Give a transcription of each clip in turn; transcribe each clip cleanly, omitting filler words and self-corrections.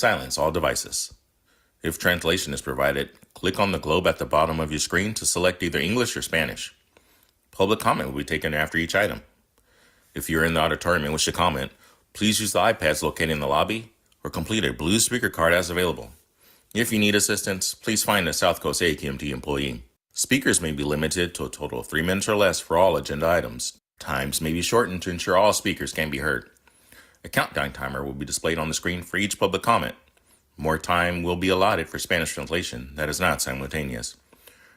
silence all devices. If translation is provided, click on the globe at the bottom of your screen to select either English or Spanish. Public comment will be taken after each item. If you're in the auditorium and wish to comment, please use the iPads located in the lobby or complete a blue speaker card as available. If you need assistance, please find a South Coast AKMT employee. Speakers may be limited to a total of 3 minutes or less for all agenda items. Times may be shortened to ensure all speakers can be heard. A countdown timer will be displayed on the screen for each public comment. More time will be allotted for Spanish translation that is not simultaneous.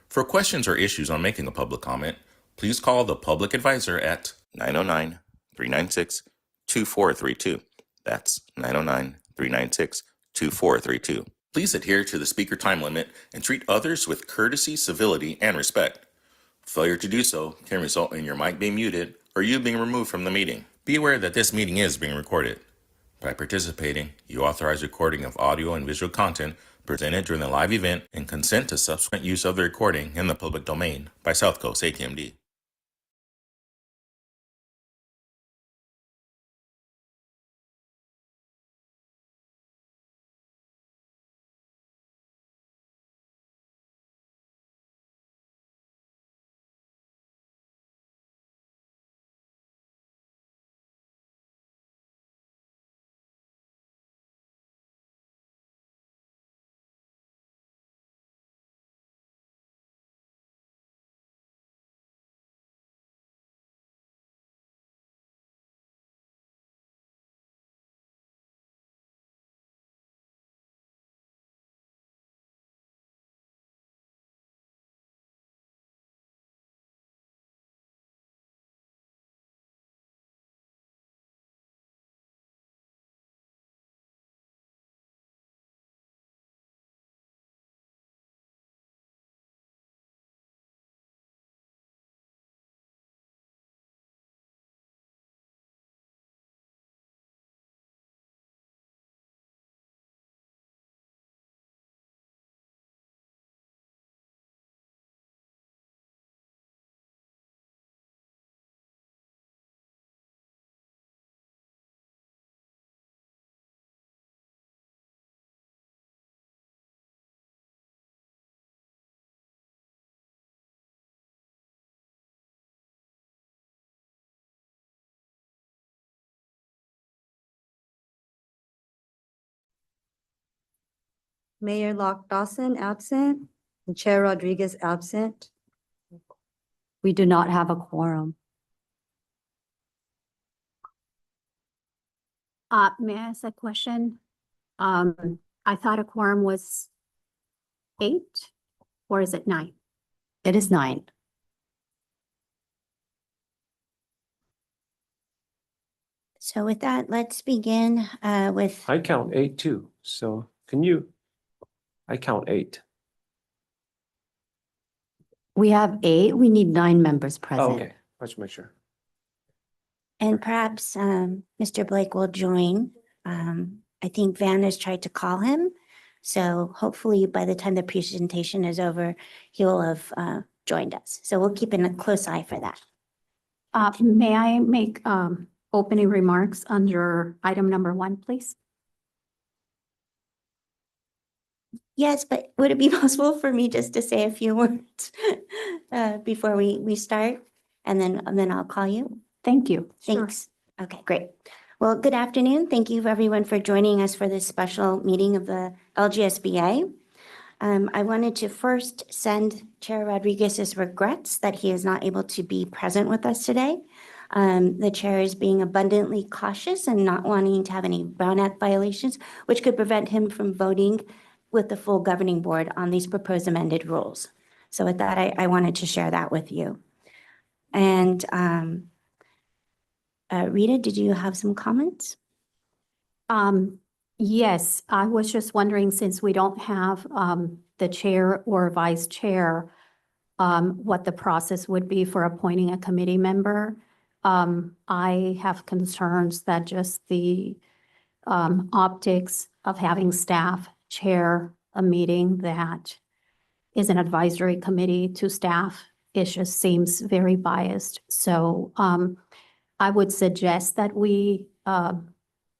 For questions or issues on making a public comment, please call the public advisor at 909-396-2432. That's 909-396-2432. Please adhere to the speaker time limit and treat others with courtesy, civility, and respect. Failure to do so can result in your mic being muted or you being removed from the meeting. Be aware that this meeting is being recorded. By participating, you authorize recording of audio and visual content presented during the live event and consent to subsequent use of the recording in the public domain by South Coast AKMD. Mayor Locke Dawson absent, and Chair Rodriguez absent. We do not have a quorum. May I ask a question? I thought a quorum was 8, or is it 9? It is 9. So with that, let's begin with, I count 8 too. So can you? I count 8. We have 8. We need 9 members Oh, present. okay. Let's make sure. and perhaps Mr. Blake will join. I think Van has tried to call him. So hopefully by the time the presentation is over, he'll have joined us. So we'll keep a close eye for that. May I make opening remarks under item number 1, please? Yes, but would it be possible for me just to say a few words before we start? And then I'll call you. Thank you. Thanks. Okay, great. Well, good afternoon. Thank you everyone for joining us for this special meeting of the LGSBA. I wanted to first send Chair Rodriguez's regrets that he is not able to be present with us today. The chair is being abundantly cautious and not wanting to have any Brown Act violations, which could prevent him from voting with the full governing board on these proposed amended rules. So with that, I wanted to share that with you. And Rita, did you have some comments? Yes, I was just wondering, since we don't have the chair or vice chair, what the process would be for appointing a committee member. I have concerns that just the optics of having staff chair a meeting that is an advisory committee to staff, it just seems very biased. So I would suggest that we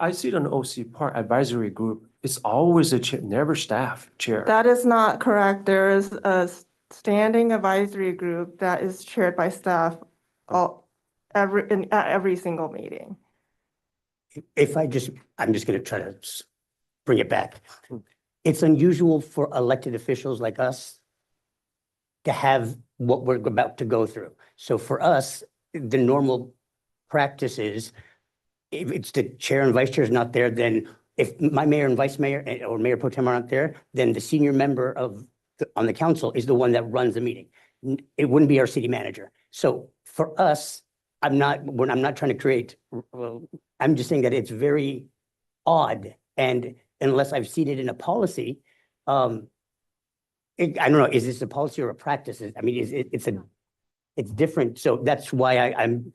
I see it on OC Park Advisory Group. It's always a chair, never staff chair. That is not correct. There is a standing advisory group that is chaired by staff at every single meeting. If I'm just going to try to bring it back. It's unusual for elected officials like us to have what we're about to go through. So for us, the normal practice is if it's the chair and vice chair is not there, then if my mayor and vice mayor or mayor pro tem aren't there, then the senior member on the council is the one that runs the meeting. It wouldn't be our city manager. So for us, I'm not trying to create, well, I'm just saying that it's very odd. And unless I've seen it in a policy, I don't know, is this a policy or a practice? I mean, it's different. So that's why I'm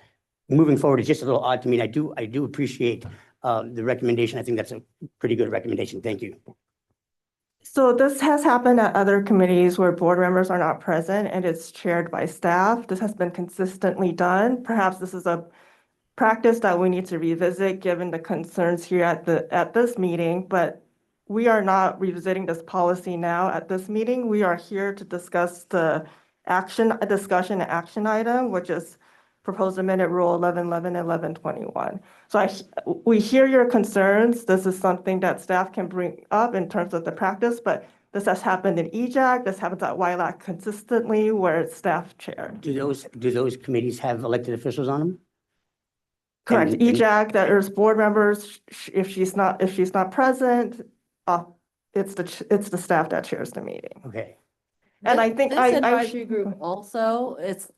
moving forward. It's just a little odd to me. And I do appreciate the recommendation. I think that's a pretty good recommendation. Thank you. So this has happened at other committees where board members are not present and it's chaired by staff. This has been consistently done. Perhaps this is a practice that we need to revisit given the concerns here at this meeting, but we are not revisiting this policy now at this meeting. We are here to discuss the discussion action item, which is proposed amended rule 1111 and 1121. So we hear your concerns. This is something that staff can bring up in terms of the practice, but this has happened in EJAC. This happens at WILAC consistently where it's staff chaired. Do those committees have elected officials on them? Correct. And- EJAC, there's board members. If she's not present, it's the staff that chairs the meeting. Okay. And I think This I advisory group also, it's,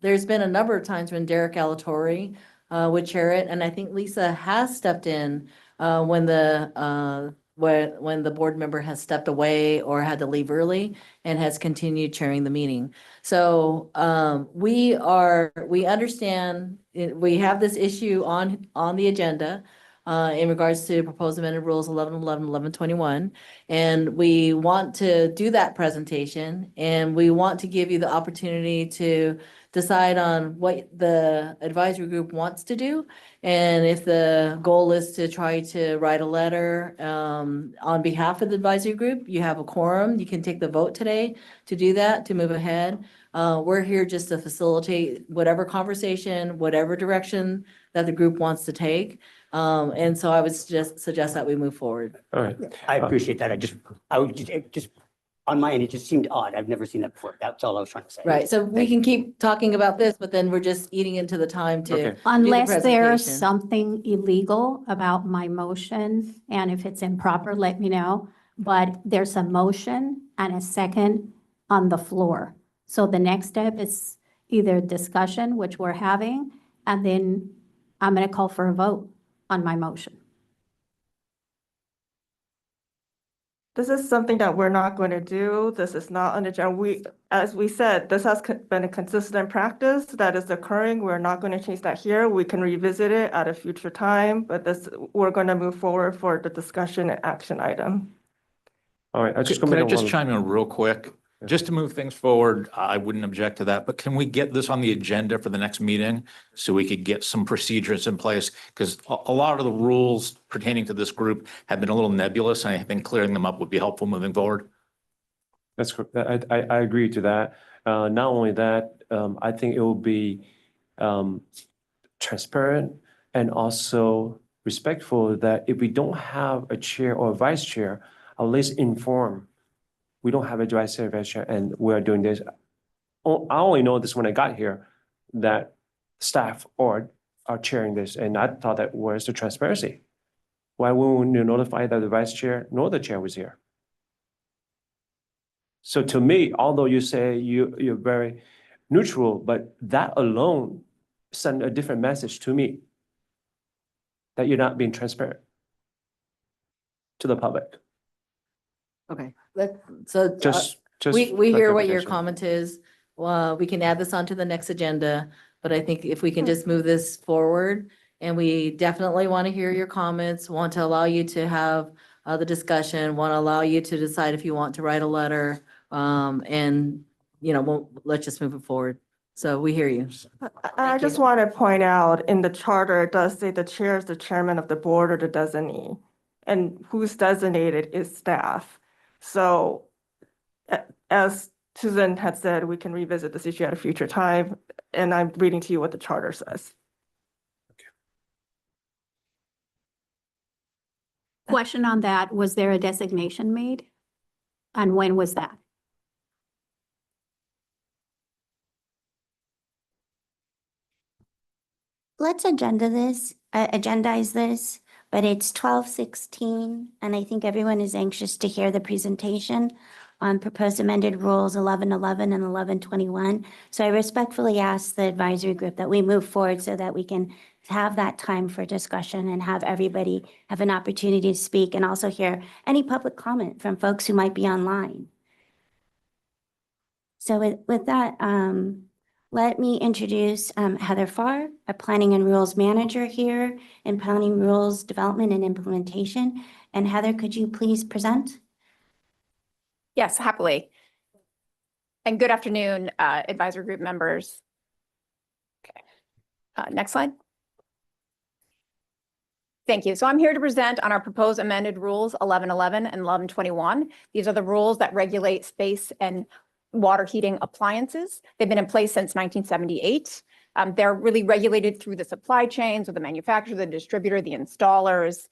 there's been a number of times when Derek Alatorre would chair it, and I think Lisa has stepped in when the board member has stepped away or had to leave early and has continued chairing the meeting. So we understand, we have this issue on the agenda in regards to proposed amended rules 1111, 1121. And we want to do that presentation, and we want to give you the opportunity to decide on what the advisory group wants to do. And if the goal is to try to write a letter on behalf of the advisory group, you have a quorum. You can take the vote today to do that, to move ahead. We're here just to facilitate whatever conversation, whatever direction that the group wants to take. And so I would suggest that we move forward. All right. I appreciate that. I would just on my end, it just seemed odd. I've never seen that before. That's all I was trying to say. Right, so we can keep talking about this, but then we're just eating into the time to. Okay. Unless there's presentation. something illegal about my motion, and if it's improper, let me know. But there's a motion and a second on the floor. So the next step is either discussion, which we're having, and then I'm going to call for a vote on my motion. This is something that we're not going to do. This is not on the agenda. As we said, this has been a consistent practice that is occurring. We're not going to change that here. We can revisit it at a future time, but we're going to move forward for the discussion and action item. All right. Can I just chime in real quick? Just to move things forward, I wouldn't object to that, but can we get this on the agenda for the next meeting so we could get some procedures in place? Because a lot of the rules pertaining to this group have been a little nebulous, and I think clearing them up would be helpful moving forward. That's correct. I agree to that. Not only that, I think it will be transparent and also respectful that if we don't have a chair or a vice chair, at least inform. We don't have a vice chair, and we're doing this. I only know this when I got here, that staff are chairing this, and I thought that where's the transparency? Why wouldn't you notify that the vice chair nor the chair was here? So to me, although you say you're very neutral, but that alone send a different message to me that you're not being transparent to the public. Okay, so Just we hear what your clarification. comment is. We can add this onto the next agenda, but I think if we can just move this forward, and we definitely want to hear your comments, want to allow you to have the discussion, want to allow you to decide if you want to write a letter, and, let's just move it forward. So we hear you. I just want to point out in the charter, it does say the chair is the chairman of the board or the designee. And who's designated is staff. So as Susan had said, we can revisit this issue at a future time. And I'm reading to you what the charter says. Question on that, was there a designation made? And when was that? Let's agendize this, but it's 12:16, and I think everyone is anxious to hear the presentation on proposed amended rules 1111 and 1121. So I respectfully ask the advisory group that we move forward so that we can have that time for discussion and have everybody have an opportunity to speak and also hear any public comment from folks who might be online. So with that, let me introduce Heather Farr, a Planning and Rules Manager here in Planning Rules Development and Implementation. And Heather, could you please present? Yes, happily. And good afternoon, advisory group members. Okay. Next slide. Thank you. So I'm here to present on our proposed amended rules 1111 and 1121. These are the rules that regulate space and water heating appliances. They've been in place since 1978. They're really regulated through the supply chains of the manufacturer, the distributor, the installers.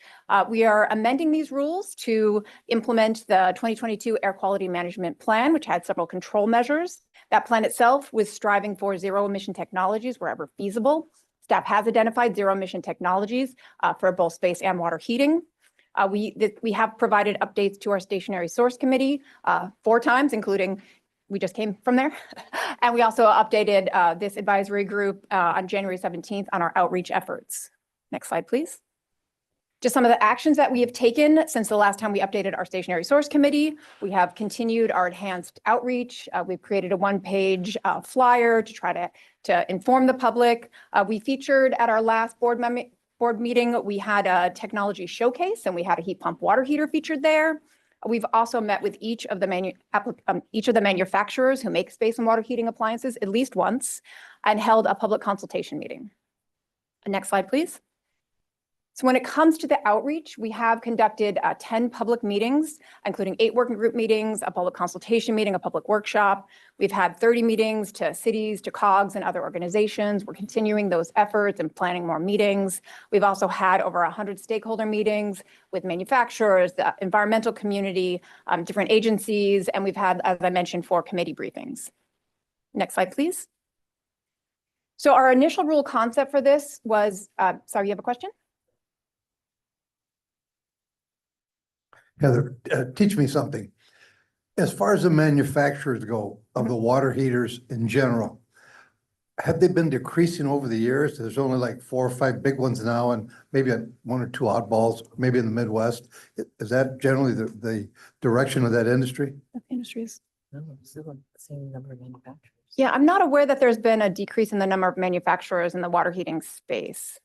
We are amending these rules to implement the 2022 Air Quality Management Plan, which had several control measures. That plan itself was striving for zero emission technologies wherever feasible. Staff has identified zero emission technologies for both space and water heating. We have provided updates to our stationary source committee 4 times, including we just came from there. And we also updated this advisory group on January 17th on our outreach efforts. Next slide, please. Just some of the actions that we have taken since the last time we updated our stationary source committee. We have continued our enhanced outreach. We've created a 1-page flyer to try to inform the public. We featured at our last board meeting, we had a technology showcase and we had a heat pump water heater featured there. We've also met with each of the manufacturers who make space and water heating appliances at least once and held a public consultation meeting. Next slide, please. So when it comes to the outreach, we have conducted 10 public meetings, including 8 working group meetings, a public consultation meeting, a public workshop. We've had 30 meetings to cities, to COGS and other organizations. We're continuing those efforts and planning more meetings. We've also had over 100 stakeholder meetings with manufacturers, the environmental community, different agencies, and we've had, as I mentioned, 4 committee briefings. Next slide, please. So our initial rule concept for this was, sorry, you have a question? Heather, teach me something. As far as the manufacturers go of the water heaters in general, have they been decreasing over the years? There's only like 4 or 5 big ones now and maybe 1 or 2 oddballs, maybe in the Midwest. Is that generally the direction of that industry? Industries. No, still the same number of manufacturers. Yeah, I'm not aware that there's been a decrease in the number of manufacturers in the water heating space.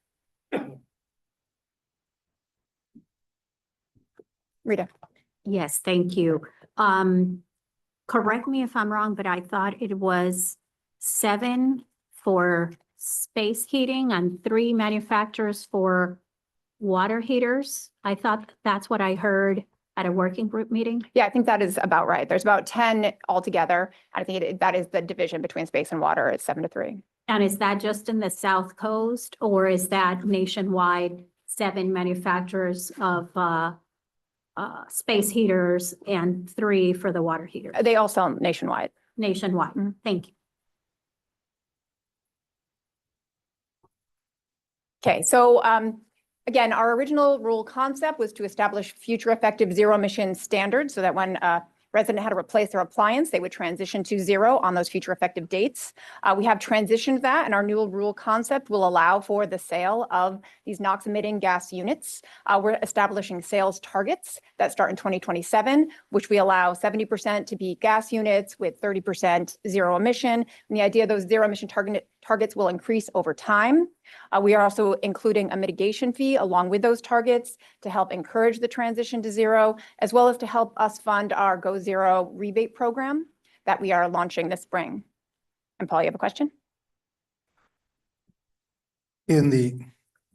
Rita. Yes, thank you. Correct me if I'm wrong, but I thought it was 7 for space heating and 3 manufacturers for water heaters. I thought that's what I heard at a working group meeting. Yeah, I think that is about right. There's about 10 altogether. I think that is the division between space and water. It's 7 to 3. And is that just in the South Coast or is that nationwide 7 manufacturers of space heaters and 3 for the water heaters? They all sell nationwide. Nationwide. Mhm. Thank you. Okay, so again, our original rule concept was to establish future effective zero emission standards so that when a resident had to replace their appliance, they would transition to zero on those future effective dates. We have transitioned that, and our new rule concept will allow for the sale of these NOx emitting gas units. We're establishing sales targets that start in 2027, which we allow 70% to be gas units with 30% zero emission. And the idea of those zero emission targets will increase over time. We are also including a mitigation fee along with those targets to help encourage the transition to zero, as well as to help us fund our Go Zero rebate program that we are launching this spring. And Paul, you have a question? in the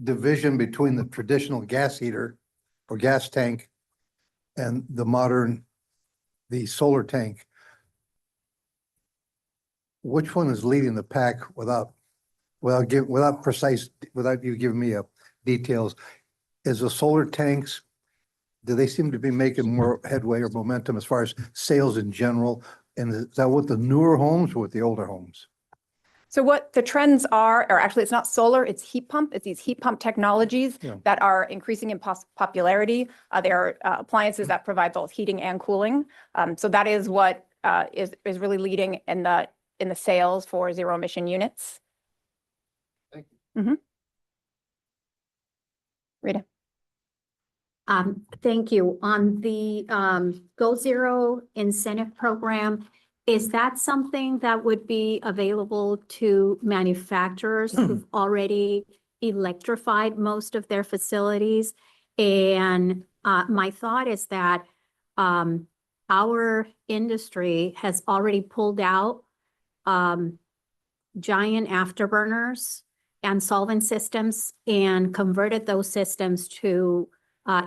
division between the traditional gas heater or gas tank and the modern, the solar tank, which one is leading the pack without you giving me details? Is the solar tanks, do they seem to be making more headway or momentum as far as sales in general? And is that with the newer homes or with the older homes? So what the trends are, or actually it's not solar, it's heat pump. It's these heat pump technologies Yeah. that are increasing in popularity. They are appliances that provide both heating and cooling. So that is what is really leading in the sales for zero emission units. Thank you. Rita. Thank you. On the Go Zero incentive program, is that something that would be available to manufacturers who've already electrified most of their facilities? And my thought is that our industry has already pulled out giant afterburners and solvent systems and converted those systems to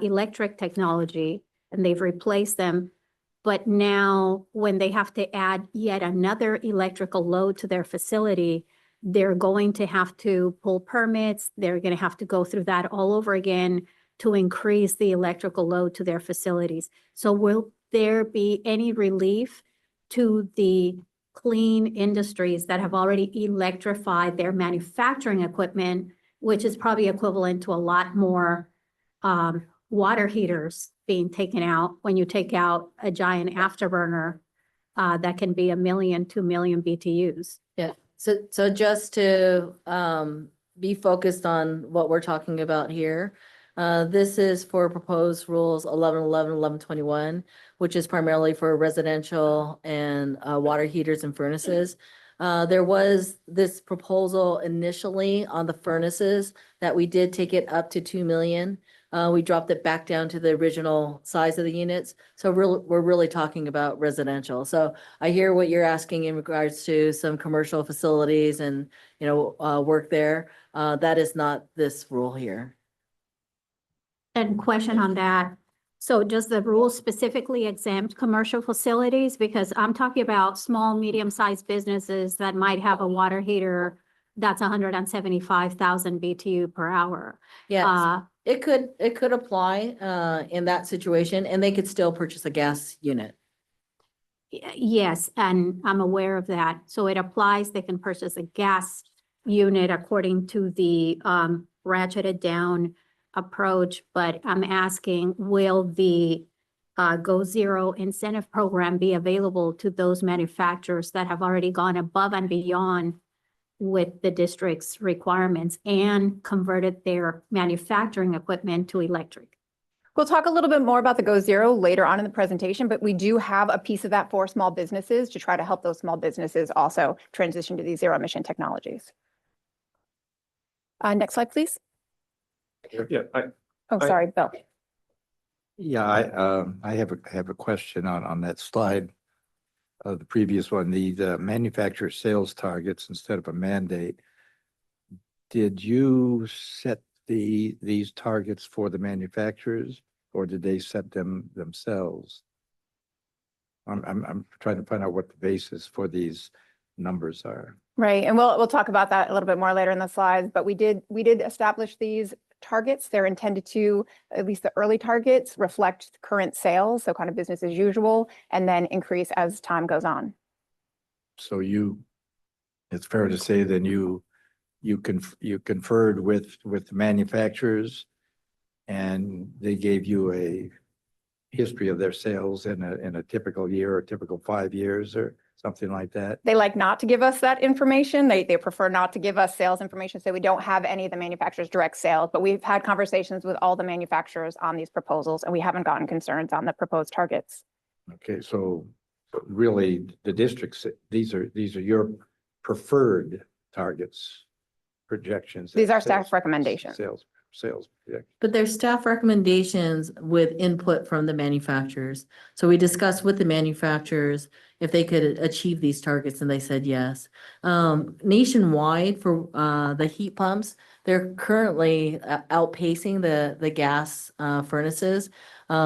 electric technology, and they've replaced them. But now when they have to add yet another electrical load to their facility, they're going to have to pull permits. They're going to have to go through that all over again to increase the electrical load to their facilities. So will there be any relief to the clean industries that have already electrified their manufacturing equipment, which is probably equivalent to a lot more water heaters being taken out when you take out a giant afterburner that can be 1 million, 2 million BTUs? Yeah, so just to be focused on what we're talking about here, this is for proposed rules 1111, 1121, which is primarily for residential and water heaters and furnaces. There was this proposal initially on the furnaces that we did take it up to 2 million. We dropped it back down to the original size of the units. So we're really talking about residential. So I hear what you're asking in regards to some commercial facilities and, work there. That is not this rule here. And question on that. So does the rule specifically exempt commercial facilities? Because I'm talking about small, medium-sized businesses that might have a water heater that's 175,000 BTU per hour. Yes, it could apply in that situation, and they could still purchase a gas unit. Yes, and I'm aware of that. So it applies, they can purchase a gas unit according to the ratcheted down approach, but I'm asking, will the Go Zero incentive program be available to those manufacturers that have already gone above and beyond with the district's requirements and converted their manufacturing equipment to electric? We'll talk a little bit more about the Go Zero later on in the presentation, but we do have a piece of that for small businesses to try to help those small businesses also transition to these zero emission technologies. Next slide, please. Yeah, Sorry, Bill. Yeah, I have a question on that slide. The previous one, the manufacturer sales targets instead of a mandate. Did you set these targets for the manufacturers, or did they set them themselves? I'm trying to find out what the basis for these numbers are. Right, and we'll talk about that a little bit more later in the slides, but we did establish these targets. They're intended to, at least the early targets, reflect current sales, so kind of business as usual, and then increase as time goes on. So it's fair to say then you conferred with the manufacturers, and they gave you a history of their sales in a typical year or typical 5 years or something like that. They like not to give us that information. They prefer not to give us sales information, so we don't have any of the manufacturers' direct sales, but we've had conversations with all the manufacturers on these proposals, and we haven't gotten concerns on the proposed targets. Okay, so really the districts, these are your preferred targets, projections. These are staff recommendations. Sales. sales. But there's staff recommendations with input from the manufacturers. So we discussed with the manufacturers if they could achieve these targets, and they said yes. Nationwide for the heat pumps, they're currently outpacing the gas furnaces.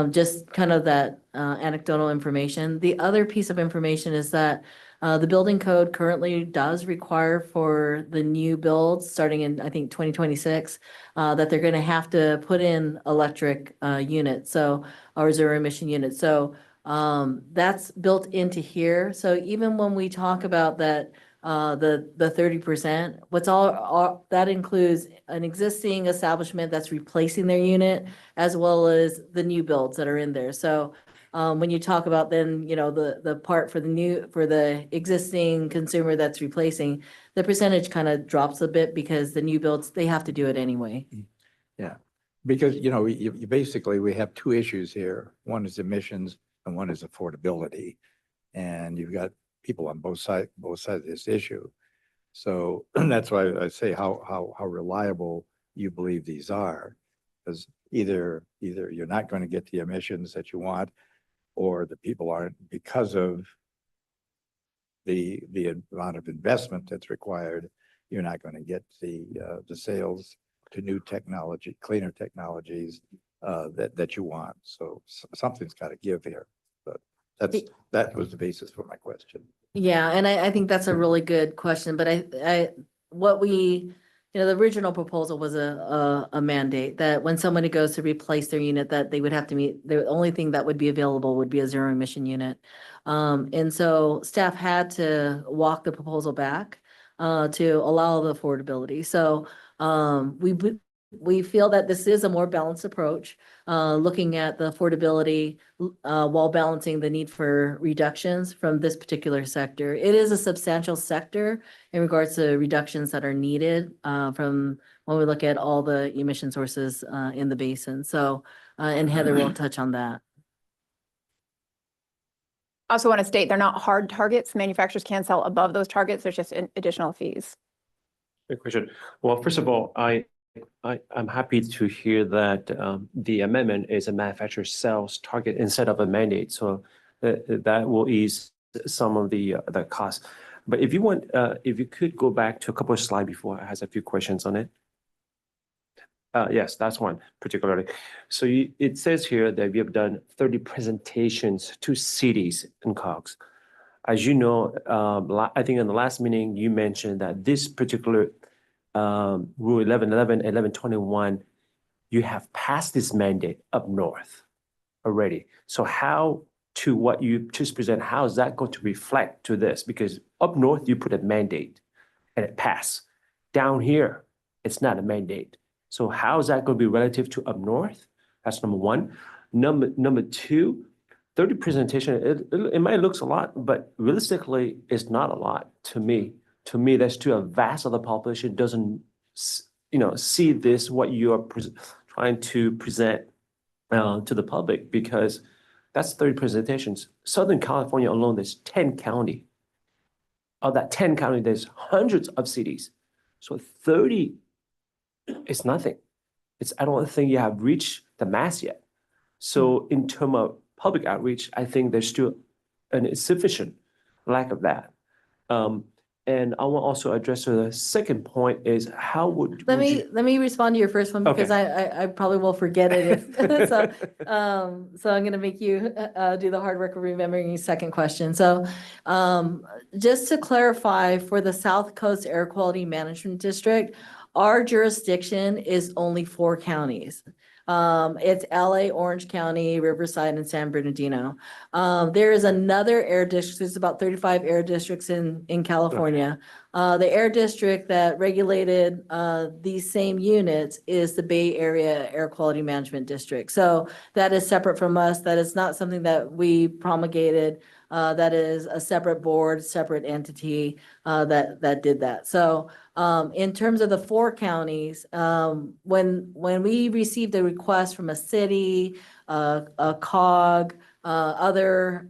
Just kind of that anecdotal information. The other piece of information is that the building code currently does require for the new builds, starting in, I think, 2026, that they're going to have to put in electric units, so, or zero emission units. So that's built into here. So even when we talk about that, the 30%, what's all that includes an existing establishment that's replacing their unit, as well as the new builds that are in there. So when you talk about then, you know, the part for the existing consumer that's replacing, the percentage kind of drops a bit because the new builds, they have to do it anyway. Yeah, because, you know, you basically, we have two issues here. One is emissions and one is affordability. And you've got people on both sides of this issue. So that's why I say how reliable you believe these are. Because either you're not going to get the emissions that you want, or the people aren't, because of the amount of investment that's required, you're not going to get the sales to new technology, cleaner technologies that you want. So something's got to give here. But that was the basis for my question. Yeah, and I think that's a really good question, but the original proposal was a mandate that when somebody goes to replace their unit, that they would have to meet, the only thing that would be available would be a zero emission unit. And so staff had to walk the proposal back to allow the affordability. So we feel that this is a more balanced approach, looking at the affordability while balancing the need for reductions from this particular sector. It is a substantial sector in regards to reductions that are needed from when we look at all the emission sources in the basin. So, and Heather will touch on that. I also want to state they're not hard targets. Manufacturers can sell above those targets. There's just additional fees. Good question. Well, first of all, I'm happy to hear that the amendment is a manufacturer sales target instead of a mandate. So that will ease some of the costs. But if you want, if you could go back to a couple of slides before, it has a few questions on it. Yes, that's one particularly. So it says here that we have done 30 presentations to cities and COGS. As you know, I think in the last meeting, you mentioned that this particular Rule 1111 and 1121, you have passed this mandate up north already. So how, to what you just present, how is that going to reflect to this? Because up north, you put a mandate and it passed. Down here, it's not a mandate. So how is that going to be relative to up north? That's number one. Number two, 30 presentation, it might looks a lot, but realistically, it's not a lot to me. To me, that's too a vast of the population doesn't, see this, what you are trying to present to the public, because that's 30 presentations. Southern California alone, there's 10 counties. Of that 10 counties, there's hundreds of cities. So 30 is nothing. I don't think you have reached the mass yet. So in terms of public outreach, I think there's still an insufficient lack of that. And I want to also address the second point is how would Let me respond to your first one, because I probably will forget it. So I'm going to make you do the hard work of remembering your second question. So just to clarify, for the South Coast Air Quality Management District, our jurisdiction is only 4 counties. It's LA, Orange County, Riverside, and San Bernardino. There is another air district, there's about 35 air districts in California. The air district that regulated these same units is the Bay Area Air Quality Management District. So that is separate from us. That is not something that we promulgated. That is a separate board, separate entity that did that. So in terms of the 4 counties, when we received a request from a city, a COG, other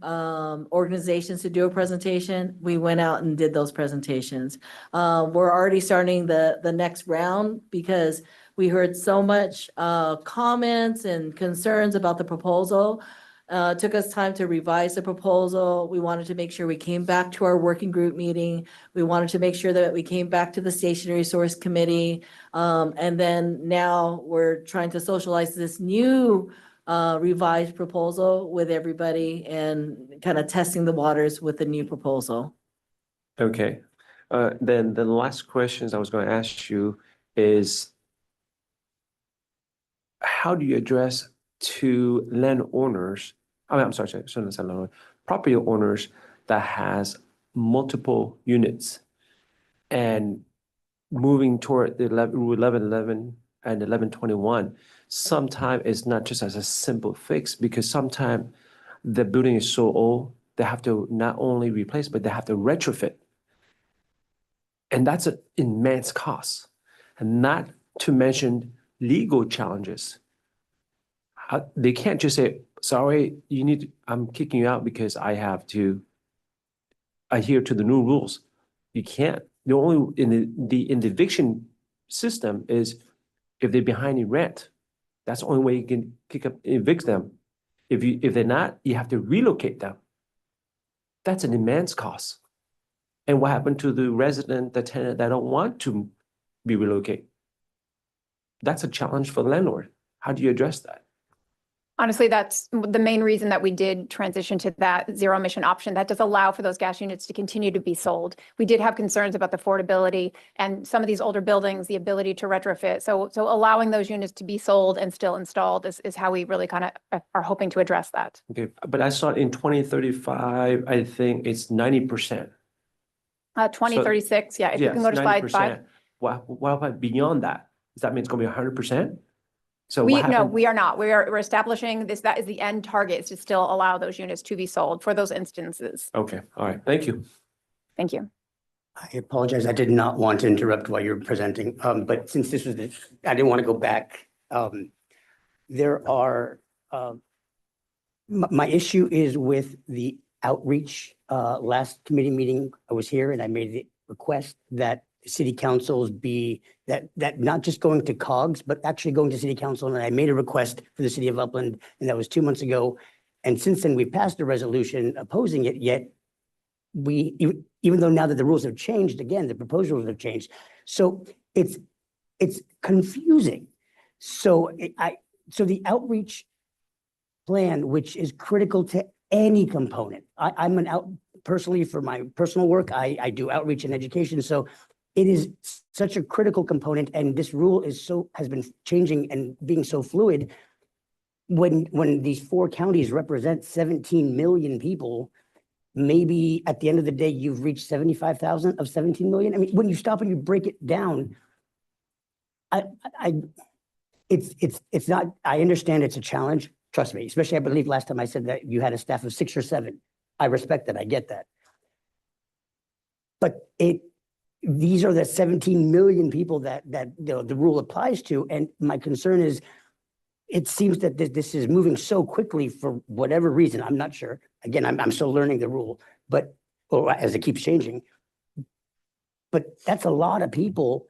organizations to do a presentation, we went out and did those presentations. We're already starting the next round, because We heard so much comments and concerns about the proposal. Took us time to revise the proposal. We wanted to make sure we came back to our working group meeting. We wanted to make sure that we came back to the Station Resource Committee. And then now we're trying to socialize this new revised proposal with everybody and kind of testing the waters with the new proposal. Okay. Then the last questions I was going to ask you is how do you address to landowners, I'm sorry, shouldn't say landowner, property owners that has multiple units and moving toward the Rule 1111 and 1121, sometimes it's not just as a simple fix because sometimes the building is so old, they have to not only replace, but they have to retrofit. And that's an immense cost. And not to mention legal challenges. They can't just say, sorry, I'm kicking you out because I have to adhere to the new rules. You can't. The only in the eviction system is if they're behind in rent. That's the only way you can evict them. If they're not, you have to relocate them. That's an immense cost. And what happened to the resident, the tenant that don't want to be relocated? That's a challenge for the landlord. How do you address that? Honestly, that's the main reason that we did transition to that zero emission option. That does allow for those gas units to continue to be sold. We did have concerns about the affordability and some of these older buildings, the ability to retrofit. So allowing those units to be sold and still installed is how we really kind of are hoping to address that. Okay, but I saw in 2035, I think it's 90%. 2036, yeah, if you can go to slide 5. What about beyond that? Does that mean it's going to be 100%? So No, what happened? we are not. We're establishing this, that is the end target, is to still allow those units to be sold for those instances. Okay, all right, thank you. Thank you. I apologize. I did not want to interrupt while you're presenting, but since this was, I didn't want to go back. There are, my issue is with the outreach. Last committee meeting, I was here and I made the request that city councils be, that not just going to COGS, but actually going to city council. And I made a request for the city of Upland, and that was 2 months ago. And since then, we passed a resolution opposing it, yet even though now that the rules have changed, again, the proposed rules have changed. So it's confusing. So so the outreach plan, which is critical to any component. I'm personally, for my personal work, I do outreach and education. So it is such a critical component, and this rule has been changing and being so fluid. When these 4 counties represent 17 million people, maybe at the end of the day, you've reached 75,000 of 17 million. I mean, when you stop and you break it down, it's not, I understand it's a challenge. Trust me, especially I believe last time I said that you had a staff of 6 or 7. I respect that. I get that. But these are the 17 million people that the rule applies to. And my concern is, it seems that this is moving so quickly for whatever reason. I'm not sure. Again, I'm still learning the rule, or as it keeps changing. But that's a lot of people,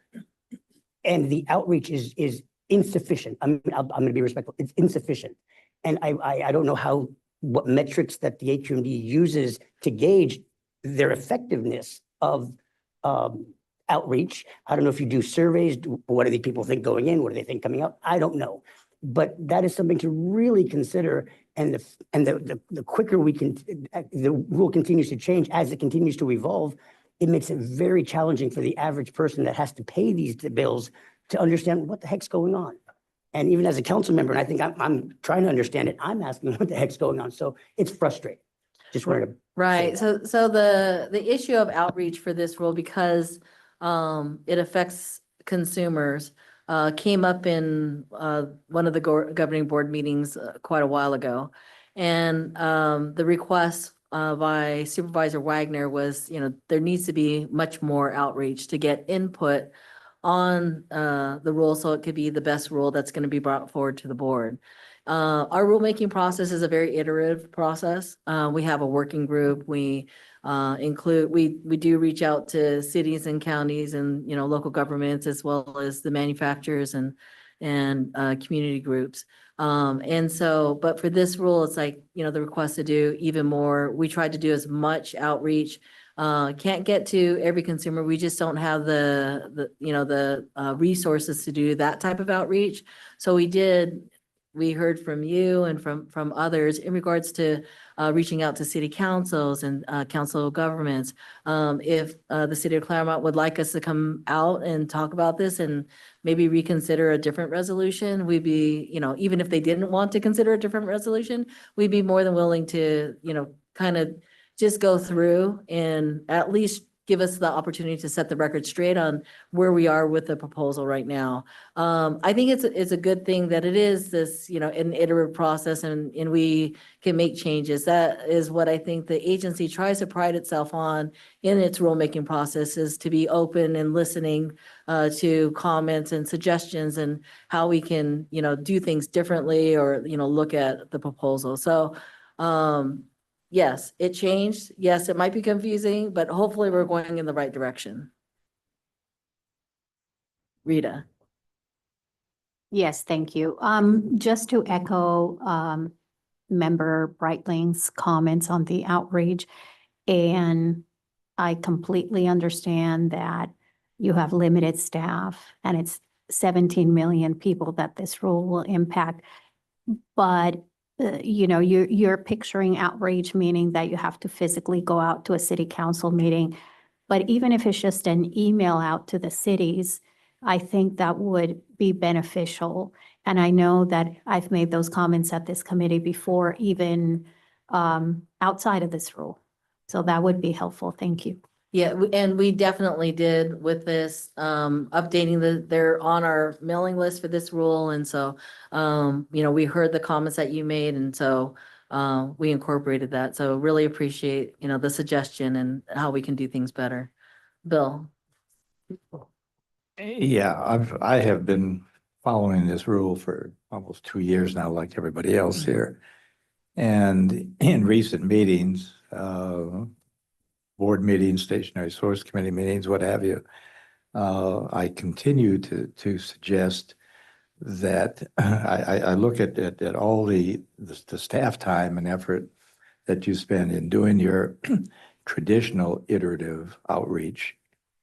and the outreach is insufficient. I'm going to be respectful. It's insufficient, and I don't know what metrics that the HUMD uses to gauge their effectiveness of outreach. I don't know if you do surveys. What do the people think going in? What do they think coming out? I don't know. But that is something to really consider. And the quicker the rule continues to change as it continues to evolve, it makes it very challenging for the average person that has to pay these bills to understand what the heck's going on. And even as a council member, and I think I'm trying to understand it, I'm asking what the heck's going on. So it's frustrating. Just wanted to. Right. So the issue of outreach for this rule, because it affects consumers, came up in one of the governing board meetings quite a while ago. And the request by Supervisor Wagner was, there needs to be much more outreach to get input on the rule, so it could be the best rule that's going to be brought forward to the board. Our rulemaking process is a very iterative process. We have a working group. We include, we do reach out to cities and counties and, local governments as well as the manufacturers and community groups. And so, but for this rule, it's like, the request to do even more. We tried to do as much outreach. Can't get to every consumer. We just don't have the resources to do that type of outreach. So we heard from you and from others in regards to reaching out to city councils and council of governments. If the city of Claremont would like us to come out and talk about this and maybe reconsider a different resolution, we'd be, even if they didn't want to consider a different resolution, we'd be more than willing to, kind of just go through and at least give us the opportunity to set the record straight on where we are with the proposal right now. I think it's a good thing that it is this, an iterative process and we can make changes. That is what I think the agency tries to pride itself on in its rulemaking process, is to be open and listening to comments and suggestions and how we can, do things differently or, look at the proposal. So, yes, it changed. Yes, it might be confusing, but hopefully we're going in the right direction. Rita. Yes, thank you. Just to echo Member Breitling's comments on the outreach, and I completely understand that you have limited staff and it's 17 million people that this rule will impact. But you're picturing outreach, meaning that you have to physically go out to a city council meeting. But even if it's just an email out to the cities, I think that would be beneficial. And I know that I've made those comments at this committee before, even outside of this rule. So that would be helpful. Thank you. Yeah, and we definitely did with this, updating they're on our mailing list for this rule. And so, we heard the comments that you made. And so we incorporated that. So really appreciate, the suggestion and how we can do things better. Bill. Yeah, I have been following this rule for almost 2 years now, like everybody else here. And in recent meetings, board meetings, stationary source committee meetings, what have you, I continue to suggest that I look at all the staff time and effort that you spend in doing your traditional iterative outreach,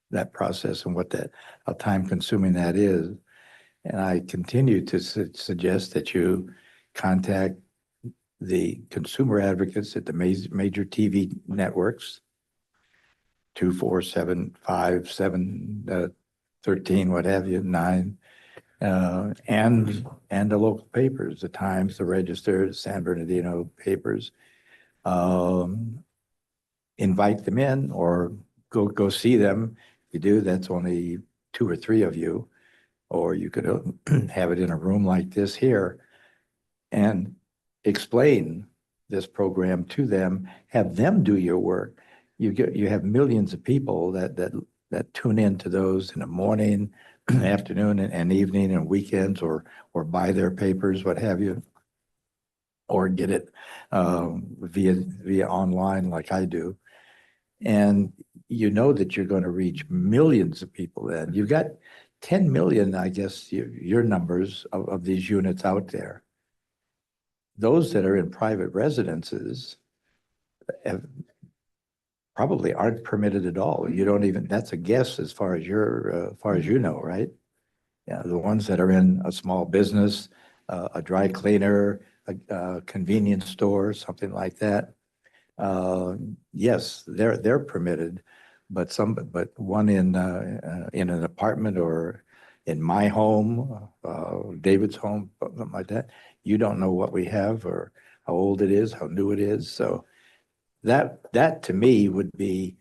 that process and how time consuming that is. And I continue to suggest that you contact the consumer advocates at the major TV networks, 2, 4, 7, 5, 7, 13, what have you, 9, and the local papers, the Times, the Register, the San Bernardino papers. Invite them in or go see them. If you do, that's only 2 or 3 of you, or you could have it in a room like this here and explain this program to them, have them do your work. You have millions of people that tune into those in the morning, afternoon and evening and weekends, or buy their papers, what have you, or get it via online like I do. And you know that you're going to reach millions of people then. You've got 10 million, I guess, your numbers of these units out there. Those that are in private residences probably aren't permitted at all. You don't even, that's a guess as far as you know, right? Yeah, the ones that are in a small business, a dry cleaner, a convenience store, something like that. Yes, they're permitted, but one in an apartment or in my home, David's home, something like that, you don't know what we have or how old it is, how new it is. So that to me would be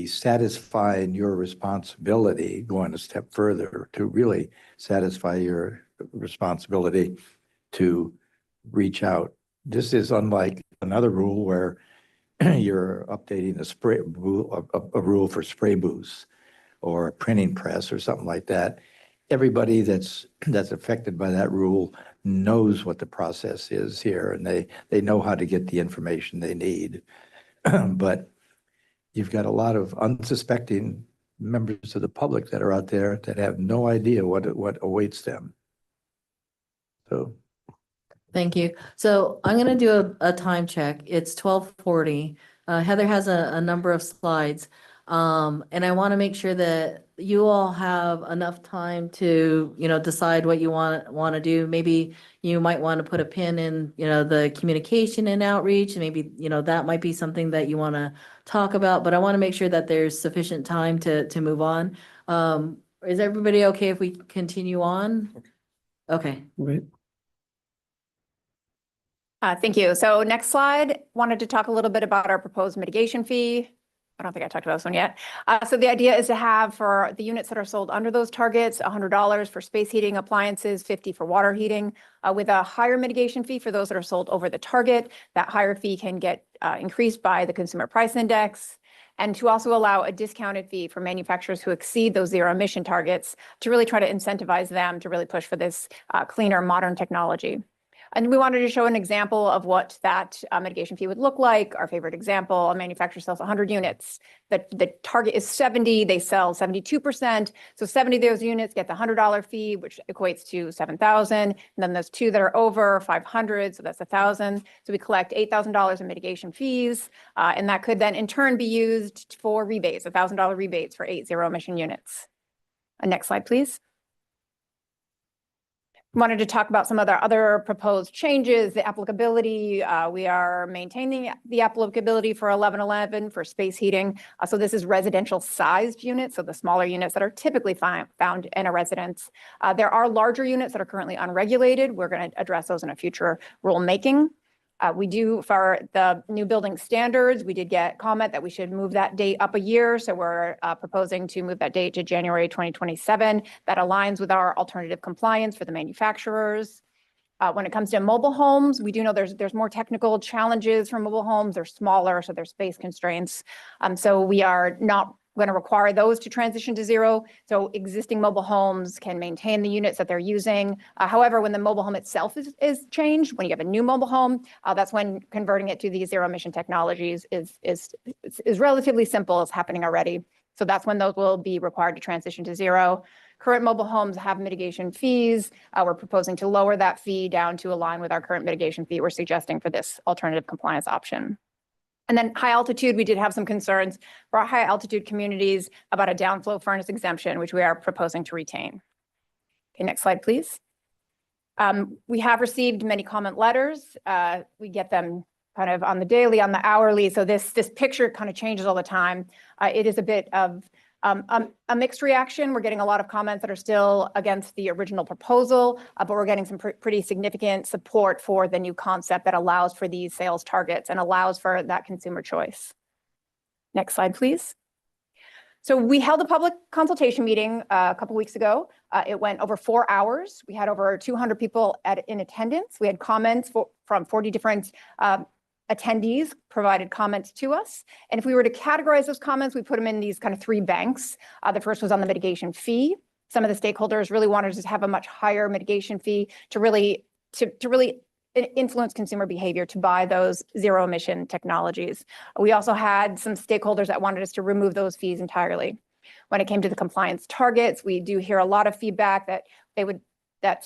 satisfying your responsibility, going a step further to really satisfy your responsibility to reach out. This is unlike another rule where you're updating a rule for spray booths or a printing press or something like that. Everybody that's affected by that rule knows what the process is here, and they know how to get the information they need. But you've got a lot of unsuspecting members of the public that are out there that have no idea what awaits them. So Thank you. So I'm going to do a time check. It's 12:40. Heather has a number of slides. And I want to make sure that you all have enough time to, decide what you want to do. Maybe you might want to put a pin in, the communication and outreach. Maybe, that might be something that you want to talk about, but I want to make sure that there's sufficient time to move on. Is everybody okay if we continue on? Okay. Right. Thank you. So next slide, wanted to talk a little bit about our proposed mitigation fee. I don't think I talked about this one yet. So the idea is to have for the units that are sold under those targets, $100 for space heating appliances, $50 for water heating, with a higher mitigation fee for those that are sold over the target. That higher fee can get increased by the consumer price index, and to also allow a discounted fee for manufacturers who exceed those zero emission targets to really try to incentivize them to really push for this cleaner, modern technology. And we wanted to show an example of what that mitigation fee would look like. Our favorite example, a manufacturer sells 100 units. The target is 70, they sell 72%. So 70 of those units get the $100 fee, which equates to 7,000. And then those two that are over 500, so that's 1,000. So we collect $8,000 in mitigation fees. And that could then in turn be used for rebates, $1,000 rebates for 8 zero emission units. Next slide, please. Wanted to talk about some of the other proposed changes, the applicability. We are maintaining the applicability for 1111 for space heating. So this is residential sized units, so the smaller units that are typically found in a residence. There are larger units that are currently unregulated. We're going to address those in a future rulemaking. We do, for the new building standards, we did get comment that we should move that date up a year. So we're proposing to move that date to January 2027. That aligns with our alternative compliance for the manufacturers. When it comes to mobile homes, we do know there's more technical challenges for mobile homes. They're smaller, so there's space constraints. So we are not going to require those to transition to zero. So existing mobile homes can maintain the units that they're using. However, when the mobile home itself is changed, when you have a new mobile home, that's when converting it to these zero emission technologies is relatively simple. It's happening already. So that's when those will be required to transition to zero. Current mobile homes have mitigation fees. We're proposing to lower that fee down to align with our current mitigation fee we're suggesting for this alternative compliance option. And then high altitude, we did have some concerns for our high altitude communities about a downflow furnace exemption, which we are proposing to retain. Okay, next slide, please. We have received many comment letters. We get them kind of on the daily, on the hourly. So this picture kind of changes all the time. It is a bit of a mixed reaction. We're getting a lot of comments that are still against the original proposal, but we're getting some pretty significant support for the new concept that allows for these sales targets and allows for that consumer choice. Next slide, please. So we held a public consultation meeting a couple weeks ago. It went over 4 hours. We had over 200 people in attendance. We had comments from 40 different attendees provided comments to us. And if we were to categorize those comments, we put them in these kind of 3 banks. The first was on the mitigation fee. Some of the stakeholders really wanted us to have a much higher mitigation fee to really influence consumer behavior to buy those zero emission technologies. We also had some stakeholders that wanted us to remove those fees entirely. When it came to the compliance targets, we do hear a lot of feedback that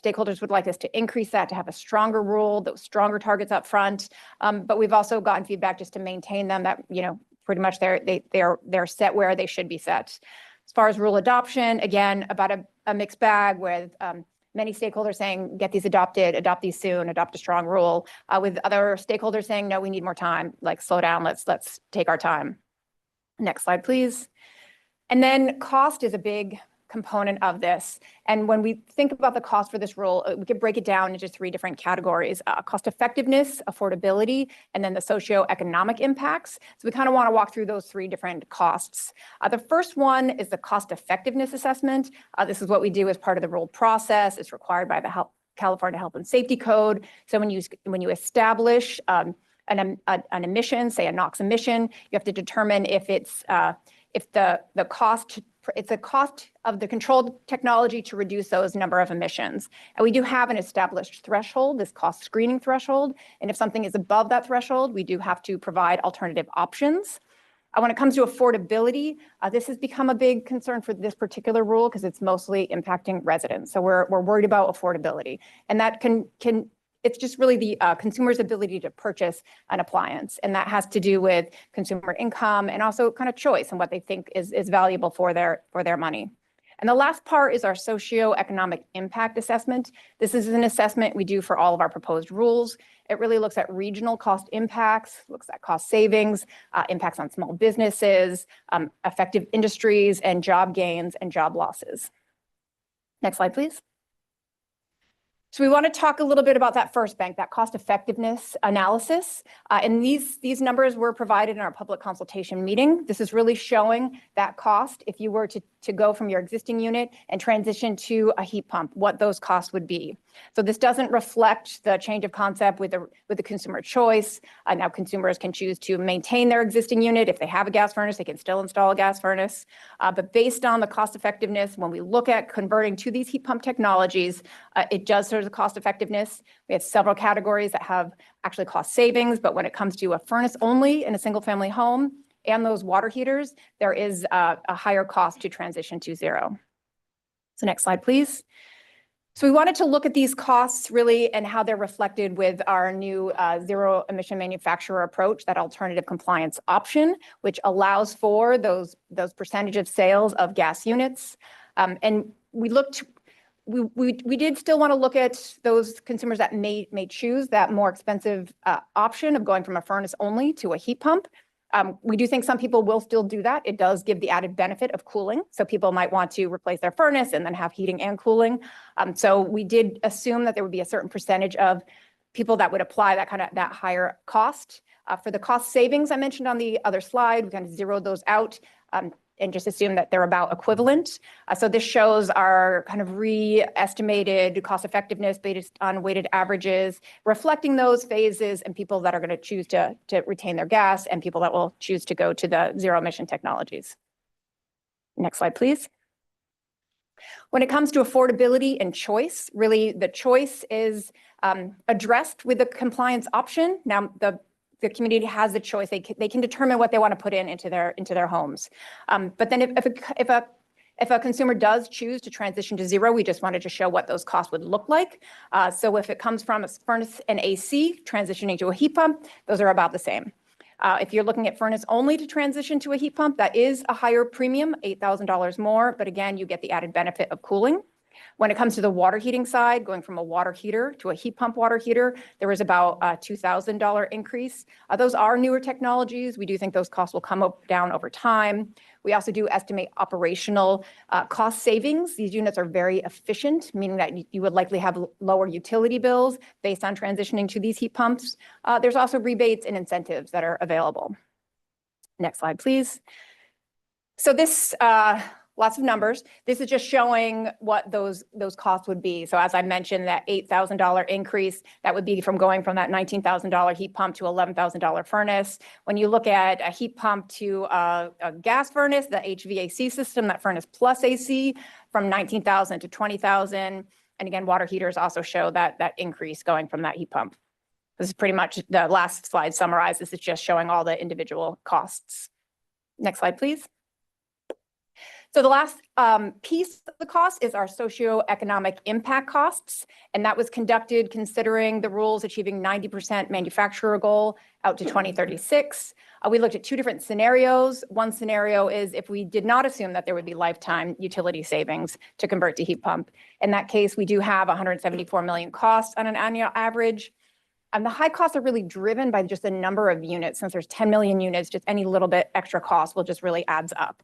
stakeholders would like us to increase that, to have a stronger rule, those stronger targets up front. But we've also gotten feedback just to maintain them, that, pretty much they're set where they should be set. As far as rule adoption, again, about a mixed bag with many stakeholders saying, get these adopted, adopt these soon, adopt a strong rule, with other stakeholders saying, no, we need more time, like slow down, let's take our time. Next slide, please. And then cost is a big component of this. And when we think about the cost for this rule, we could break it down into 3 different categories: cost effectiveness, affordability, and then the socioeconomic impacts. So we kind of want to walk through those 3 different costs. The first one is the cost effectiveness assessment. This is what we do as part of the rule process. It's required by the California Health and Safety Code. So when you establish an emission, say a NOx emission, you have to determine if it's the cost of the controlled technology to reduce those number of emissions. And we do have an established threshold, this cost screening threshold. And if something is above that threshold, we do have to provide alternative options. When it comes to affordability, this has become a big concern for this particular rule because it's mostly impacting residents. So we're worried about affordability, and that can it's just really the consumer's ability to purchase an appliance, and that has to do with consumer income and also kind of choice and what they think is valuable for their money. And the last part is our socioeconomic impact assessment. This is an assessment we do for all of our proposed rules. It really looks at regional cost impacts, looks at cost savings, impacts on small businesses, effective industries, and job gains and job losses. Next slide, please. So we want to talk a little bit about that first bank, that cost effectiveness analysis. And these numbers were provided in our public consultation meeting. This is really showing that cost if you were to go from your existing unit and transition to a heat pump, what those costs would be. So this doesn't reflect the change of concept with the consumer choice. Now consumers can choose to maintain their existing unit. If they have a gas furnace, they can still install a gas furnace. But based on the cost effectiveness, when we look at converting to these heat pump technologies, it does sort of the cost effectiveness. We have several categories that have actually cost savings, but when it comes to a furnace only in a single family home and those water heaters, there is a higher cost to transition to zero. So next slide, please. So we wanted to look at these costs really and how they're reflected with our new zero emission manufacturer approach, that alternative compliance option, which allows for those percentage of sales of gas units. And we looked, we did still want to look at those consumers that may choose that more expensive option of going from a furnace only to a heat pump. We do think some people will still do that. It does give the added benefit of cooling. So people might want to replace their furnace and then have heating and cooling. So we did assume that there would be a certain percentage of people that would apply that higher cost. For the cost savings I mentioned on the other slide, we kind of zeroed those out and just assume that they're about equivalent. So this shows our kind of re-estimated cost effectiveness based on weighted averages, reflecting those phases and people that are going to choose to retain their gas and people that will choose to go to the zero emission technologies. Next slide, please. When it comes to affordability and choice, really the choice is addressed with the compliance option. Now, the community has the choice. They can determine what they want to put into their homes. But then if a consumer does choose to transition to zero, we just wanted to show what those costs would look like. So if it comes from a furnace and AC transitioning to a heat pump, those are about the same. If you're looking at furnace only to transition to a heat pump, that is a higher premium, $8,000 more. But again, you get the added benefit of cooling. When it comes to the water heating side, going from a water heater to a heat pump water heater, there was about a $2,000 increase. Those are newer technologies. We do think those costs will come down over time. We also do estimate operational cost savings. These units are very efficient, meaning that you would likely have lower utility bills based on transitioning to these heat pumps. There's also rebates and incentives that are available. Next slide, please. So this, lots of numbers. This is just showing what those costs would be. So as I mentioned, that $8,000 increase, that would be from going from that $19,000 heat pump to $11,000 furnace. When you look at a heat pump to a gas furnace, the HVAC system, that furnace plus AC, from $19,000 to $20,000. And again, water heaters also show that increase going from that heat pump. This is pretty much the last slide summarizes. This is just showing all the individual costs. Next slide, please. So the last piece of the cost is our socioeconomic impact costs, and that was conducted considering the rules achieving 90% manufacturer goal out to 2036. We looked at two different scenarios. One scenario is if we did not assume that there would be lifetime utility savings to convert to heat pump. In that case, we do have 174 million costs on an annual average. And the high costs are really driven by just the number of units. Since there's 10 million units, just any little bit extra cost will just really adds up.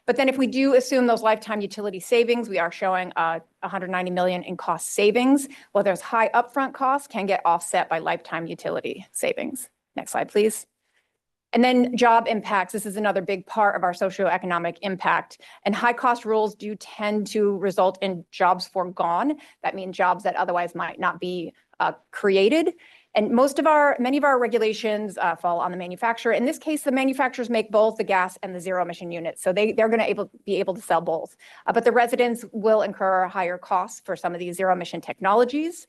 But then if we do assume those lifetime utility savings, we are showing 190 million in cost savings. Well, there's high upfront costs can get offset by lifetime utility savings. Next slide, please. And then job impacts. This is another big part of our socioeconomic impact. And high cost rules do tend to result in jobs foregone. That means jobs that otherwise might not be created. And many of our regulations fall on the manufacturer. In this case, the manufacturers make both the gas and the zero emission units. So they're going to be able to sell both. But the residents will incur higher costs for some of these zero emission technologies.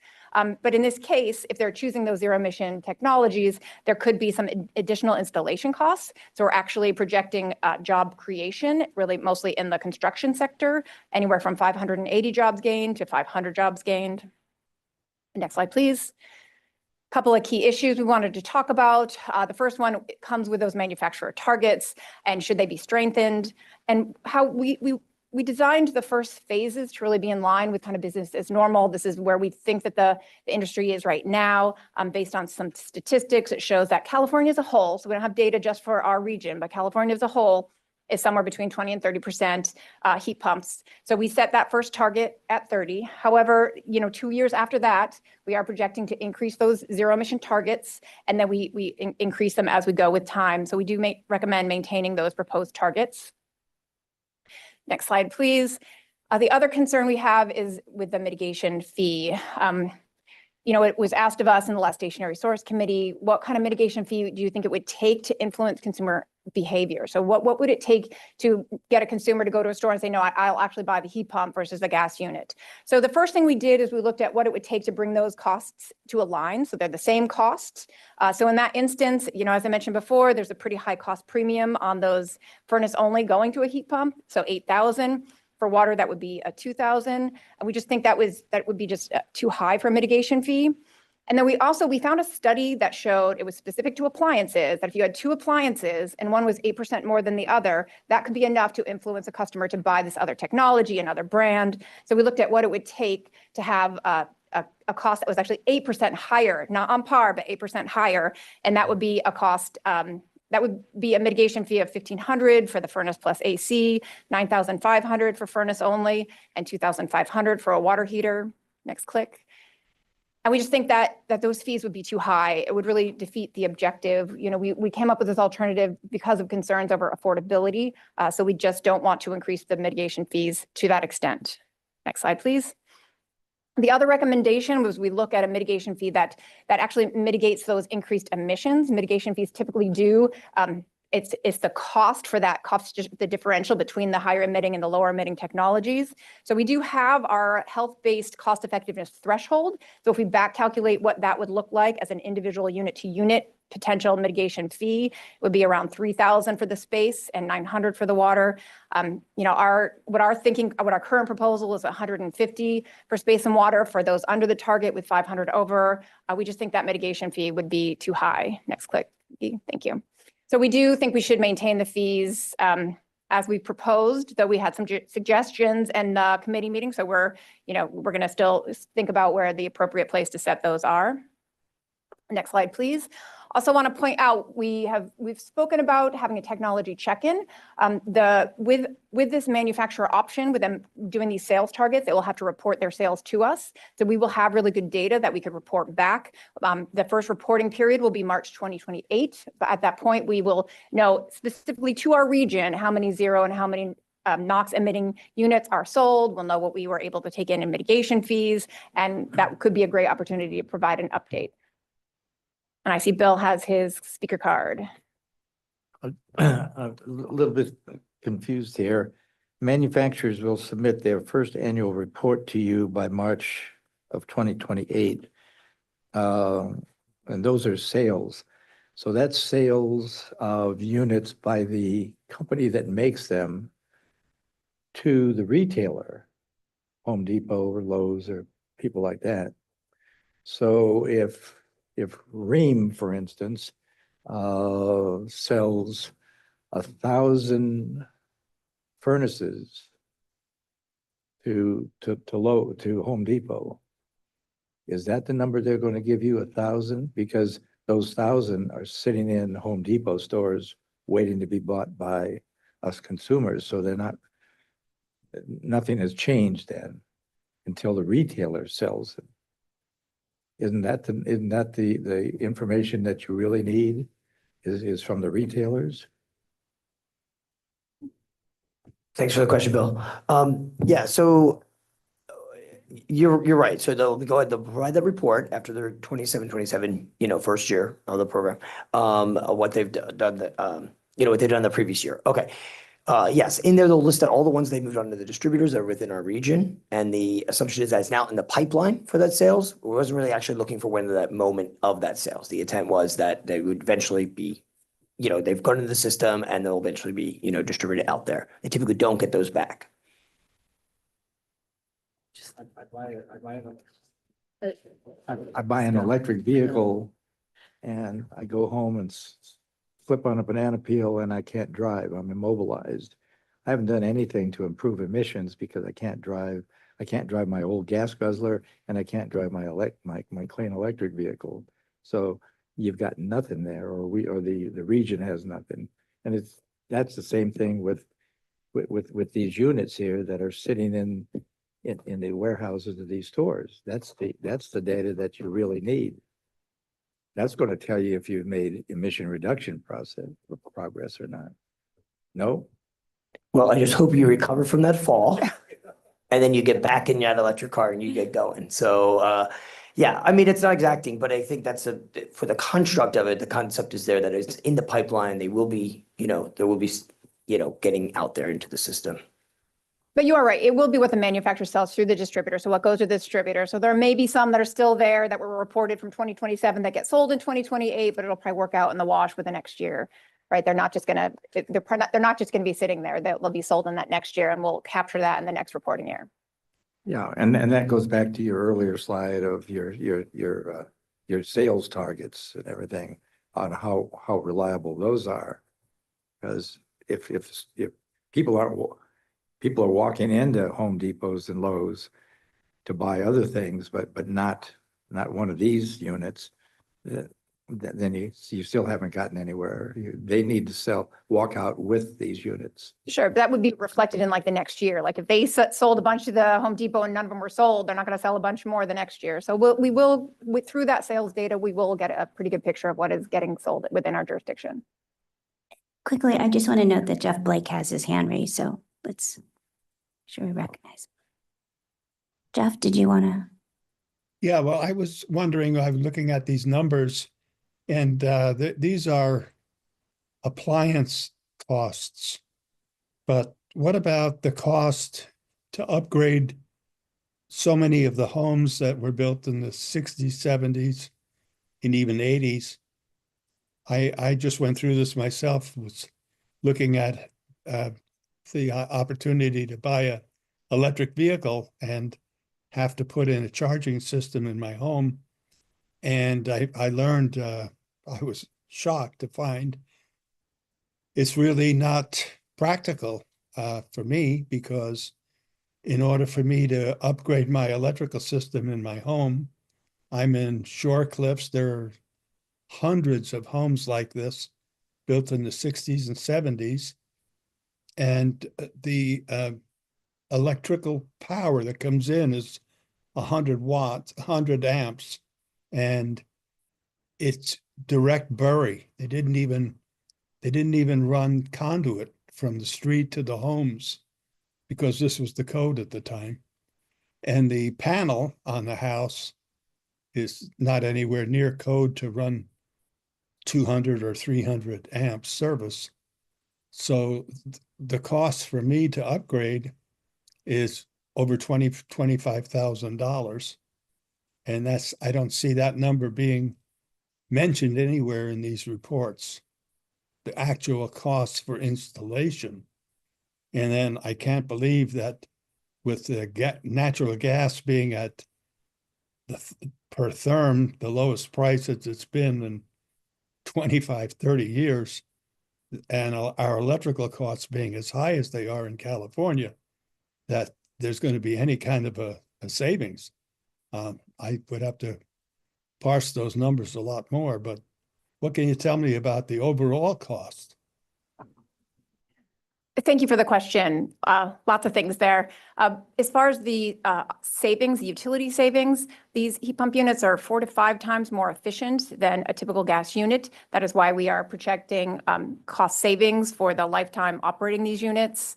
But in this case, if they're choosing those zero emission technologies, there could be some additional installation costs. So we're actually projecting job creation, really mostly in the construction sector, anywhere from 580 jobs gained to 500 jobs gained. Next slide, please. Couple of key issues we wanted to talk about. The first one comes with those manufacturer targets and should they be strengthened, and how we designed the first phases to really be in line with kind of business as normal. This is where we think that the industry is right now. Based on some statistics, it shows that California as a whole, so we don't have data just for our region, but California as a whole is somewhere between 20 and 30% heat pumps. So we set that first target at 30. However, 2 years after that, we are projecting to increase those zero emission targets, and then we increase them as we go with time. So we do recommend maintaining those proposed targets. Next slide, please. The other concern we have is with the mitigation fee. It was asked of us in the last stationary source committee, what kind of mitigation fee do you think it would take to influence consumer behavior? So what would it take to get a consumer to go to a store and say, no, I'll actually buy the heat pump versus the gas unit? So the first thing we did is we looked at what it would take to bring those costs to align, so they're the same costs. So in that instance, as I mentioned before, there's a pretty high cost premium on those furnace only going to a heat pump, so $8,000. For water, that would be a $2,000. And we just think that would be just too high for a mitigation fee. And then we found a study that showed it was specific to appliances, that if you had two appliances and one was 8% more than the other, that could be enough to influence a customer to buy this other technology, another brand. So we looked at what it would take to have a cost that was actually 8% higher, not on par, but 8% higher. And that would be a cost, that would be a mitigation fee of $1,500 for the furnace plus AC, $9,500 for furnace only, and $2,500 for a water heater. Next click. And we just think that those fees would be too high. It would really defeat the objective. We came up with this alternative because of concerns over affordability. So we just don't want to increase the mitigation fees to that extent. Next slide, please. The other recommendation was we look at a mitigation fee that actually mitigates those increased emissions. Mitigation fees typically do. It's the cost for that cost, just the differential between the higher emitting and the lower emitting technologies. So we do have our health-based cost effectiveness threshold. So if we back calculate what that would look like as an individual unit to unit potential mitigation fee, it would be around $3,000 for the space and $900 for the water. What our current proposal is $150 for space and water for those under the target with $500 over. We just think that mitigation fee would be too high. Next click. Thank you. So we do think we should maintain the fees as we proposed, though we had some suggestions in the committee meeting. So we're going to still think about where the appropriate place to set those are. Next slide, please. Also want to point out, we've spoken about having a technology check-in. With this manufacturer option, with them doing these sales targets, they will have to report their sales to us. So we will have really good data that we could report back. The first reporting period will be March 2028. But at that point, we will know specifically to our region how many zero and how many NOx emitting units are sold. We'll know what we were able to take in mitigation fees, and that could be a great opportunity to provide an update. And I see Bill has his speaker card. I'm a little bit confused here. Manufacturers will submit their first annual report to you by March of 2028. And those are sales. So that's sales of units by the company that makes them to the retailer, Home Depot or Lowe's or people like that. So if Rheem, for instance, sells 1,000 furnaces to Home Depot, is that the number they're going to give you, 1,000? Because those 1,000 are sitting in Home Depot stores waiting to be bought by us consumers. So nothing has changed then until the retailer sells them. Isn't that the information that you really need is from the retailers? Thanks for the question, Bill. Yeah, so you're right. So they'll go ahead, they'll provide that report after their 27, first year of the program, what they've done, what they've done the previous year. Okay. Yes, in there, they'll list out all the ones they moved on to the distributors that are within our region. And the assumption is that it's now in the pipeline for that sales. We wasn't really actually looking for when that moment of that sales. The intent was that they would eventually be, they've gone into the system and they'll eventually be, distributed out there. They typically don't get those back. I buy an electric vehicle and I go home and flip on a banana peel and I can't drive. I'm immobilized. I haven't done anything to improve emissions because I can't drive. I can't drive my old gas guzzler and I can't drive my my clean electric vehicle. So you've got nothing there, or the region has nothing. And that's the same thing with these units here that are sitting in the warehouses of these stores. That's the data that you really need. That's going to tell you if you've made emission reduction progress or not. No? Well, I just hope you recover from that fall. And then you get back in that electric car and you get going. So, yeah, I mean, it's not exacting, but I think that's for the construct of it, the concept is there that it's in the pipeline. They will be, there will be, getting out there into the system. But you are right. It will be what the manufacturer sells through the distributor. So what goes to the distributor. So there may be some that are still there that were reported from 2027 that get sold in 2028, but it'll probably work out in the wash with the next year, right? They're not just gonna be sitting there. They'll be sold in that next year, and we'll capture that in the next reporting year. Yeah, and that goes back to your earlier slide of your sales targets and everything on how reliable those are. Because if people are walking into Home Depots and Lowe's to buy other things, but not one of these units, then you still haven't gotten anywhere. They need to walk out with these units. Sure, but that would be reflected in like the next year. Like if they sold a bunch to the Home Depot and none of them were sold, they're not going to sell a bunch more the next year. So through that sales data, we will get a pretty good picture of what is getting sold within our jurisdiction. Quickly, I just want to note that Jeff Blake has his hand raised, so let's sure we recognize. Jeff, did you want to? Yeah, well, I was wondering, I was looking at these numbers, and these are appliance costs. But what about the cost to upgrade so many of the homes that were built in the 60s, 70s, and even 80s? I just went through this myself, was looking at the opportunity to buy an electric vehicle and have to put in a charging system in my home. And I learned, I was shocked to find it's really not practical for me, because in order for me to upgrade my electrical system in my home, I'm in Shore Cliffs. There are hundreds of homes like this built in the 60s and 70s. And the electrical power that comes in is 100 watts, 100 amps, and it's direct bury. They didn't even run conduit from the street to the homes, because this was the code at the time. And the panel on the house is not anywhere near code to run 200 or 300 amp service. So the cost for me to upgrade is over $25,000. And I don't see that number being mentioned anywhere in these reports, the actual costs for installation. And then I can't believe that with the natural gas being at per therm, the lowest price that it's been in 25, 30 years, and our electrical costs being as high as they are in California, that there's going to be any kind of a savings. I would have to parse those numbers a lot more, but what can you tell me about the overall cost? Thank you for the question. Lots of things there. As far as the savings, the utility savings, these heat pump units are 4 to 5 times more efficient than a typical gas unit. That is why we are projecting cost savings for the lifetime operating these units.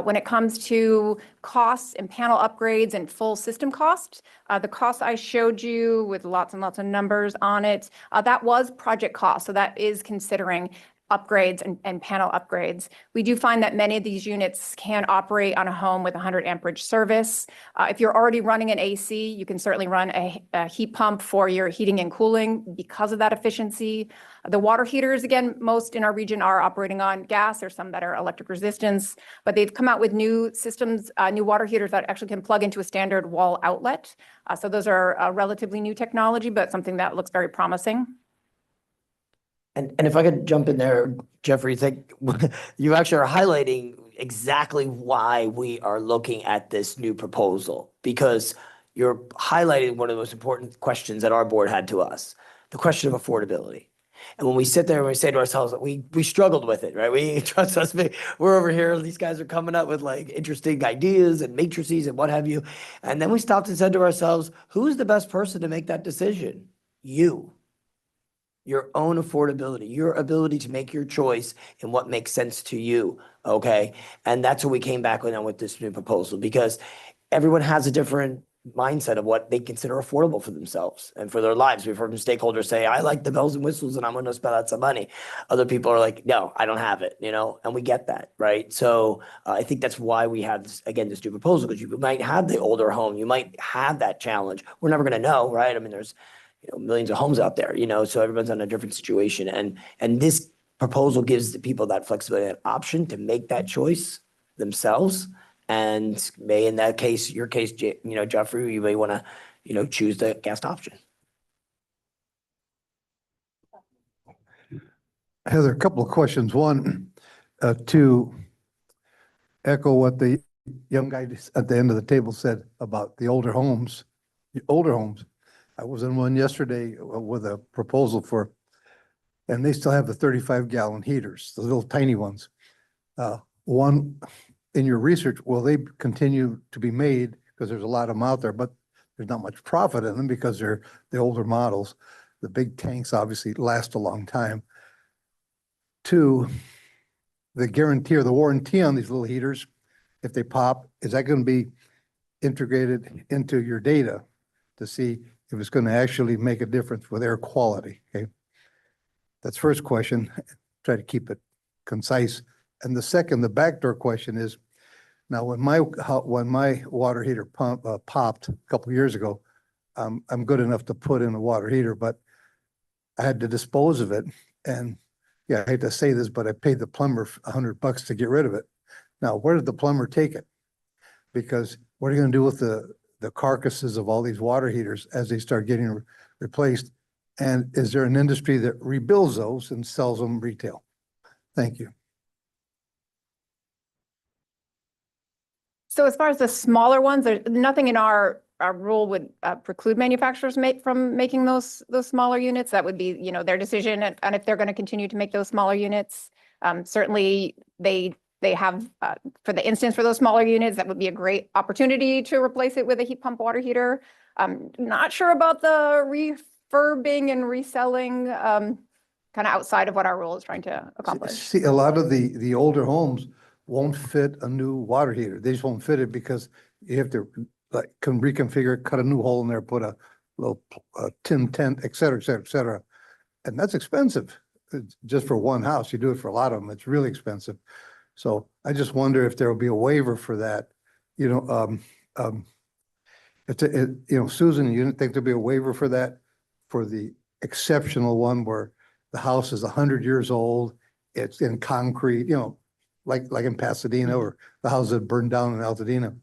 When it comes to costs and panel upgrades and full system costs, the cost I showed you with lots and lots of numbers on it, that was project cost. So that is considering upgrades and panel upgrades. We do find that many of these units can operate on a home with 100 amperage service. If you're already running an AC, you can certainly run a heat pump for your heating and cooling because of that efficiency. The water heaters, again, most in our region are operating on gas. There's some that are electric resistance, but they've come out with new systems, new water heaters that actually can plug into a standard wall outlet. So those are a relatively new technology, but something that looks very promising. And if I could jump in there, Jeffrey, think you actually are highlighting exactly why we are looking at this new proposal, because you're highlighting one of the most important questions that our board had to us, the question of affordability. And when we sit there and we say to ourselves, we struggled with it, right? We trust us, we're over here, these guys are coming up with like interesting ideas and matrices and what have you. And then we stopped and said to ourselves, who's the best person to make that decision? You. Your own affordability, your ability to make your choice in what makes sense to you, okay? And that's what we came back with this new proposal, because everyone has a different mindset of what they consider affordable for themselves and for their lives. We've heard from stakeholders say, I like the bells and whistles and I'm going to spend out some money. Other people are like, no, I don't have it, and we get that, right? So I think that's why we have this, again, this new proposal, because you might have the older home, you might have that challenge. We're never going to know, right? I mean, there's millions of homes out there, so everyone's in a different situation. And this proposal gives the people that flexibility, that option to make that choice themselves. And may, in that case, your case, Jeffrey, you may want to, choose the gas option. Heather, a couple of questions. One, to echo what the young guy at the end of the table said about the older homes. I was in one yesterday with a proposal and they still have the 35-gallon heaters, the little tiny ones. One, in your research, will they continue to be made? Because there's a lot of them out there, but there's not much profit in them because they're the older models. The big tanks obviously last a long time. Two, the guarantee or the warranty on these little heaters, if they pop, is that going to be integrated into your data to see if it's going to actually make a difference with air quality? Okay. That's first question. Try to keep it concise. And the second, the backdoor question is, now when my water heater popped a couple of years ago, I'm good enough to put in a water heater, but I had to dispose of it. And yeah, I hate to say this, but I paid the plumber $100 to get rid of it. Now, where did the plumber take it? Because what are you going to do with the carcasses of all these water heaters as they start getting replaced? And is there an industry that rebuilds those and sells them retail? Thank you. So as far as the smaller ones, there's nothing in our rule would preclude manufacturers from making those smaller units. That would be, their decision, and if they're going to continue to make those smaller units. Certainly they have, for the instance, for those smaller units, that would be a great opportunity to replace it with a heat pump water heater. I'm not sure about the refurbing and reselling, kind of outside of what our rule is trying to accomplish. See, a lot of the older homes won't fit a new water heater. They just won't fit it because you have to can reconfigure it, cut a new hole in there, put a little tin tent, et cetera, et cetera, et cetera. And that's expensive. It's just for one house. You do it for a lot of them. It's really expensive. So I just wonder if there will be a waiver for that. Susan, you didn't think there'd be a waiver for that, for the exceptional one where the house is 100 years old, it's in concrete, like in Pasadena, or the houses that burned down in Altadena,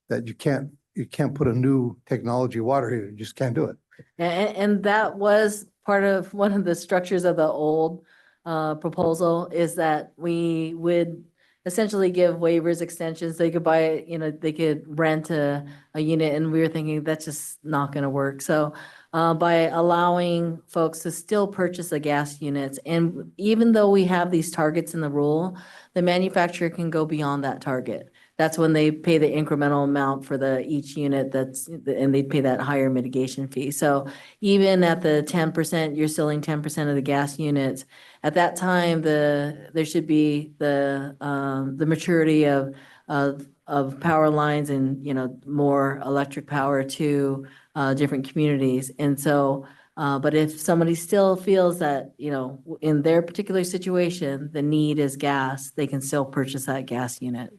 that you can't put a new technology water heater. You just can't do it. And that was part of one of the structures of the old proposal, is that we would essentially give waivers, extensions. They could buy, they could rent a unit, and we were thinking that's just not going to work. So by allowing folks to still purchase the gas units, and even though we have these targets in the rule, the manufacturer can go beyond that target. That's when they pay the incremental amount for each unit, and they pay that higher mitigation fee. So even at the 10%, you're selling 10% of the gas units. At that time, there should be the maturity of power lines and, more electric power to different communities. And so But if somebody still feels that, you know, in their particular situation, the need is gas, they can still purchase that gas unit.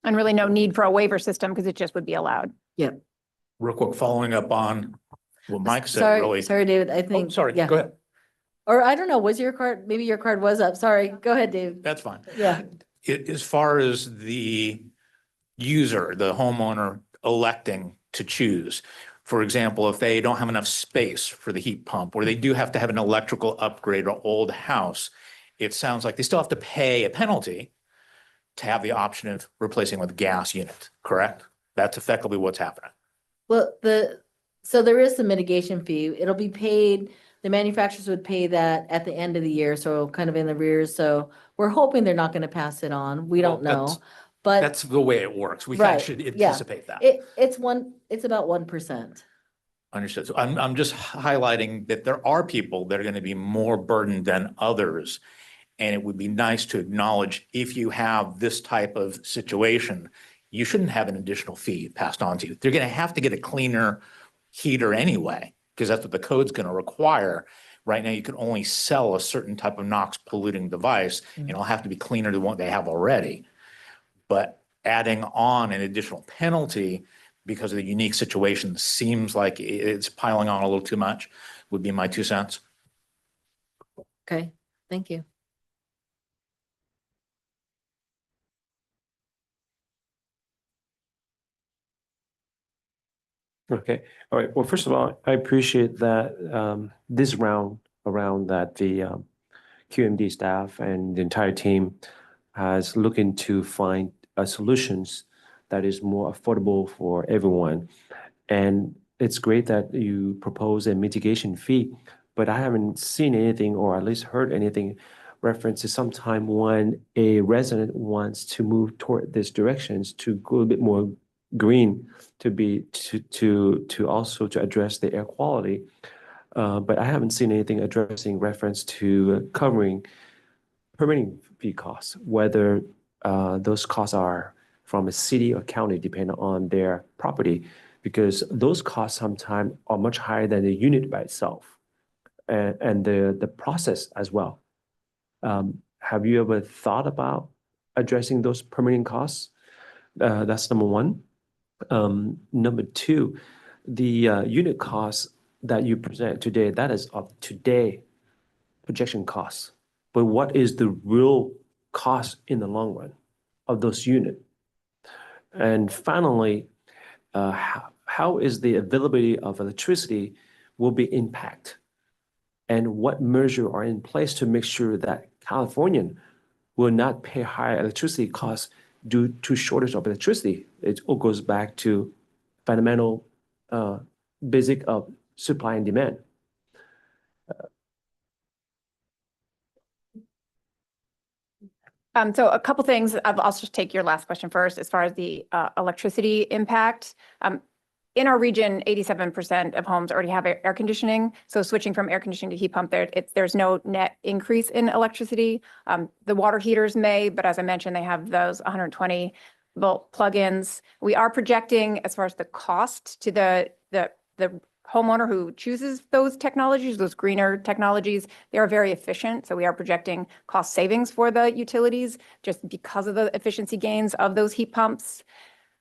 And really no need for a waiver system because it just would be allowed. Yep. Real quick, following up on what Mike said, Sorry, really. sorry, David, I Oh, think. sorry, yeah. go ahead. Or I don't know, was your card, maybe your card was up. Sorry, go ahead, Dave. That's fine. Yeah. As far as the user, the homeowner electing to choose, for example, if they don't have enough space for the heat pump, or they do have to have an electrical upgrade or old house, it sounds like they still have to pay a penalty to have the option of replacing with a gas unit, correct? That's effectively what's happening. Well, so there is some mitigation fee. It'll be paid, the manufacturers would pay that at the end of the year, so kind of in arrears. So we're hoping they're not going to pass it on. We don't Well, know. But That's the way it works. We Right, should yeah. anticipate that. it's about 1%. Understood. So I'm just highlighting that there are people that are going to be more burdened than others. And it would be nice to acknowledge if you have this type of situation, you shouldn't have an additional fee passed on to you. They're going to have to get a cleaner heater anyway, because that's what the code's going to require. Right now, you can only sell a certain type of NOx polluting device, and it'll have to be cleaner than what they have already. But adding on an additional penalty because of the unique situation seems like it's piling on a little too much, would be my 2 cents. Okay, thank you. Okay, all right. Well, first of all, I appreciate that this round around that the QMD staff and the entire team has looking to find solutions that is more affordable for everyone. And it's great that you propose a mitigation fee, but I haven't seen anything, or at least heard anything reference to sometime when a resident wants to move toward this directions to go a bit more green, to also to address the air quality. But I haven't seen anything addressing reference to covering permitting fee costs, whether those costs are from a city or county, depending on their property, because those costs sometimes are much higher than the unit by itself, and the process as well. Have you ever thought about addressing those permitting costs? That's number one. Number two, the unit costs that you present today, that is of today projection costs. But what is the real cost in the long run of those units? And finally, how is the availability of electricity will be impacted? And what measures are in place to make sure that Californian will not pay higher electricity costs due to shortage of electricity? It all goes back to fundamental basic of supply and demand. So a couple things, I'll just take your last question first, as far as the electricity impact. In our region, 87% of homes already have air conditioning. So switching from air conditioning to heat pump, there's no net increase in electricity. The water heaters may, but as I mentioned, they have those 120 volt plugins. We are projecting, as far as the cost to the homeowner who chooses those technologies, those greener technologies, they are very efficient. So we are projecting cost savings for the utilities just because of the efficiency gains of those heat pumps.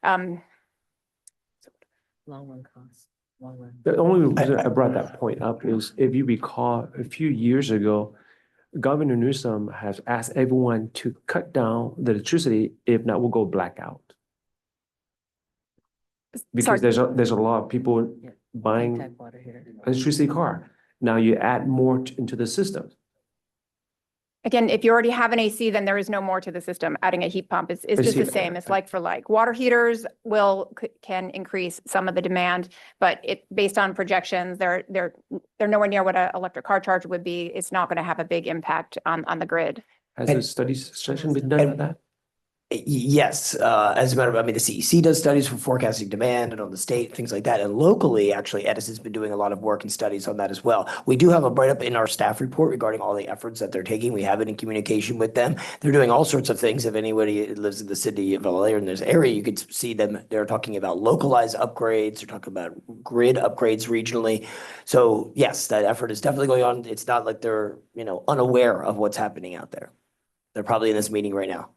Long run costs, long run. The only reason I brought that point up is, if you recall, a few years ago, Governor Newsom has asked everyone to cut down the electricity, if not, we'll go blackout. Because there's a lot of people Yeah. buying Type water heater. electricity car. Now you add more into the system. Again, if you already have an AC, then there is no more to the system. Adding a heat pump is just the same. It's like for like. Water heaters can increase some of the demand, but based on projections, they're nowhere near what an electric car charge would be. It's not going to have a big impact on the grid. Has a study session been done on that? Yes, as a matter of, I mean, the CEC does studies for forecasting demand and on the state, things like that. And locally, actually, Edison's been doing a lot of work and studies on that as well. We do have a write-up in our staff report regarding all the efforts that they're taking. We have it in communication with them. They're doing all sorts of things. If anybody lives in the city of LA or in this area, you could see them. They're talking about localized upgrades. They're talking about grid upgrades regionally. So yes, that effort is definitely going on. It's not like they're, unaware of what's happening out there. They're probably in this meeting right now.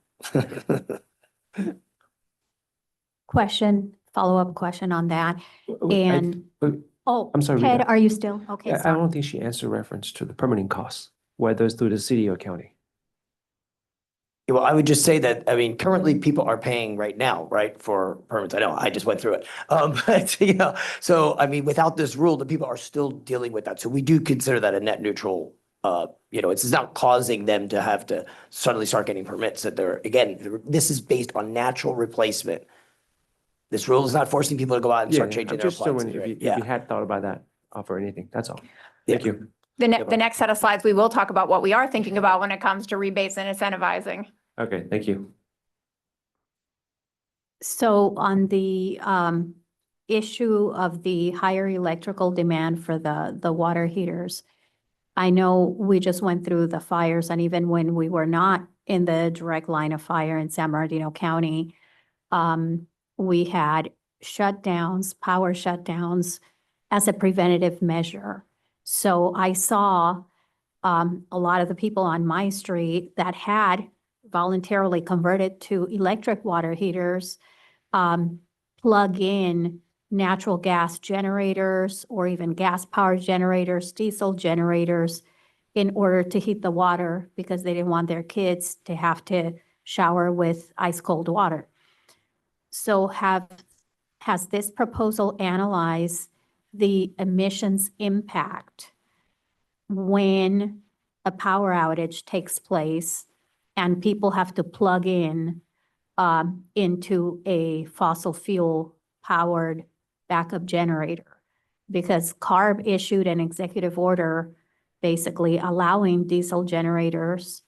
Question, follow-up question on that. I- And, oh, I'm sorry, Ted, Rita. are you still? Okay, I sorry. don't think she answered reference to the permitting costs, whether it's through the city or county. Well, I would just say that, I mean, currently people are paying right now, right, for permits. I know, I just went through it. But, so, I mean, without this rule, the people are still dealing with that. So we do consider that a net neutral, it's not causing them to have to suddenly start getting permits that again, this is based on natural replacement. This rule is not forcing people to go out and start changing I'm their just wondering appliances, if right? you, if you had thought about that for anything, that's all. Thank you. The next set of slides, we will talk about what we are thinking about when it comes to rebates and incentivizing. Okay, thank you. So on the issue of the higher electrical demand for the water heaters, I know we just went through the fires, and even when we were not in the direct line of fire in San Bernardino County, we had shutdowns, power shutdowns as a preventative measure. So I saw a lot of the people on my street that had voluntarily converted to electric water heaters plug in natural gas generators or even gas powered generators, diesel generators in order to heat the water because they didn't want their kids to have to shower with ice cold water. So has this proposal analyzed the emissions impact when a power outage takes place and people have to plug in into a fossil fuel powered backup generator? Because CARB issued an executive order basically allowing diesel generators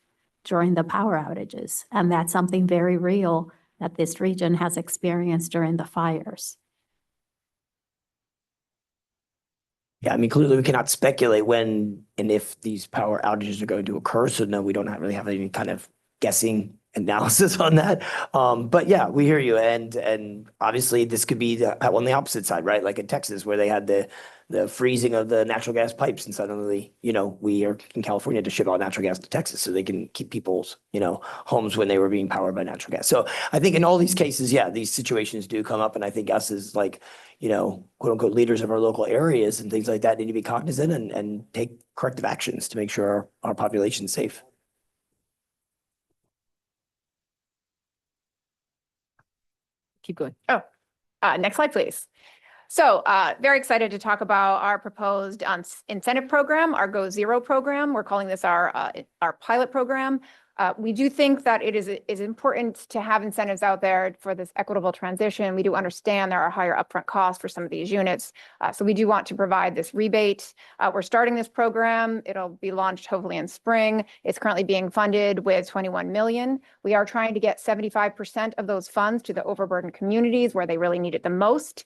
during the power outages. And that's something very real that this region has experienced during the fires. Yeah, I mean, clearly we cannot speculate when and if these power outages are going to occur. So no, we don't really have any kind of guessing analysis on that. But yeah, we hear you. And obviously this could be on the opposite side, right? Like in Texas where they had the freezing of the natural gas pipes and suddenly, we are in California to ship out natural gas to Texas so they can keep people's, homes when they were being powered by natural gas. So I think in all these cases, yeah, these situations do come up. And I think us as like, quote unquote leaders of our local areas and things like that need to be cognizant and take corrective actions to make sure our population's safe. Keep going. Next slide, please. So very excited to talk about our proposed incentive program, our Go Zero program. We're calling this our pilot program. We do think that it is important to have incentives out there for this equitable transition. We do understand there are higher upfront costs for some of these units. So we do want to provide this rebate. We're starting this program. It'll be launched hopefully in spring. It's currently being funded with 21 million. We are trying to get 75% of those funds to the overburdened communities where they really need it the most,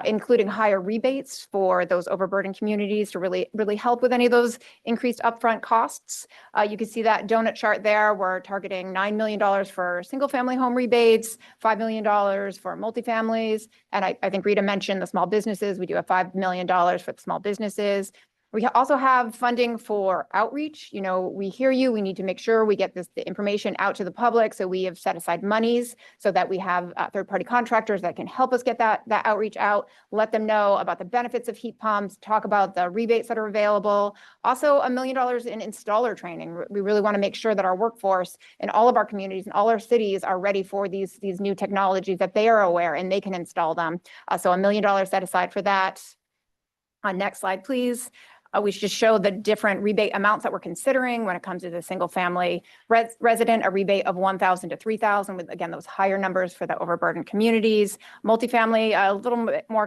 including higher rebates for those overburdened communities to really help with any of those increased upfront costs. You can see that donut chart there. We're targeting $9 million for single-family home rebates, $5 million for multifamilies. And I think Rita mentioned the small businesses. We do have $5 million for the small businesses. We also have funding for outreach. We hear you. We need to make sure we get the information out to the public. So we have set aside monies so that we have third-party contractors that can help us get that outreach out, let them know about the benefits of heat pumps, talk about the rebates that are available. Also, $1 million in installer training. We really want to make sure that our workforce in all of our communities and all our cities are ready for these new technologies, that they are aware and they can install them. So $1 million set aside for that. Next slide, please. We should just show the different rebate amounts that we're considering when it comes to the single family resident, a rebate of $1,000 to $3,000 with, again, those higher numbers for the overburdened communities. Multifamily, a little bit more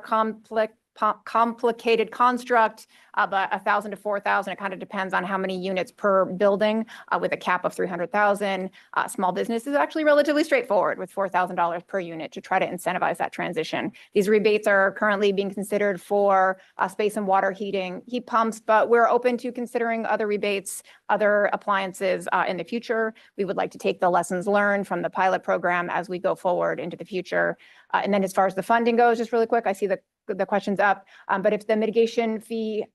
complicated construct, but 1,000 to 4,000, it kind of depends on how many units per building, with a cap of 300,000. Small business is actually relatively straightforward with $4,000 per unit to try to incentivize that transition. These rebates are currently being considered for space and water heating, heat pumps, but we're open to considering other rebates, other appliances in the future. We would like to take the lessons learned from the pilot program as we go forward into the future. And then as far as the funding goes, just really quick, I see the questions up, but if the mitigation fee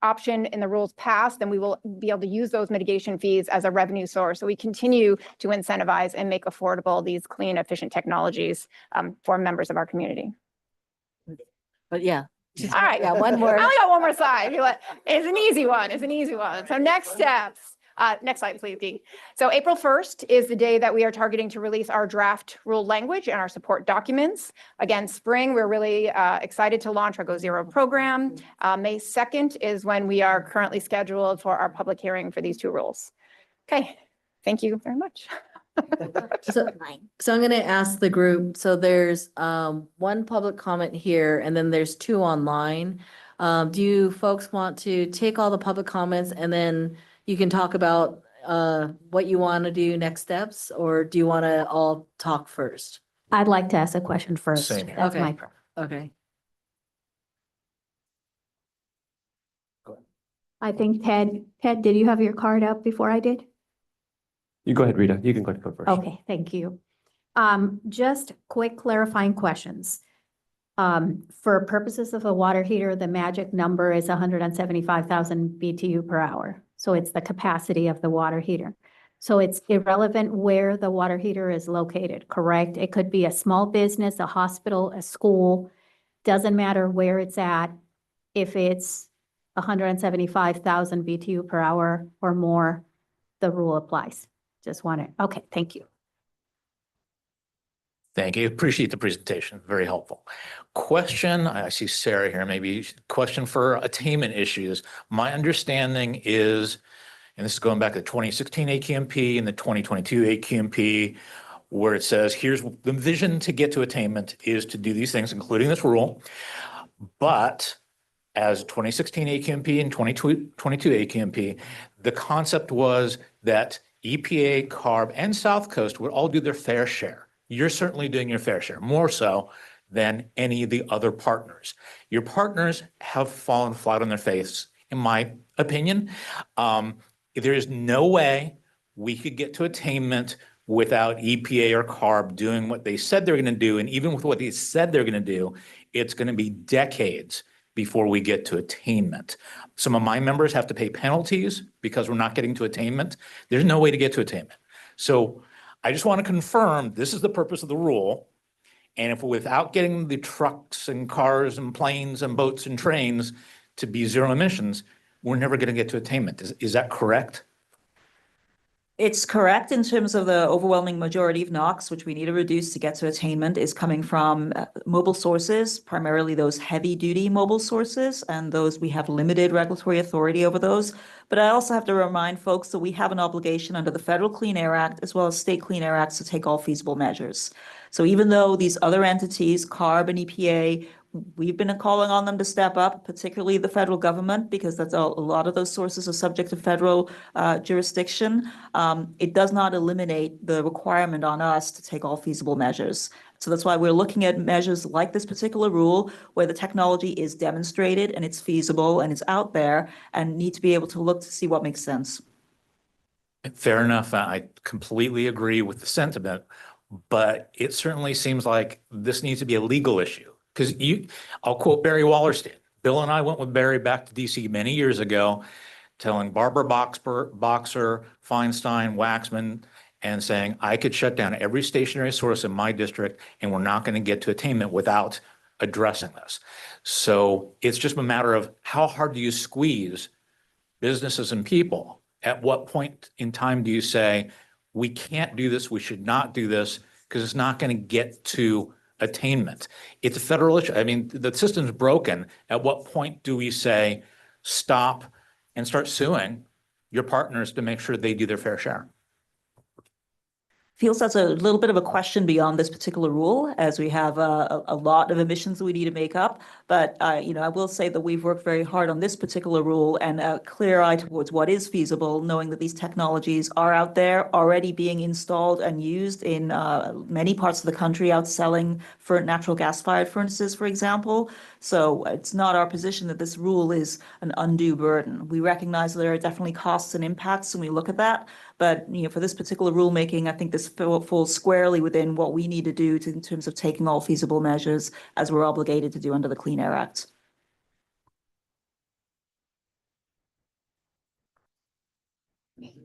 option in the rules pass, then we will be able to use those mitigation fees as a revenue source. So we continue to incentivize and make affordable these clean, efficient technologies for members of our community. But yeah. All right. Yeah, one more. I only got one more slide. It's an easy one. It's an easy one. So next steps. Next slide, please, Dee. So April 1st is the day that we are targeting to release our draft rule language and our support documents. Again, spring, we're really excited to launch our Go Zero program. May 2nd is when we are currently scheduled for our public hearing for these two rules. Okay, thank you very much. So I'm going to ask the group, so there's one public comment here and then there's two online. Do you folks want to take all the public comments and then you can talk about what you want to do next steps, or do you want to all talk first? I'd like to ask a question first. Same here. That's Okay. my preference. Okay. I think Ted, did you have your card up before I did? You go ahead, Rita. You can go first. Okay, thank you. Just quick clarifying questions. For purposes of a water heater, the magic number is 175,000 BTU per hour. So it's the capacity of the water heater. So it's irrelevant where the water heater is located, correct? It could be a small business, a hospital, a school, doesn't matter where it's at. If it's 175,000 BTU per hour or more, the rule applies. Just want to, okay, thank you. Thank you. Appreciate the presentation. Very helpful. Question, I see Sarah here, maybe question for attainment issues. My understanding is, and this is going back to the 2016 AQMP and the 2022 AQMP, where it says, here's the vision to get to attainment is to do these things, including this rule. But as 2016 AQMP and 2022 AQMP, the concept was that EPA, CARB, and South Coast would all do their fair share. You're certainly doing your fair share, more so than any of the other partners. Your partners have fallen flat on their face, in my opinion. There is no way we could get to attainment without EPA or CARB doing what they said they're going to do. And even with what they said they're going to do, it's going to be decades before we get to attainment. Some of my members have to pay penalties because we're not getting to attainment. There's no way to get to attainment. So I just want to confirm this is the purpose of the rule. And if without getting the trucks and cars and planes and boats and trains to be zero emissions, we're never going to get to attainment. Is that correct? It's correct in terms of the overwhelming majority of NOx, which we need to reduce to get to attainment, is coming from mobile sources, primarily those heavy-duty mobile sources, and those we have limited regulatory authority over those. But I also have to remind folks that we have an obligation under the Federal Clean Air Act as well as State Clean Air Acts to take all feasible measures. So even though these other entities, CARB and EPA, we've been calling on them to step up, particularly the federal government, because that's a lot of those sources are subject to federal jurisdiction. It does not eliminate the requirement on us to take all feasible measures. So that's why we're looking at measures like this particular rule, where the technology is demonstrated and it's feasible and it's out there, and need to be able to look to see what makes sense. Fair enough. I completely agree with the sentiment, but it certainly seems like this needs to be a legal issue. Because I'll quote Barry Wallerstein. Bill and I went with Barry back to DC many years ago, telling Barbara Boxer, Feinstein, Waxman, and saying, I could shut down every stationary source in my district and we're not going to get to attainment without addressing this. So it's just a matter of how hard do you squeeze businesses and people? At what point in time do you say, we can't do this, we should not do this, because it's not going to get to attainment? It's a federal issue. I mean, the system's broken. At what point do we say, stop and start suing your partners to make sure they do their fair share? feels that's a little bit of a question beyond this particular rule, as we have a lot of emissions that we need to make up. But, you know, I will say that we've worked very hard on this particular rule and a clear eye towards what is feasible, knowing that these technologies are out there already being installed and used in many parts of the country, outselling for natural gas-fired furnaces, for example. So it's not our position that this rule is an undue burden. We recognize there are definitely costs and impacts when we look at that. But, you know, for this particular rulemaking, I think this falls squarely within what we need to do in terms of taking all feasible measures as we're obligated to do under the Clean Air Act.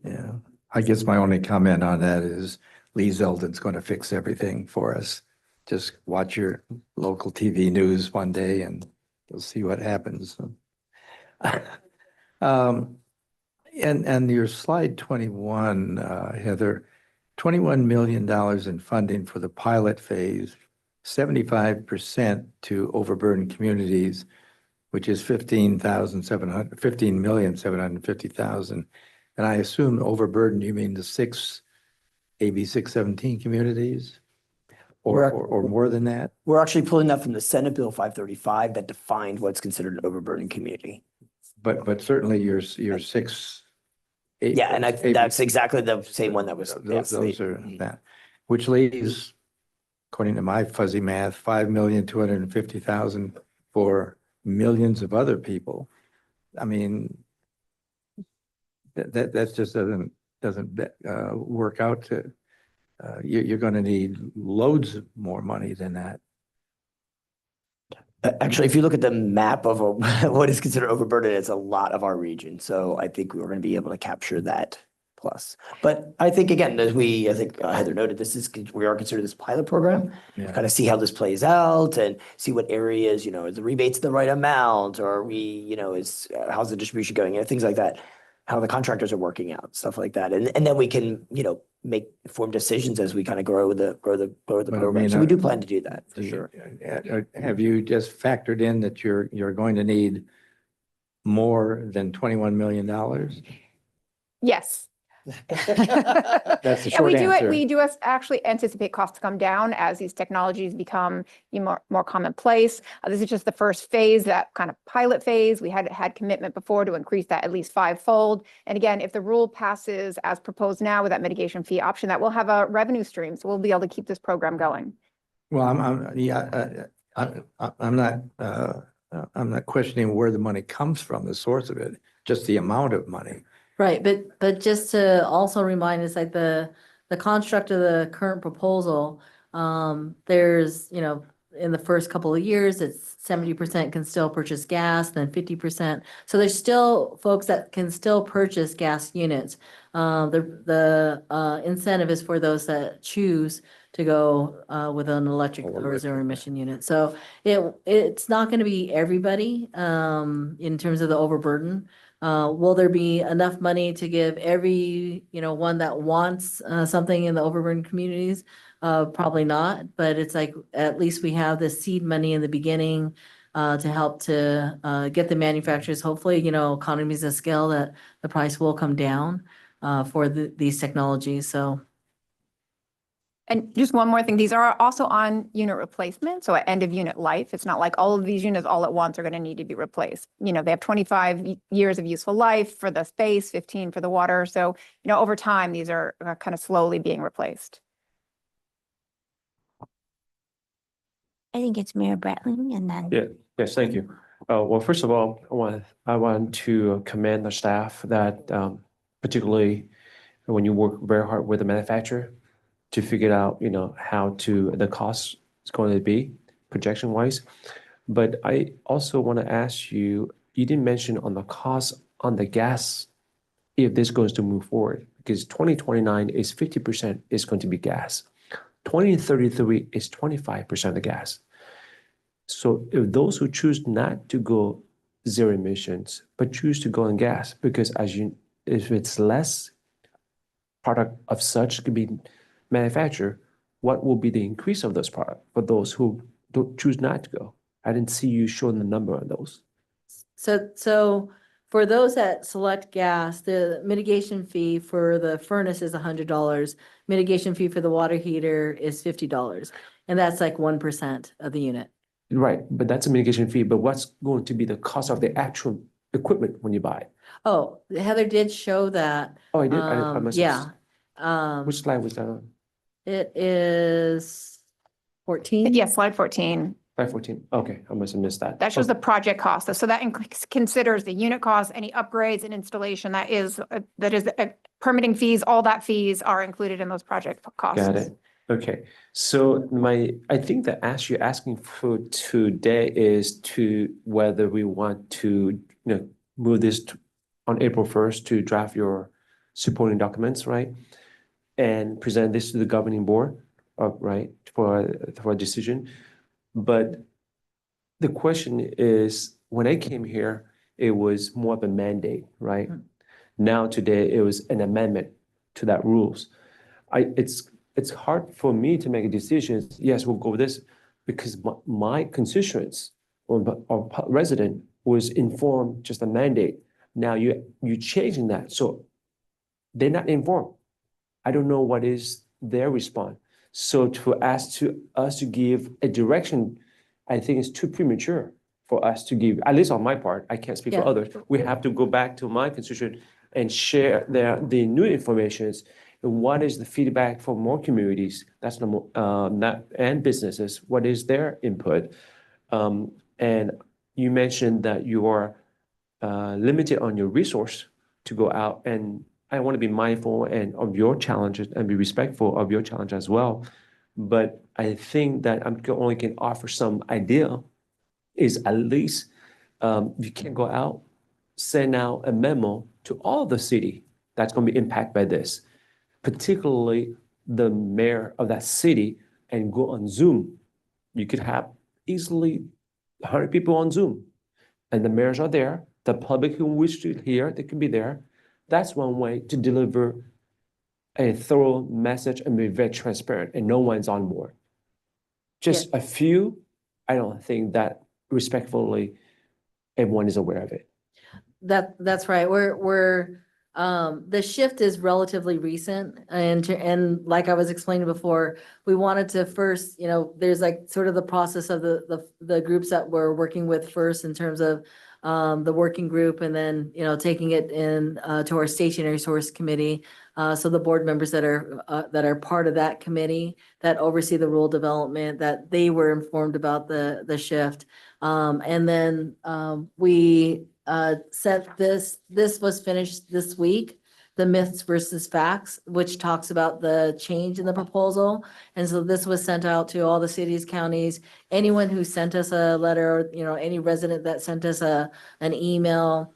Yeah, I guess my only comment on that is Lee Zeldin's going to fix everything for us. Just watch your local TV news one day and you'll see what happens. And your slide 21, Heather, $21 million in funding for the pilot phase, 75% to overburdened communities, which is 15,750,000. And I assume overburdened, you mean the AB 617 communities? Or more than that? We're actually pulling that from the Senate Bill 535 that defined what's considered an overburdened community. But certainly your six. Yeah, and that's exactly the same one that was. Those are that, which leaves, according to my fuzzy math, 5,250,000 for millions of other people. I mean, that just doesn't work out to, you're going to need loads more money than that. Actually, if you look at the map of what is considered overburdened, it's a lot of our region. So I think we're going to be able to capture that plus. But I think, again, as I think Heather noted, we are considered this pilot program. Yeah. Kind of see how this plays out and see what areas, you know, is the rebates the right amount, or how's the distribution going, things like that, how the contractors are working out, stuff like that. And then we can, make informed decisions as we kind of grow the program. So we do plan to do that for sure. Have you just factored in that you're going to need more than $21 million? Yes. That's the Yeah, short answer. we do actually anticipate costs to come down as these technologies become more commonplace. This is just the first phase, that kind of pilot phase. We had commitment before to increase that at least 5-fold. And again, if the rule passes as proposed now with that mitigation fee option, that will have a revenue stream. So we'll be able to keep this program going. Well, I'm not questioning where the money comes from, the source of it, just the amount of money. Right, but just to also remind us, like the construct of the current proposal, there's, in the first couple of years, it's 70% can still purchase gas, then 50%. So there's still folks that can still purchase gas units. The incentive is for those that choose to go with an electric or zero emission unit. So it's not going to be everybody in terms of the overburden. Will there be enough money to give every, one that wants something in the overburdened communities? Probably not, but it's like, at least we have the seed money in the beginning to help to get the manufacturers, hopefully, economies of scale, that the price will come down for these technologies, so. And just one more thing, these are also on unit replacement, so at end of unit life. It's not like all of these units all at once are going to need to be replaced. They have 25 years of useful life for the space, 15 for the water. So, over time, these are kind of slowly being replaced. I think it's Mayor Bratling and then. Yeah, yes, thank you. Well, first of all, I want to commend the staff that particularly when you work very hard with the manufacturer to figure out, how the cost is going to be projection wise. But I also want to ask you didn't mention on the cost on the gas, if this goes to move forward, because 2029 is 50% is going to be gas. 2033 is 25% of gas. So if those who choose not to go zero emissions, but choose to go on gas, because if it's less product of such could be manufactured, what will be the increase of those products for those who don't choose not to go? I didn't see you showing the number on those. So For those that select gas, the mitigation fee for the furnace is $100. Mitigation fee for the water heater is $50. And that's like 1% of the unit. Right, but that's a mitigation fee, but what's going to be the cost of the actual equipment when you buy it? Oh, Heather did show that. Oh, I did, I must have. Yeah. Which slide was that on? It is 14. Yes, slide 14. 514, okay, I must have missed that. That shows the project cost. So that considers the unit cost, any upgrades and installation that is permitting fees, all that fees are included in those project costs. Got it. Okay, so I think the ask you're asking for today is to whether we want to, move this on April 1st to draft your supporting documents, right? And present this to the governing board, right, for a decision. But the question is, when I came here, it was more of a mandate, right? Now today, it was an amendment to that rules. It's hard for me to make a decision. Yes, we'll go with this because my constituents or resident was informed just a mandate. Now you're changing that, so they're not informed. I don't know what is their response. So to ask us to give a direction, I think it's too premature for us to give, at least on my part. I can't speak for Yeah. others. We have to go back to my constituent and share the new informations. And what is the feedback from more communities? That's and businesses. What is their input? And you mentioned that you are limited on your resource to go out, and I want to be mindful of your challenges and be respectful of your challenge as well. But I think that I only can offer some idea is at least you can go out, send out a memo to all the city that's going to be impacted by this, particularly the mayor of that city, and go on Zoom. You could have easily 100 people on Zoom, and the mayors are there. The public who wish to hear, they can be there. That's one way to deliver a thorough message and be very transparent, and no one's on board. Just a few, I don't think that respectfully everyone is aware of it. That's right. The shift is relatively recent, and like I was explaining before, we wanted to first, there's like sort of the process of the groups that we're working with first in terms of the working group, and then, taking it in to our stationary source committee. So the board members that are part of that committee that oversee the rule development, that they were informed about the shift. And then we set this was finished this week, the myths versus facts, which talks about the change in the proposal. And so this was sent out to all the cities, counties, anyone who sent us a letter, any resident that sent us an email.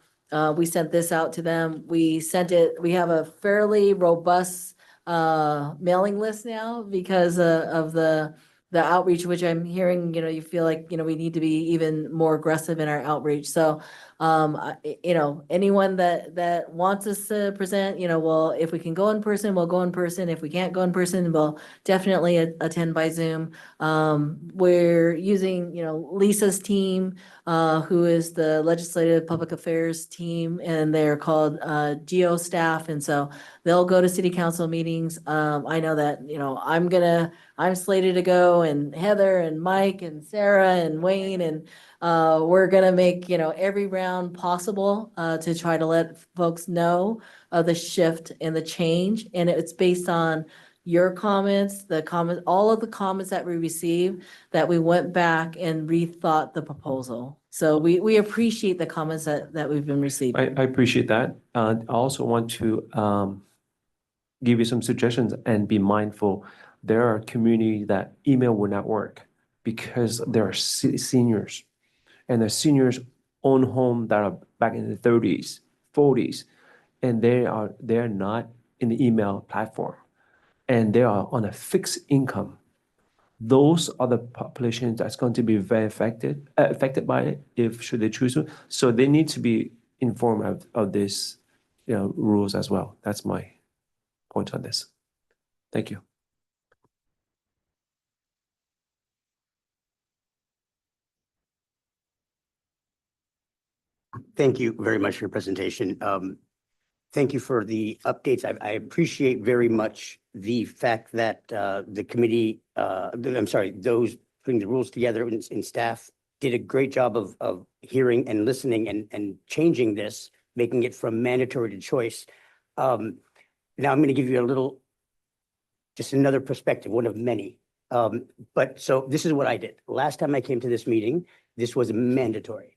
We sent this out to them. We have a fairly robust mailing list now because of the outreach, which I'm hearing, you feel like, we need to be even more aggressive in our outreach. So, anyone that wants us to present, well, if we can go in person, we'll go in person. If we can't go in person, we'll definitely attend by Zoom. We're using, Lisa's team, who is the Legislative Public Affairs team, and they're called GEO staff. And so they'll go to city council meetings. I know that, I'm slated to go, and Heather and Mike and Sarah and Wayne, and we're gonna make, every round possible to try to let folks know of the shift and the change. And it's based on your comments, all of the comments that we received, that we went back and rethought the proposal. So we appreciate the comments that we've been receiving. I appreciate that. I also want to give you some suggestions and be mindful. There are communities that email will not work because there are seniors, and the seniors own home that are back in the 30s, 40s, and they're not in the email platform, and they are on a fixed income. Those are the populations that's going to be very affected by it should they choose to. So they need to be informed of this, rules as well. That's my point on this. Thank you. Thank Thank you very much for your presentation. Thank you for the updates. I appreciate very much the fact that the committee, I'm sorry, those putting the rules together in staff did a great job of hearing and listening and changing this, making it from mandatory to choice. Now I'm going to give you a little, just another perspective, one of many. But so this is what I did. Last time I came to this meeting, this was mandatory.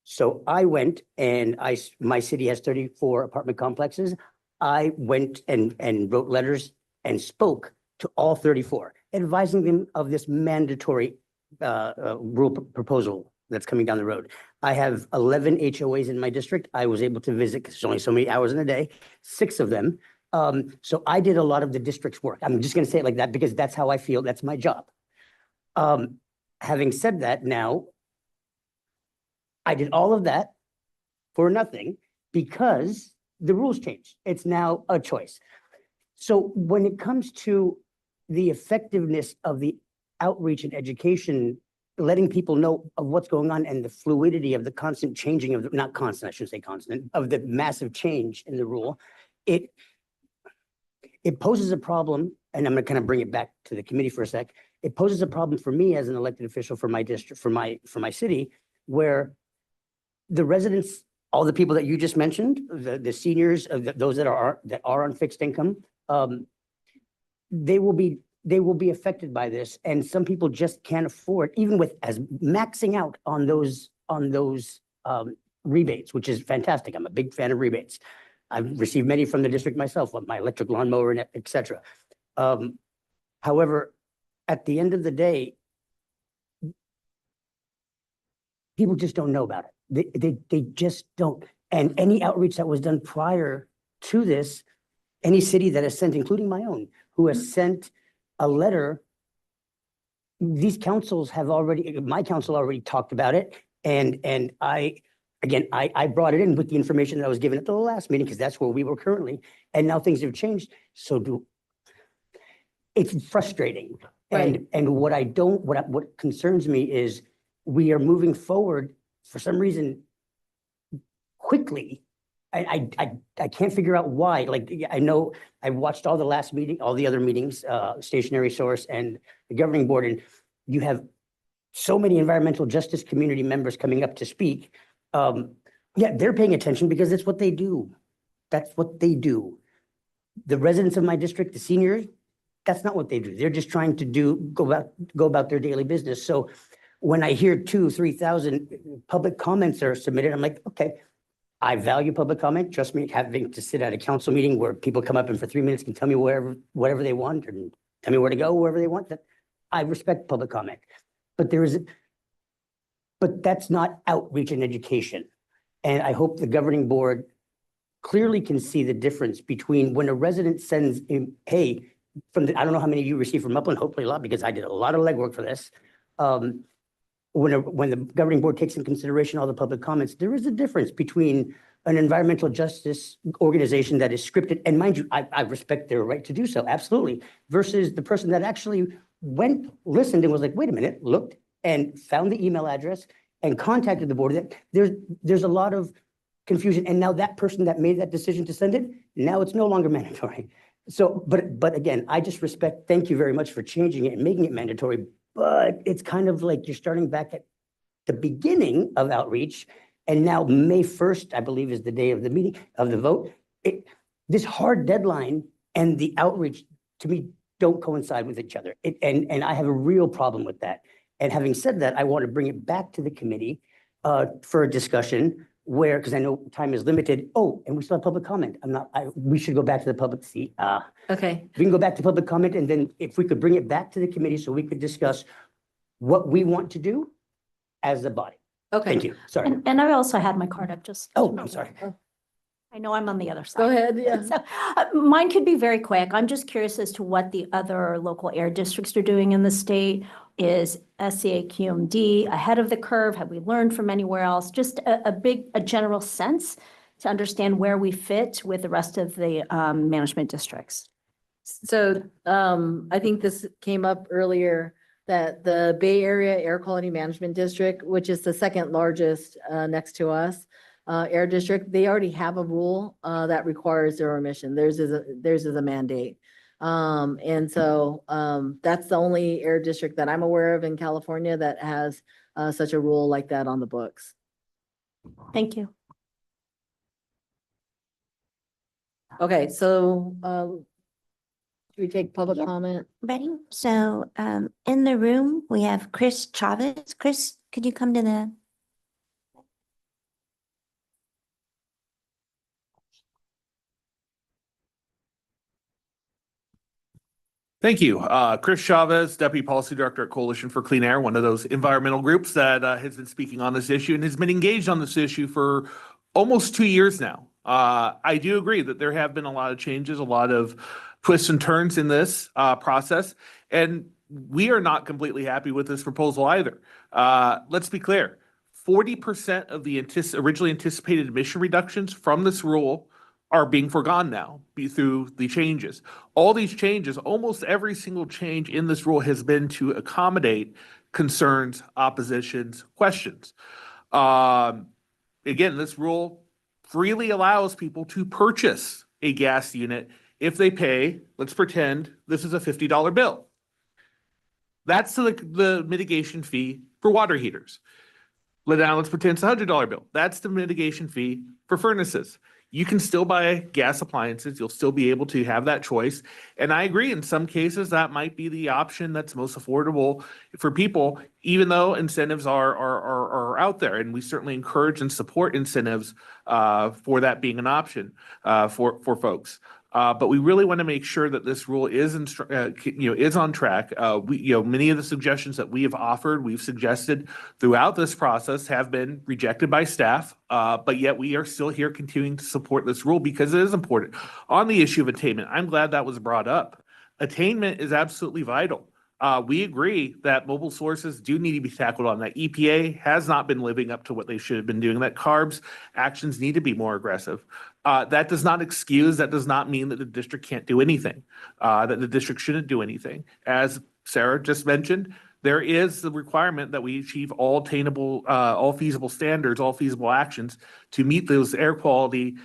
So I went and my city has 34 apartment complexes. I went and wrote letters and spoke to all 34, advising them of this mandatory rule proposal that's coming down the road. I have 11 HOAs in my district. I was able to visit, because there's only so many hours in a day, 6 of them. So I did a lot of the district's work. I'm just going to say it like that because that's how I feel. That's my job. Having said that, now, I did all of that for nothing because the rules changed. It's now a choice. So when it comes to the effectiveness of the outreach and education, letting people know of what's going on and the fluidity of the constant changing of the, not constant, I shouldn't say constant, of the massive change in the rule, it poses a problem, and I'm going to kind of bring it back to the committee for a sec. It poses a problem for me as an elected official for my district, for my city, where the residents, all the people that you just mentioned, the seniors, those that are on fixed income, they will be affected by this, and some people just can't afford, even with as maxing out on those rebates, which is fantastic. I'm a big fan of rebates. I've received many from the district myself, with my electric lawnmower and et cetera. However, at the end of the day, people just don't know about it. They just don't. And any outreach that was done prior to this, any city that has sent, including my own, who has sent a letter, these councils have already, my council already talked about it. And I brought it in with the information that I was given at the last meeting, because that's where we were currently. And now things have changed. It's frustrating. Right. And what concerns me is we are moving forward for some reason quickly. I can't figure out why. Like, I know I watched all the last meeting, all the other meetings, Stationary Source and the governing board, and you have so many environmental justice community members coming up to speak. Yeah, they're paying attention because it's what they do. That's what they do. The residents of my district, the seniors, that's not what they do. They're just trying to go about their daily business. So when I hear 2,000-3,000 public comments are submitted, I'm like, okay, I value public comment. Trust me, having to sit at a council meeting where people come up and for 3 minutes can tell me whatever they want and tell me where to go, wherever they want, that I respect public comment. But that's not outreach and education. And I hope the governing board clearly can see the difference between when a resident sends in, hey, I don't know how many you received from Upland, hopefully a lot, because I did a lot of legwork for this. When the governing board takes in consideration all the public comments, there is a difference between an environmental justice organization that is scripted, and mind you, I respect their right to do so, absolutely, versus the person that actually listened and was like, wait a minute, looked and found the email address and contacted the board. That there's a lot of confusion, and now that person that made that decision to send it, now it's no longer mandatory. So, but again, I just thank you very much for changing it and making it mandatory. But it's kind of like you're starting back at the beginning of outreach. And now May 1st, I believe, is the day of the meeting, of the vote. This hard deadline and the outreach, to me, don't coincide with each other. And I have a real problem with that. And having said that, I want to bring it back to the committee for a discussion where, because I know time is limited. Oh, and we still have public comment. We should go back to the public seat. Okay. We can go back to public comment, and then if we could bring it back to the committee so we could discuss what we want to do as a body. Okay. Thank you. Sorry. And I also had my card up just. Oh, I'm sorry. I know I'm on the other side. Go ahead, yeah. So, mine could be very quick. I'm just curious as to what the other local air districts are doing in the state. Is SCA QMD ahead of the curve? Have we learned from anywhere else? Just a general sense to understand where we fit with the rest of the management districts. So I think this came up earlier, that the Bay Area Air Quality Management District, which is the second largest next to us, air district, they already have a rule that requires zero emission. Theirs is a mandate. And so that's the only air district that I'm aware of in California that has such a rule like that on the books. Thank you. Okay, so should we take public Yep. comment? Ready? So in the room, we have Chris Chavez. Chris, could you come to the? Thank you. Chris Chavez, Deputy Policy Director at Coalition for Clean Air, one of those environmental groups that has been speaking on this issue and has been engaged on this issue for almost 2 years now. I do agree that there have been a lot of changes, a lot of twists and turns in this process, and we are not completely happy with this proposal either. Let's be clear. 40% of the originally anticipated emission reductions from this rule are being forgone now through the changes. All these changes, almost every single change in this rule has been to accommodate concerns, oppositions, questions. Again, this rule freely allows people to purchase a gas unit if they pay, let's pretend this is a $50 bill. That's the mitigation fee for water heaters. Now let's pretend it's a $100 bill. That's the mitigation fee for furnaces. You can still buy gas appliances. You'll still be able to have that choice. And I agree, in some cases, that might be the option that's most affordable for people, even though incentives are out there. And we certainly encourage and support incentives for that being an option for folks. But we really want to make sure that this rule is on track. Many of the suggestions that we have offered, we've suggested throughout this process have been rejected by staff. But yet we are still here continuing to support this rule because it is important. On the issue of attainment, I'm glad that was brought up. Attainment is absolutely vital. We agree that mobile sources do need to be tackled on that. EPA has not been living up to what they should have been doing. That CARB's actions need to be more aggressive. That does not excuse, that does not mean that the district can't do anything, that the district shouldn't do anything. As Sarah just mentioned, there is the requirement that we achieve all attainable, all feasible standards, all feasible actions to meet those air quality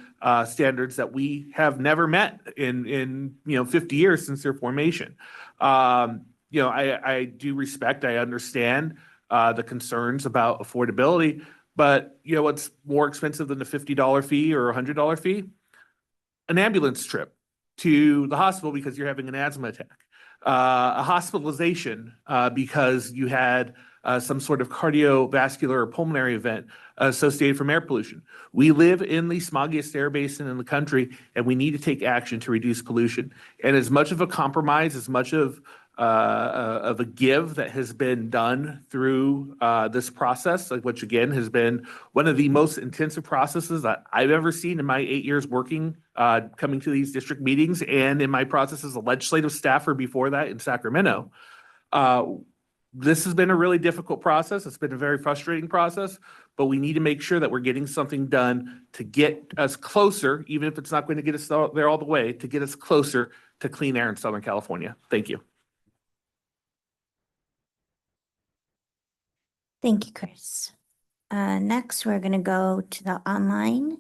standards that we have never met in 50 years since their formation. I do respect, I understand the concerns about affordability, but what's more expensive than a $50 fee or a $100 fee? An ambulance trip to the hospital because you're having an asthma attack, a hospitalization because you had some sort of cardiovascular or pulmonary event associated from air pollution. We live in the smoggiest air basin in the country, and we need to take action to reduce pollution. And as much of a compromise, as much of a give that has been done through this process, which again has been one of the most intensive processes that I've ever seen in my 8 years working, coming to these district meetings, and in my process as a legislative staffer before that in Sacramento. This has been a really difficult process. It's been a very frustrating process, but we need to make sure that we're getting something done to get us closer, even if it's not going to get us there all the way, to get us closer to clean air in Southern California. Thank you. Thank you, Chris. Next, we're going to go to the online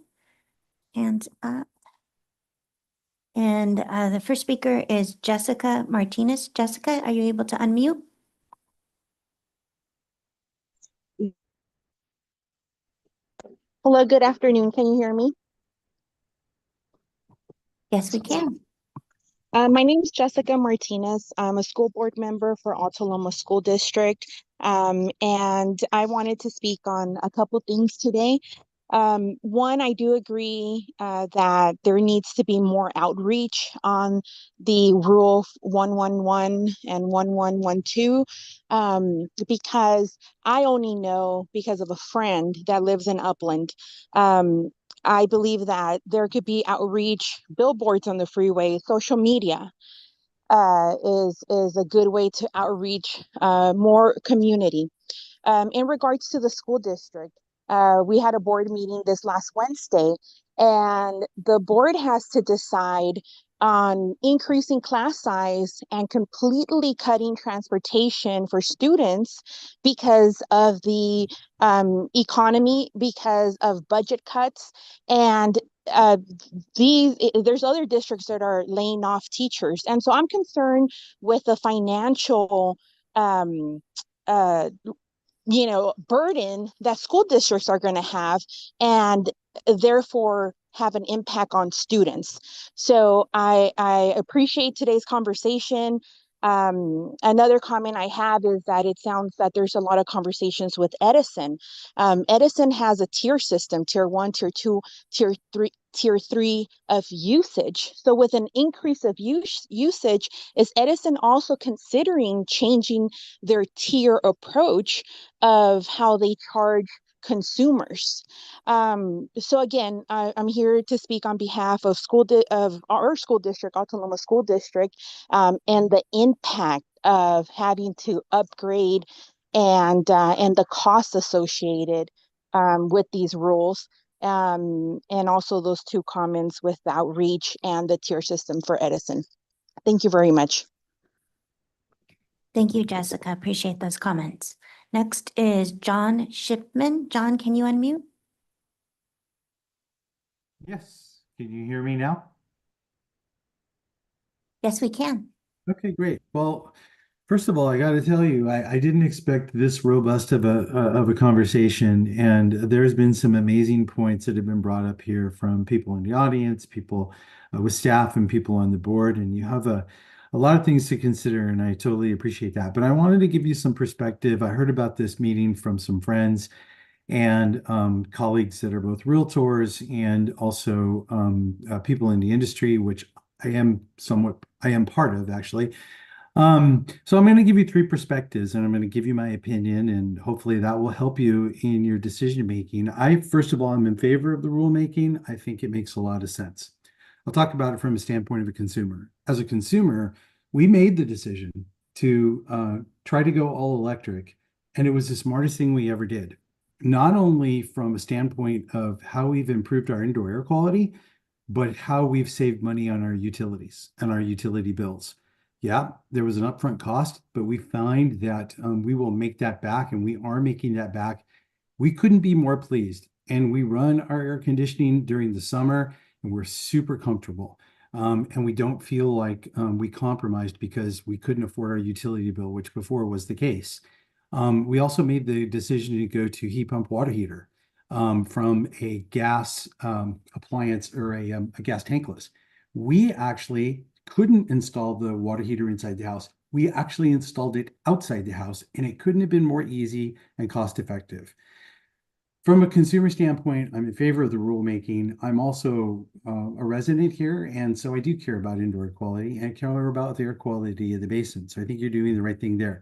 hands up. And the first speaker is Jessica Martinez. Jessica, are you able to unmute? Hello, good afternoon. Can you hear me? Yes, we can. My name is Jessica Martinez. I'm a school board member for Alta Loma School District. And I wanted to speak on a couple things today. One, I do agree that there needs to be more outreach on the Rule 111 and 1112, because I only know because of a friend that lives in Upland. I believe that there could be outreach, billboards on the freeway, social media is a good way to outreach more community. In regards to the school district, we had a board meeting this last Wednesday, and the board has to decide on increasing class size and completely cutting transportation for students because of the economy, because of budget cuts. And there's other districts that are laying off teachers. And so I'm concerned with the financial uh, burden that school districts are going to have, and therefore have an impact on students. So I appreciate today's conversation. Another comment I have is that it sounds that there's a lot of conversations with Edison. Edison has a tier system, tier 1, tier 2, tier 3 of usage. So with an increase of usage, is Edison also considering changing their tier approach of how they charge consumers? So again, I'm here to speak on behalf of of our school district, Alta Loma School District, and the impact of having to upgrade and the costs associated with these rules. And also those two comments with the outreach and the tier system for Edison. Thank you very much. Thank you, Jessica. Appreciate those comments. Next is John Shipman. John, can you unmute? Yes, can you hear me now? Yes, we can. Okay, great. Well, first of all, I got to tell you, I didn't expect this robust of a conversation, and there's been some amazing points that have been brought up here from people in the audience, people with staff, and people on the board, and you have a lot of things to consider, and I totally appreciate that. But I wanted to give you some perspective. I heard about this meeting from some friends and colleagues that are both realtors and also people in the industry, which I am part of, actually. So I'm going to give you three perspectives, and I'm going to give you my opinion, and hopefully that will help you in your decision making. First of all, I'm in favor of the rulemaking. I think it makes a lot of sense. I'll talk about it from a standpoint of a consumer. As a consumer, we made the decision to try to go all electric, and it was the smartest thing we ever did. Not only from a standpoint of how we've improved our indoor air quality, but how we've saved money on our utilities and our utility bills. Yeah, there was an upfront cost, but we find that we will make that back, and we are making that back. We couldn't be more pleased. And we run our air conditioning during the summer, and we're super comfortable. And we don't feel like we compromised because we couldn't afford our utility bill, which before was the case. We also made the decision to go to heat pump water heater from a gas appliance or a gas tankless. We actually couldn't install the water heater inside the house. We actually installed it outside the house, and it couldn't have been more easy and cost effective. From a consumer standpoint, I'm in favor of the rulemaking. I'm also a resident here, and so I do care about indoor air quality and care about the air quality of the basin. So I think you're doing the right thing there.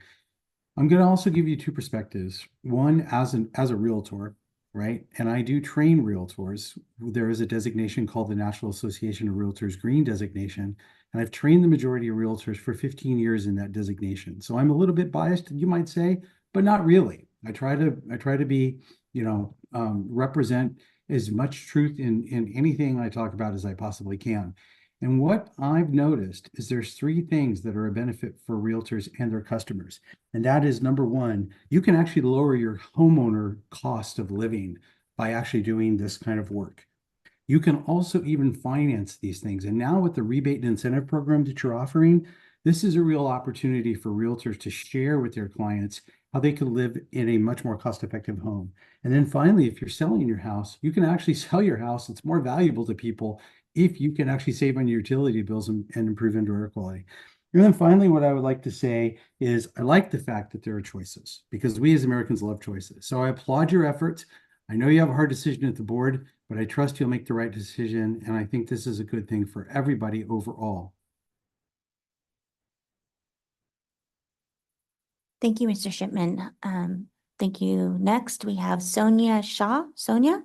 I'm going to also give you two perspectives. One, as a realtor, right? And I do train realtors. There is a designation called the National Association of Realtors Green Designation, and I've trained the majority of realtors for 15 years in that designation. So I'm a little bit biased, you might say, but not really. I try to be, represent as much truth in anything I talk about as I possibly can. And what I've noticed is there's three things that are a benefit for realtors and their customers. And that is, number one, you can actually lower your homeowner cost of living by actually doing this kind of work. You can also even finance these things. And now with the rebate and incentive program that you're offering, this is a real opportunity for realtors to share with their clients how they can live in a much more cost-effective home. And then finally, if you're selling your house, you can actually sell your house. It's more valuable to people if you can actually save on your utility bills and improve indoor air quality. And then finally, what I would like to say is I like the fact that there are choices, because we as Americans love choices. So I applaud your efforts. I know you have a hard decision at the board, but I trust you'll make the right decision. And I think this is a good thing for everybody overall. Thank you, Mr. Shipman. Thank you. Next, we have Sonia Shaw. Sonia?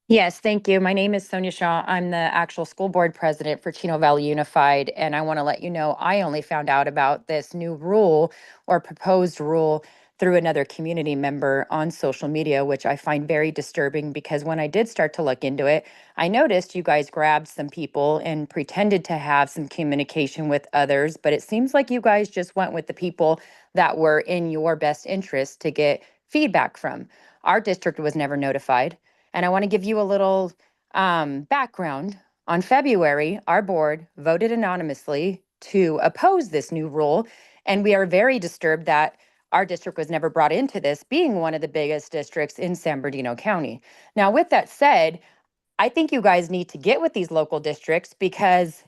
Yes, thank you. My name is Sonia Shaw. I'm the actual school board president for Chino Valley Unified. And I want to let you know, I only found out about this new rule or proposed rule through another community member on social media, which I find very disturbing because when I did start to look into it, I noticed you guys grabbed some people and pretended to have some communication with others. But it seems like you guys just went with the people that were in your best interest to get feedback from. Our district was never notified. And I want to give you a little background. On February, our board voted anonymously to oppose this new rule. And we are very disturbed that our district was never brought into this, being one of the biggest districts in San Bernardino County. Now, with that said, I think you guys need to get with these local districts because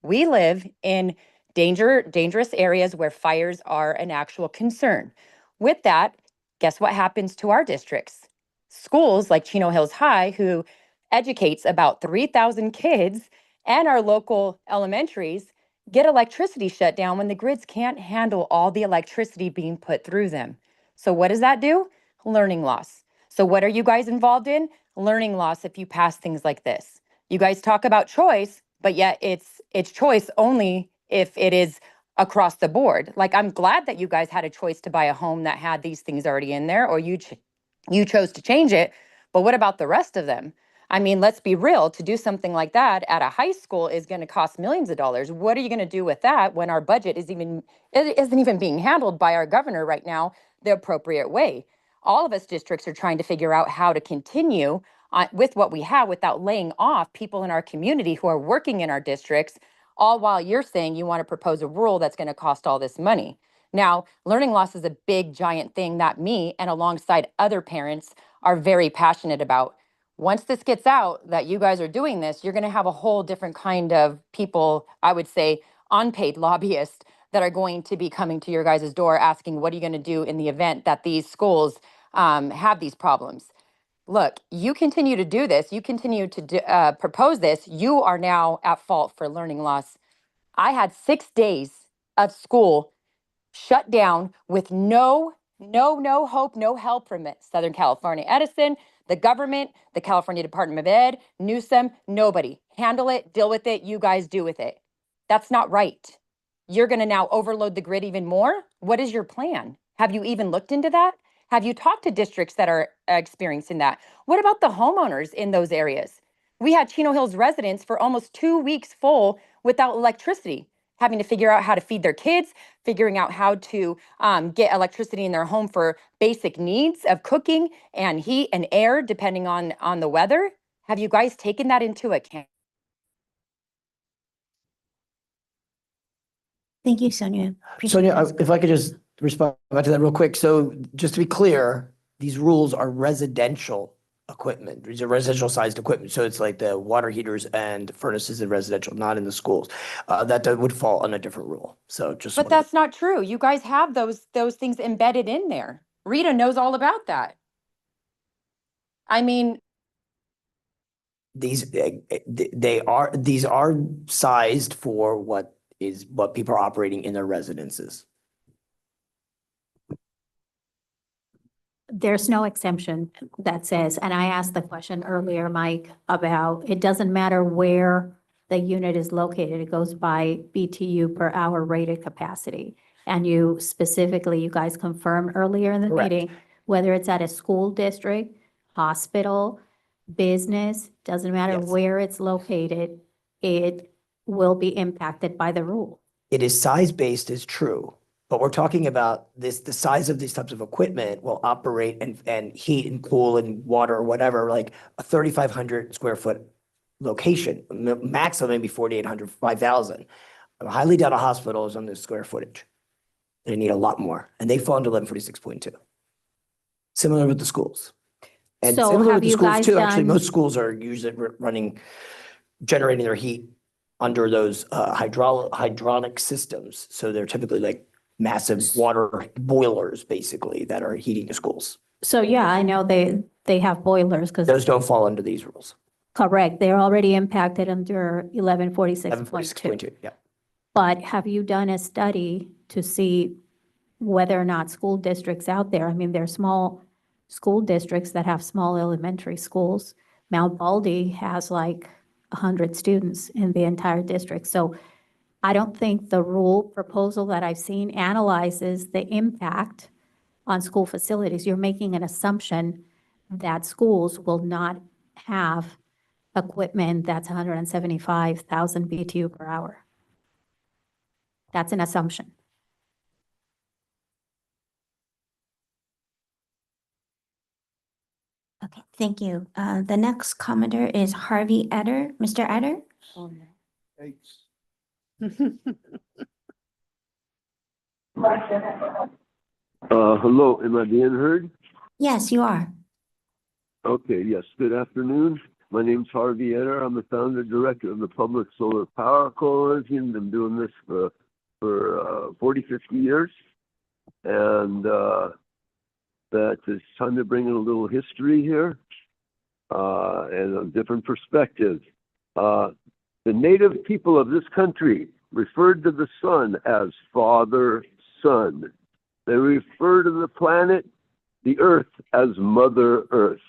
we live in dangerous areas where fires are an actual concern. With that, guess what happens to our districts? Schools like Chino Hills High, who educates about 3,000 kids, and our local elementaries get electricity shut down when the grids can't handle all the electricity being put through them. So what does that do? Learning loss. So what are you guys involved in? Learning loss if you pass things like this. You guys talk about choice, but yet it's choice only if it is across the board. Like, I'm glad that you guys had a choice to buy a home that had these things already in there, or you chose to change it. But what about the rest of them? I mean, let's be real, to do something like that at a high school is going to cost millions of dollars. What are you going to do with that when our budget isn't even being handled by our governor right now the appropriate way? All of us districts are trying to figure out how to continue with what we have without laying off people in our community who are working in our districts, all while you're saying you want to propose a rule that's going to cost all this money. Now, learning loss is a big, giant thing that me and alongside other parents are very passionate about. Once this gets out that you guys are doing this, you're going to have a whole different kind of people, I would say unpaid lobbyists, that are going to be coming to your guys' door asking, what are you going to do in the event that these schools have these problems? Look, you continue to do this, you continue to propose this, you are now at fault for learning loss. I had 6 days of school shut down with no hope, no help from Southern California Edison, the government, the California Department of Ed, Newsom, nobody. Handle it, deal with it, you guys do with it. That's not right. You're going to now overload the grid even more? What is your plan? Have you even looked into that? Have you talked to districts that are experiencing that? What about the homeowners in those areas? We had Chino Hills residents for almost 2 weeks full without electricity, having to figure out how to feed their kids, figuring out how to get electricity in their home for basic needs of cooking and heat and air, depending on the weather. Have you guys taken that into account? Thank you, Sonia. Appreciate Sonia, that. if I could just respond to that real quick. So just to be clear, these rules are residential equipment. These are residential sized equipment. So it's like the water heaters and furnaces in residential, not in the schools. That would fall on a different rule. So just. But that's not true. You guys have those things embedded in there. Rita knows all about that. I mean, These are sized for what people are operating in their residences. There's no exemption that says, and I asked the question earlier, Mike, about it doesn't matter where the unit is located. It goes by BTU per hour rated capacity. And you guys confirmed earlier in the Correct. meeting, whether it's at a school district, hospital, business, doesn't matter Yes. where it's located, it will be impacted by the rule. It is size-based is true, but we're talking about the size of these types of equipment will operate and heat and cool and water or whatever, like a 3,500 square foot location, maximum maybe 4,800, 5,000. I highly doubt a hospital is on this square footage. They need a lot more, and they fall into 1146.2. Similar with the schools. And So similar have with the you schools guys too, actually, done- most schools are usually generating their heat under those hydronic systems. So they're typically like massive water boilers, basically, that are heating the schools. So yeah, I know they have boilers because. Those don't fall under these rules. Correct. They're already impacted under 1146.2. 1146.2, yeah. But have you done a study to see whether or not school districts out there, I mean, there are small school districts that have small elementary schools, Mount Baldy has like 100 students in the entire district. So I don't think the rule proposal that I've seen analyzes the impact on school facilities. You're making an assumption that schools will not have equipment that's 175,000 BTU per hour. That's an assumption. Okay, thank you. The next commenter is Harvey Eder. Mr. Eder? Hello, am I being heard? Yes, you are. Okay, yes, good afternoon. My name's Harvey Eder. I'm the founder director of the Public Solar Power Coalition. Been doing this for 40, 50 years. And that it's time to bring in a little history here and a different perspective. The native people of this country referred to the sun as Father Sun. They refer to the planet, the Earth, as Mother Earth.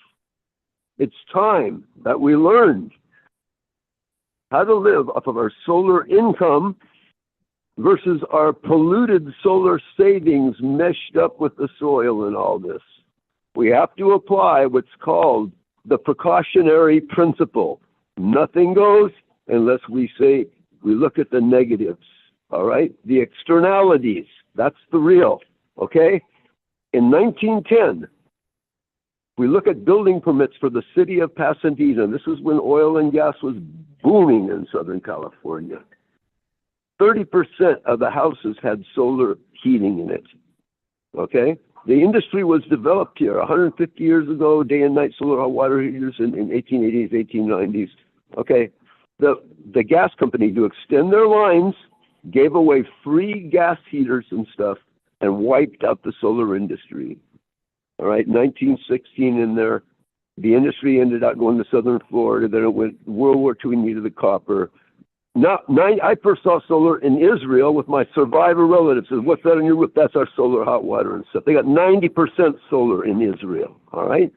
It's time that we learned how to live off of our solar income versus our polluted solar savings meshed up with the soil and all this. We have to apply what's called the precautionary principle. Nothing goes unless we say, we look at the negatives, all right? The externalities, that's the real, okay? In 1910, we look at building permits for the city of Pasadena. This is when oil and gas was booming in Southern California. 30% of the houses had solar heating in it, okay? The industry was developed here 150 years ago, day and night solar hot water heaters in 1880s, 1890s, okay? The gas company, to extend their lines, gave away free gas heaters and stuff and wiped out the solar industry. All right, 1916 in there, the industry ended up going to southern Florida. Then it went World War II, we needed the copper. I first saw solar in Israel with my survivor relatives. Said, what's that on your roof? That's our solar hot water and stuff. They got 90% solar in Israel, all right?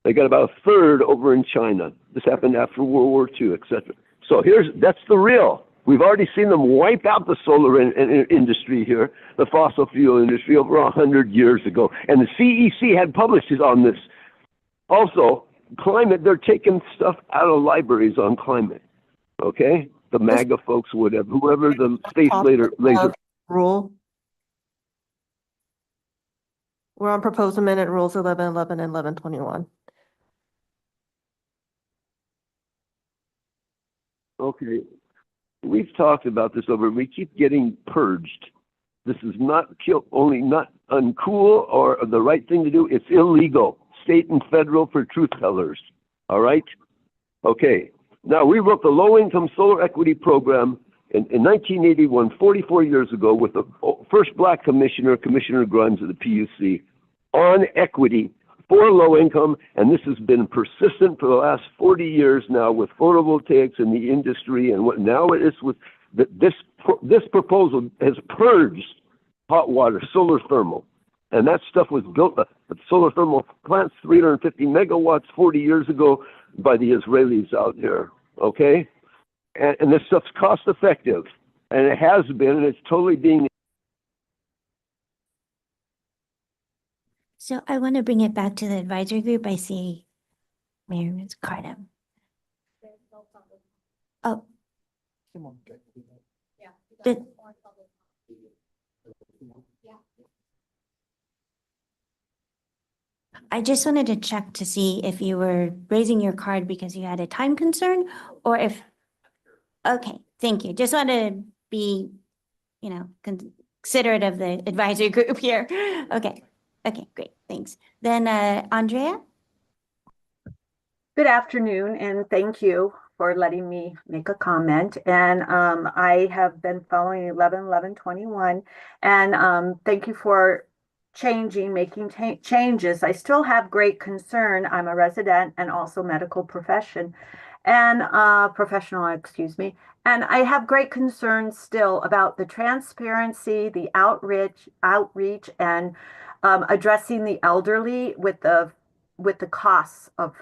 They got about a third over in China. This happened after World War II, etc. So that's the real. We've already seen them wipe out the solar industry here, the fossil fuel industry, over 100 years ago. And the CEC had published on this. Also, climate, they're taking stuff out of libraries on climate, okay? The MAGA folks, whoever the space laser. Rule. We're on proposed amended rules 1111 and 1121. Okay. We've talked about this over. We keep getting purged. This is not only not uncool or the right thing to do. It's illegal, state and federal, for truth tellers. All right. Okay. Now we wrote the Low-Income Solar Equity Program in 1981, 44 years ago, with the first Black commissioner, Commissioner Grimes of the PUC, on equity for low income, and this has been persistent for the last 40 years now with photovoltaics in the industry, and what now it is with this proposal has purged hot water, solar thermal, and that stuff was built, the solar thermal plants, 350 megawatts 40 years ago by the Israelis out there, okay? And this stuff's cost effective, and it has been, and it's totally being. So I want to bring it back to the advisory group. I see Mayor Carter. Oh. I just wanted to check to see if you were raising your card because you had a time concern or if, okay, thank you. Just want to be, considerate of the advisory group here. Okay. Okay, great, thanks. Then Andrea? Good afternoon, and thank you for letting me make a comment. And I have been following 11-11-21, and thank you for making changes. I still have great concern. I'm a resident and also medical professional, excuse me. And I have great concerns still about the transparency, the outreach, and addressing the elderly with the costs of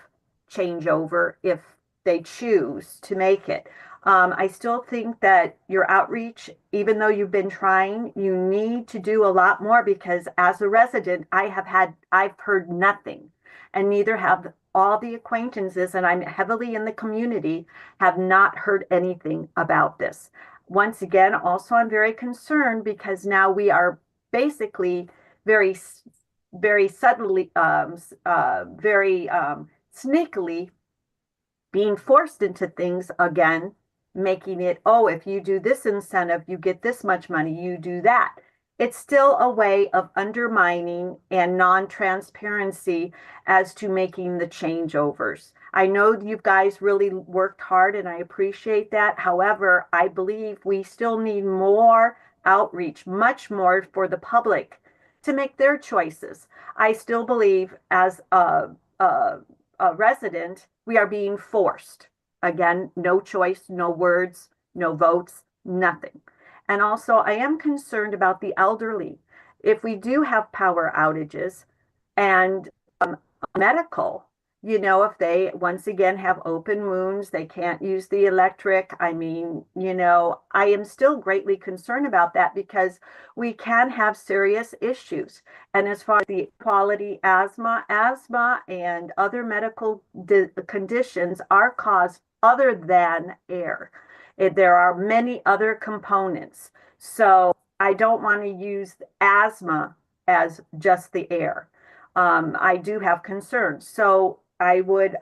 changeover if they choose to make it. I still think that your outreach, even though you've been trying, you need to do a lot more, because as a resident, I've heard nothing, and neither have all the acquaintances, and I'm heavily in the community, have not heard anything about this. Once again, also, I'm very concerned because now we are basically very suddenly, very sneakily being forced into things again, making it, oh, if you do this incentive, you get this much money, you do that. It's still a way of undermining and non-transparency as to making the changeovers. I know you guys really worked hard and I appreciate that. However, I believe we still need more outreach, much more for the public to make their choices. I still believe as a resident, we are being forced. Again, no choice, no words, no votes, nothing. And also, I am concerned about the elderly. If we do have power outages and medical, if they once again have open wounds, they can't use the electric. I mean, I am still greatly concerned about that because we can have serious issues. And as far as the quality asthma and other medical conditions are caused other than air. There are many other components. So I don't want to use asthma as just the air. I do have concerns. So I would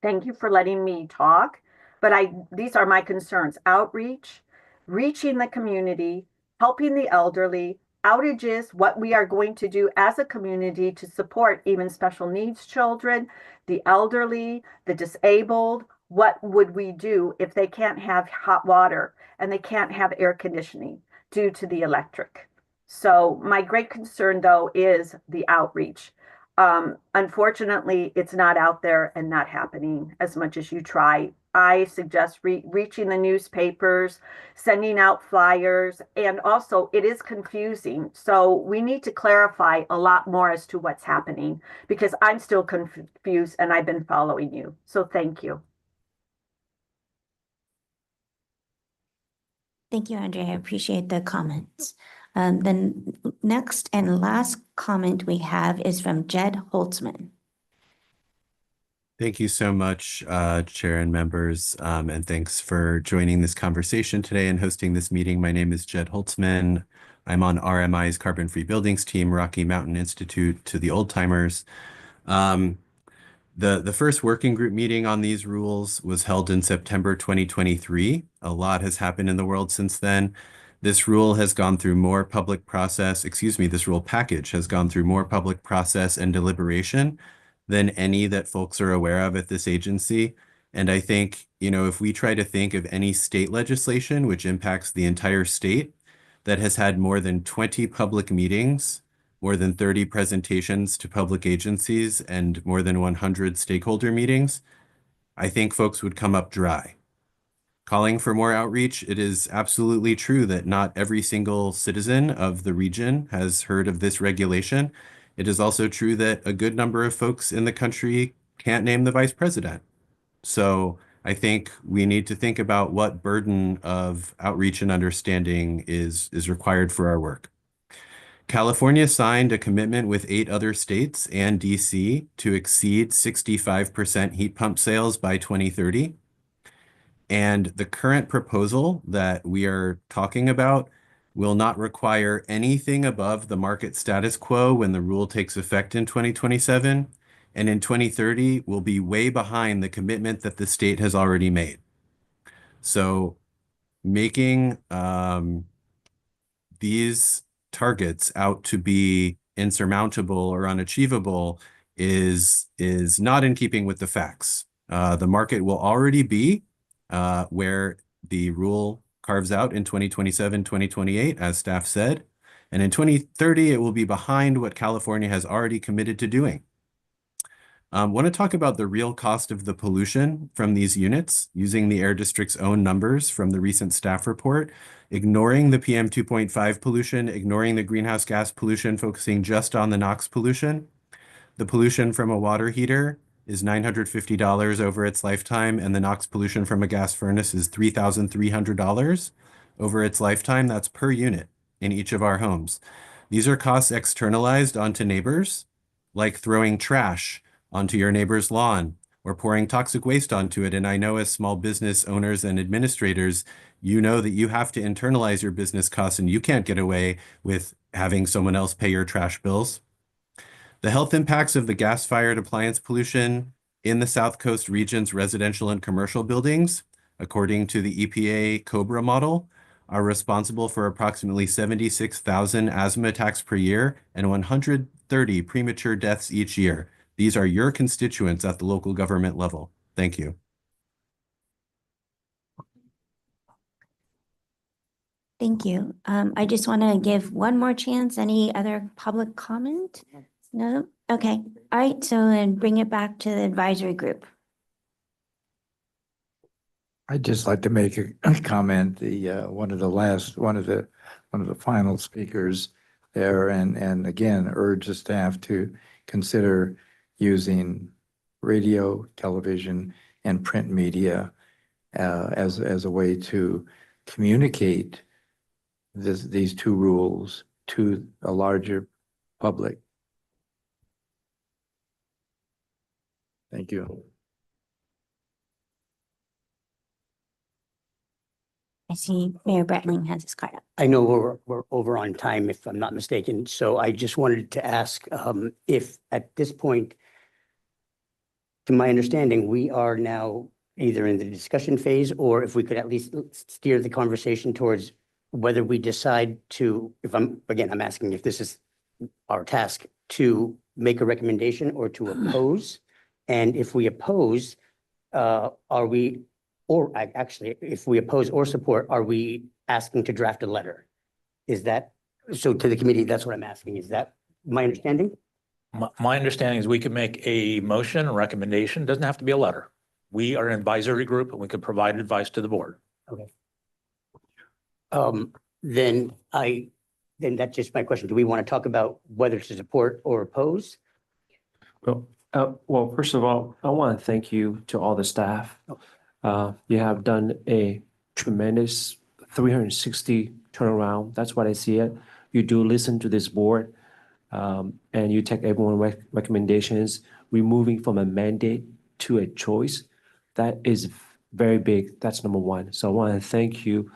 thank you for letting me talk, but these are my concerns: outreach, reaching the community, helping the elderly, outages, what we are going to do as a community to support even special needs children, the elderly, the disabled. What would we do if they can't have hot water and they can't have air conditioning due to the electric? So my great concern, though, is the outreach. Unfortunately, it's not out there and not happening as much as you try. I suggest reaching the newspapers, sending out flyers, and also it is confusing. So we need to clarify a lot more as to what's happening, because I'm still confused and I've been following you. So thank you. Thank you, Andrea. I appreciate the comments. Then next and last comment we have is from Jed Holtzman. Thank you so much, Chair and members, and thanks for joining this conversation today and hosting this meeting. My name is Jed Holtzman. I'm on RMI's Carbon Free Buildings team, Rocky Mountain Institute to the Old Timers. The first working group meeting on these rules was held in September 2023. A lot has happened in the world since then. This rule has gone through more public process, this rule package has gone through more public process and deliberation than any that folks are aware of at this agency. And I think, if we try to think of any state legislation which impacts the entire state that has had more than 20 public meetings, more than 30 presentations to public agencies, and more than 100 stakeholder meetings, I think folks would come up dry. Calling for more outreach, it is absolutely true that not every single citizen of the region has heard of this regulation. It is also true that a good number of folks in the country can't name the vice president. So I think we need to think about what burden of outreach and understanding is required for our work. California signed a commitment with 8 other states and DC to exceed 65% heat pump sales by 2030. And the current proposal that we are talking about will not require anything above the market status quo when the rule takes effect in 2027. And in 2030 will be way behind the commitment that the state has already made. So making these targets out to be insurmountable or unachievable is not in keeping with the facts. The market will already be where the rule carves out in 2027, 2028, as staff said. And in 2030, it will be behind what California has already committed to doing. I want to talk about the real cost of the pollution from these units using the Air District's own numbers from the recent staff report, ignoring the PM 2.5 pollution, ignoring the greenhouse gas pollution, focusing just on the NOx pollution. The pollution from a water heater is $950 over its lifetime, and the NOx pollution from a gas furnace is $3,300 over its lifetime. That's per unit in each of our homes. These are costs externalized onto neighbors, like throwing trash onto your neighbor's lawn or pouring toxic waste onto it. And I know as small business owners and administrators, you know that you have to internalize your business costs and you can't get away with having someone else pay your trash bills. The health impacts of the gas-fired appliance pollution in the South Coast region's residential and commercial buildings, according to the EPA COBRA model, are responsible for approximately 76,000 asthma attacks per year and 130 premature deaths each year. These are your constituents at the local government level. Thank you. Thank you. I just want to give one more chance. Any other public comment? No? Okay. All right. So then bring it back to the advisory group. I'd just like to make a comment. One of the final speakers there, and again, urge the staff to consider using radio, television, and print media as a way to communicate these two rules to a larger public. Thank you. I see Mayor Bretling has his card up. I know we're over on time, if I'm not mistaken. So I just wanted to ask if at this point, to my understanding, we are now either in the discussion phase, or if we could at least steer the conversation towards whether we decide to, I'm asking if this is our task, to make a recommendation or to oppose. And if we oppose, if we oppose or support, are we asking to draft a letter? Is that, so to the committee, that's what I'm asking. Is that my understanding? My understanding is we could make a motion, a recommendation, doesn't have to be a letter. We are an advisory group and we could provide advice to the board. Okay. Then that's just my question. Do we want to talk about whether to support or oppose? Well, first of all, I want to thank you to all the staff. You have done a tremendous 360 turnaround. That's what I see it. You do listen to this board, and you take everyone's recommendations, removing from a mandate to a choice. That is very big. That's number one. So I want to thank you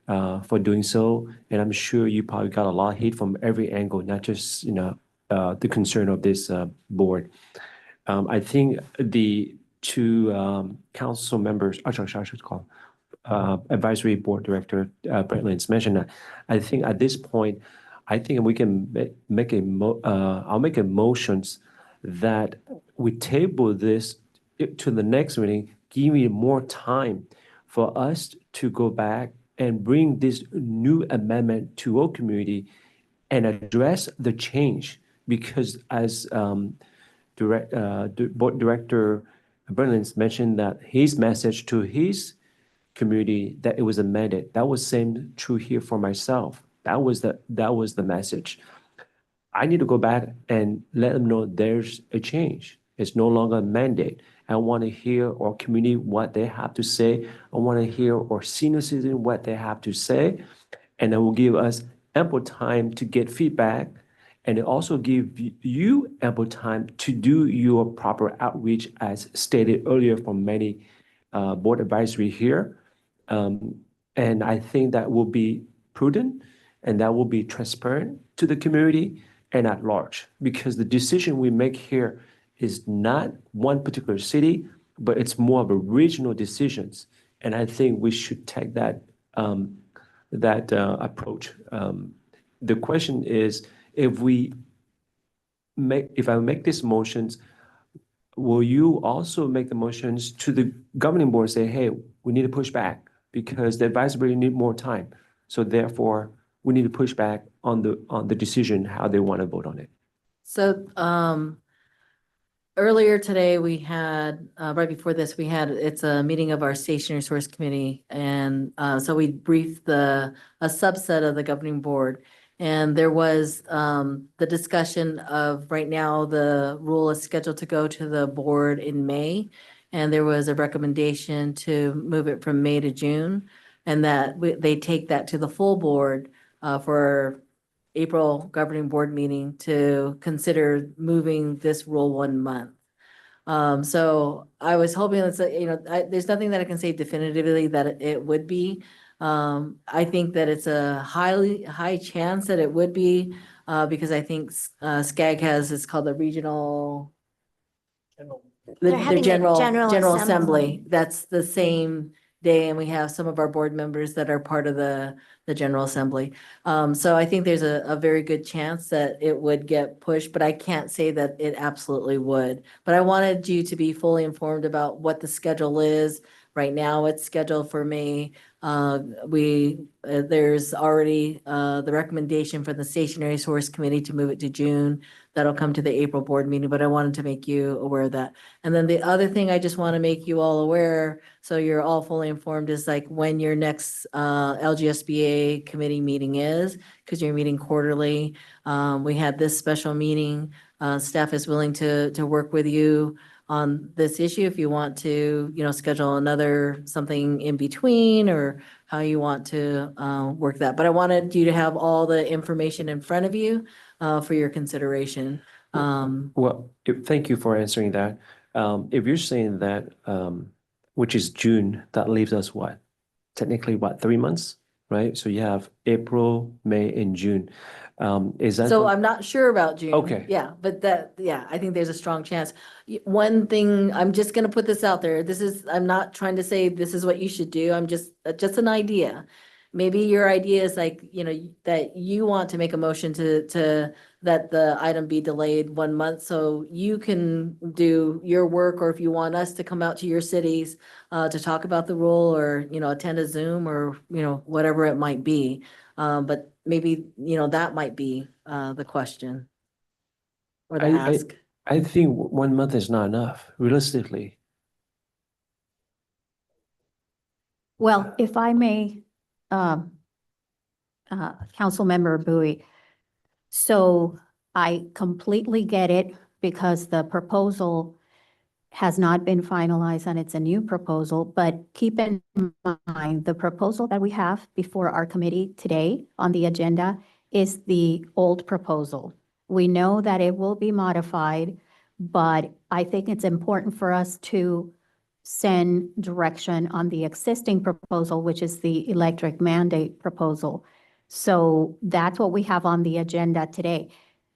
for doing so. And I'm sure you probably got a lot of hate from every angle, not just the concern of this board. I think the two council members, I should call advisory board director Brett Lynch mentioned that. I think at this point, I think we can I'll make a motions that we table this to the next meeting, give me more time for us to go back and bring this new amendment to our community and address the change. Because as board director Brennan mentioned that his message to his community that it was amended. That was same true here for myself. That was the message. I need to go back and let them know there's a change. It's no longer a mandate. I want to hear our community what they have to say. I want to hear our senior citizens what they have to say, and it will give us ample time to get feedback. And it also gives you ample time to do your proper outreach, as stated earlier from many board advisory here. And I think that will be prudent and that will be transparent to the community and at large, because the decision we make here is not one particular city, but it's more of a regional decisions. And I think we should take that approach. The question is, if I make these motions, will you also make the motions to the governing board, say, hey, we need to push back because the advisory need more time. So therefore, we need to push back on the decision, how they want to vote on it. So earlier today, we had, right before this, it's a meeting of our Station Resource Committee. And so we briefed a subset of the governing board. And there was the discussion of right now, the rule is scheduled to go to the board in May. And there was a recommendation to move it from May to June. And that they take that to the full board for April governing board meeting to consider moving this rule 1 month. So I was hoping it's, there's nothing that I can say definitively that it would be. I think that it's a high chance that it would be, because I think SCAG has, it's called the regional. They're The having a general general assembly. assembly, that's the same day, and we have some of our board members that are part of the general assembly. So I think there's a very good chance that it would get pushed, but I can't say that it absolutely would. But I wanted you to be fully informed about what the schedule is. Right now, it's scheduled for May. There's already the recommendation for the Stationary Source Committee to move it to June. That'll come to the April board meeting, but I wanted to make you aware of that. And then the other thing I just want to make you all aware, so you're all fully informed, is like when your next LGSBA committee meeting is, because you're meeting quarterly. We had this special meeting. Staff is willing to work with you on this issue if you want to, schedule another something in between, or how you want to work that. But I wanted you to have all the information in front of you for your consideration. Thank you for answering that. If you're saying that, which is June, that leaves us what? Technically, 3 months, right? So you have April, May, and June. Is that? So I'm not sure about June. Okay. Yeah, but I think there's a strong chance. One thing, I'm just gonna put this out there. I'm not trying to say this is what you should do. I'm just an idea. Maybe your idea is like, that you want to make a motion to that the item be delayed 1 month so you can do your work, or if you want us to come out to your cities to talk about the rule, or, attend a Zoom, or, whatever it might be. But maybe, that might be the question or the ask. I think 1 month is not enough, realistically. Well, if I may, Councilmember Bowie, so I completely get it, because the proposal has not been finalized and it's a new proposal, but keep in mind, the proposal that we have before our committee today on the agenda is the old proposal. We know that it will be modified, but I think it's important for us to send direction on the existing proposal, which is the electric mandate proposal. So that's what we have on the agenda today.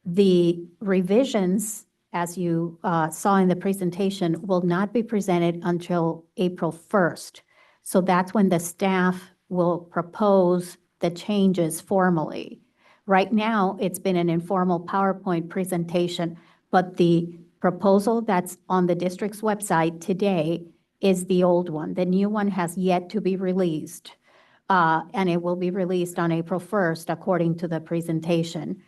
The revisions, as you saw in the presentation, will not be presented until April 1st. So that's when the staff will propose the changes formally. Right now, it's been an informal PowerPoint presentation, but the proposal that's on the district's website today is the old one. The new one has yet to be released, and it will be released on April 1st, according to the presentation.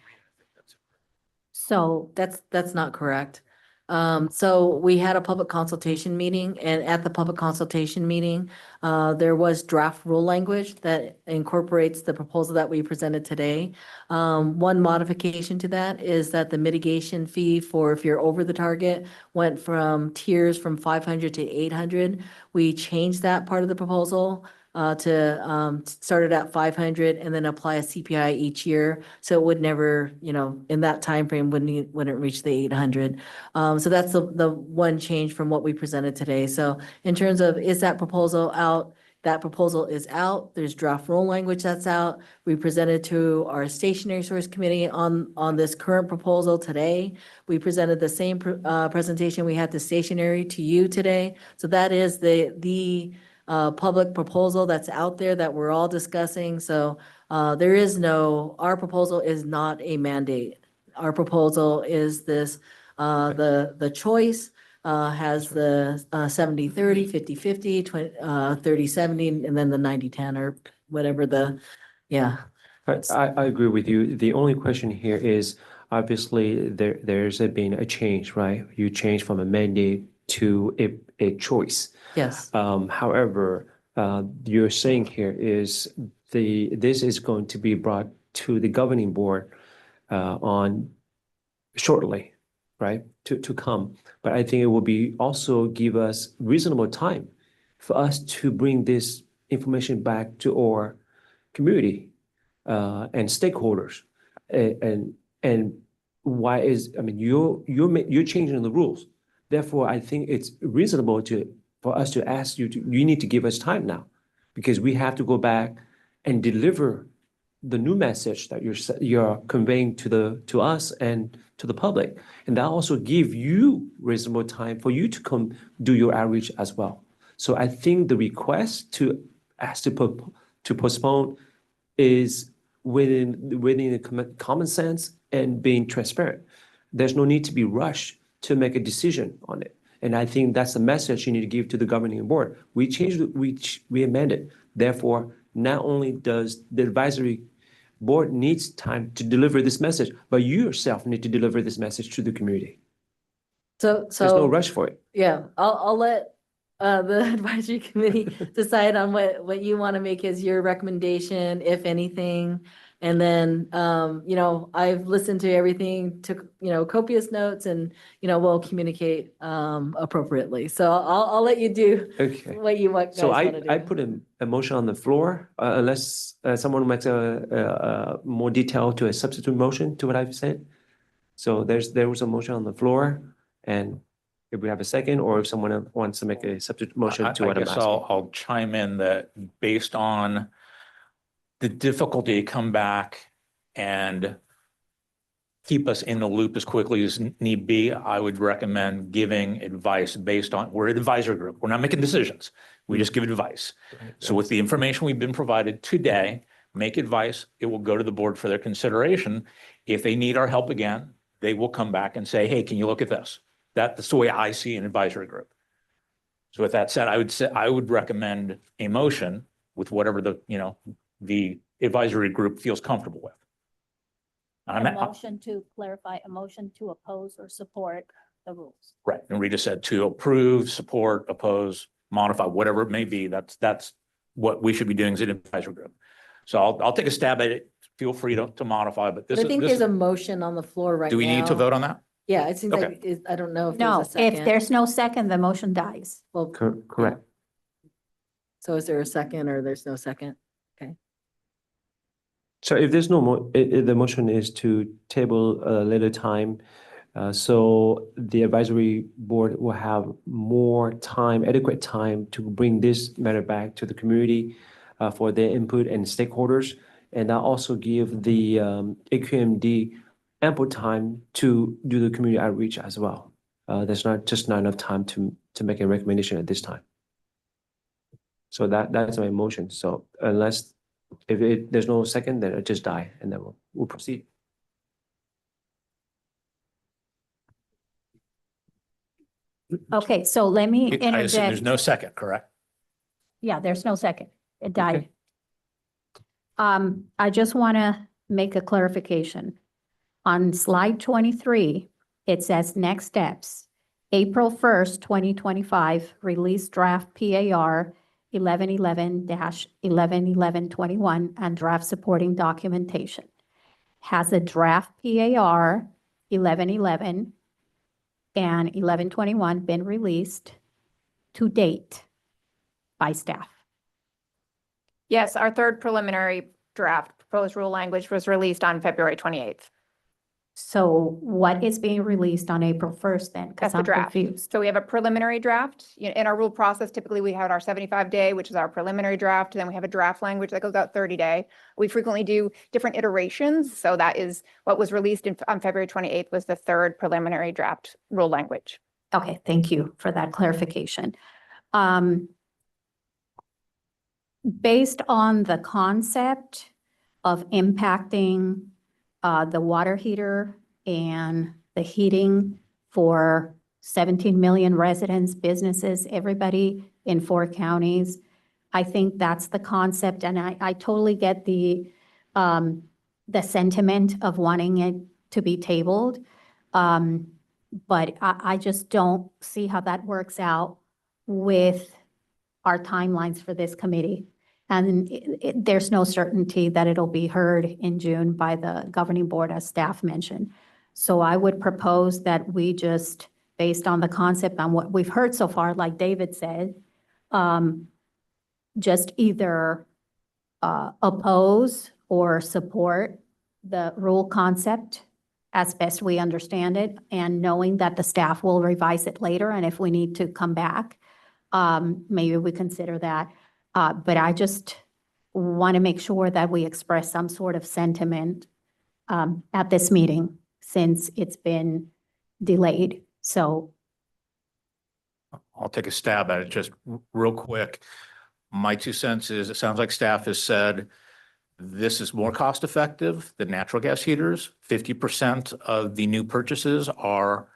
So That's not correct. So we had a public consultation meeting, and at the public consultation meeting, there was draft rule language that incorporates the proposal that we presented today. One modification to that is that the mitigation fee for if you're over the target went from tiers from 500 to 800. We changed that part of the proposal to start it at 500 and then apply a CPI each year. So it would never, in that timeframe, wouldn't reach the 800. So that's the one change from what we presented today. So in terms of, is that proposal out? That proposal is out. There's draft rule language that's out. We presented to our Stationary Source Committee on this current proposal today. We presented the same presentation we had to stationary to you today. So that is the public proposal that's out there that we're all discussing. So our proposal is not a mandate. Our proposal is this, the choice has the 70-30, 50-50, 30-70, and then the 90-10 or whatever I agree with you. The only question here is, obviously, there's been a change, right? You changed from a mandate to a choice. Yes. However, you're saying here is this is going to be brought to the governing board on shortly, right, to come. But I think it will be also give us reasonable time for us to bring this information back to our community and stakeholders. And why is, I mean, you're changing the rules. Therefore, I think it's reasonable for us to ask you you need to give us time now, because we have to go back and deliver the new message that you're conveying to us and to the public. And that also give you reasonable time for you to come do your outreach as well. So I think the request to ask to postpone is within the common sense and being transparent. There's no need to be rushed to make a decision on it. And I think that's the message you need to give to the governing board. We changed, we amended. Therefore, not only does the advisory board needs time to deliver this message, but you yourself need to deliver this message to the community. So There's no rush for it. Yeah, I'll let the advisory committee decide on what you want to make as your recommendation, if anything. And then, I've listened to everything, took, copious notes, and, we'll communicate appropriately. So I'll let you do Okay. what you guys So want to do. I put a motion on the floor, unless someone makes a more detail to a substitute motion to what I've said. So there was a motion on the floor, and if we have a second, or if someone wants to make a substitute motion to I what I'm guess asking. I'll chime in that based on the difficulty to come back and keep us in the loop as quickly as need be, I would recommend giving advice based on, we're an advisory group. We're not making decisions. We just give advice. So with the information we've been provided today, make advice, it will go to the board for their consideration. If they need our help again, they will come back and say, hey, can you look at this? That's the way I see an advisory group. So with that said, I would recommend a motion with whatever the advisory group feels comfortable with. A motion to clarify, a motion to oppose or support the rules. Right, and Rita said to approve, support, oppose, modify, whatever it may be, that's what we should be doing as an advisory group. So I'll take a stab at it. Feel free to modify, but this I is. think there's a motion on the floor right now. Do we need to vote on that? Yeah, it seems Okay. like, I don't know if No, there's a second. if there's no second, the motion dies. Well, Correct. so is there a second or there's no second? So if there's no more, the motion is to table a later time. So the advisory board will have more time, adequate time to bring this matter back to the community for their input and stakeholders. And that also give the AQMD ample time to do the community outreach as well. There's not enough time to make a recommendation at this time. So that's my motion. So unless if there's no second, then it just die, and then we'll proceed. Okay, so let me I assume there's interject. no second, correct? Yeah, there's no second. It died. I just want to make a clarification. On slide 23, it says next steps. April 1st, 2025, release draft PAR 1111-111121 and draft supporting documentation. Has a draft PAR 1111 and 1121 been released to date by staff? Yes, our third preliminary draft proposed rule language was released on February 28th. So what is being released on April 1st then? Because That's the I'm draft. confused. So we have a preliminary draft. In our rule process, typically we have our 75-day, which is our preliminary draft. Then we have a draft language that goes out 30-day. We frequently do different iterations. So that is what was released on February 28th was the third preliminary draft rule language. Okay, thank you for that clarification. Based on the concept of impacting the water heater and the heating for 17 million residents, businesses, everybody in 4 counties, I think that's the concept. And I totally get the sentiment of wanting it to be tabled. But I just don't see how that works out with our timelines for this committee. And there's no certainty that it'll be heard in June by the governing board, as staff mentioned. So I would propose that we just, based on the concept on what we've heard so far, like David said, just either oppose or support the rule concept as best we understand it, and knowing that the staff will revise it later, and if we need to come back, maybe we consider that. But I just want to make sure that we express some sort of sentiment at this meeting, since it's been delayed. So I'll take a stab at it just real quick. My 2 cents is, it sounds like staff has said this is more cost effective than natural gas heaters. 50% of the new purchases are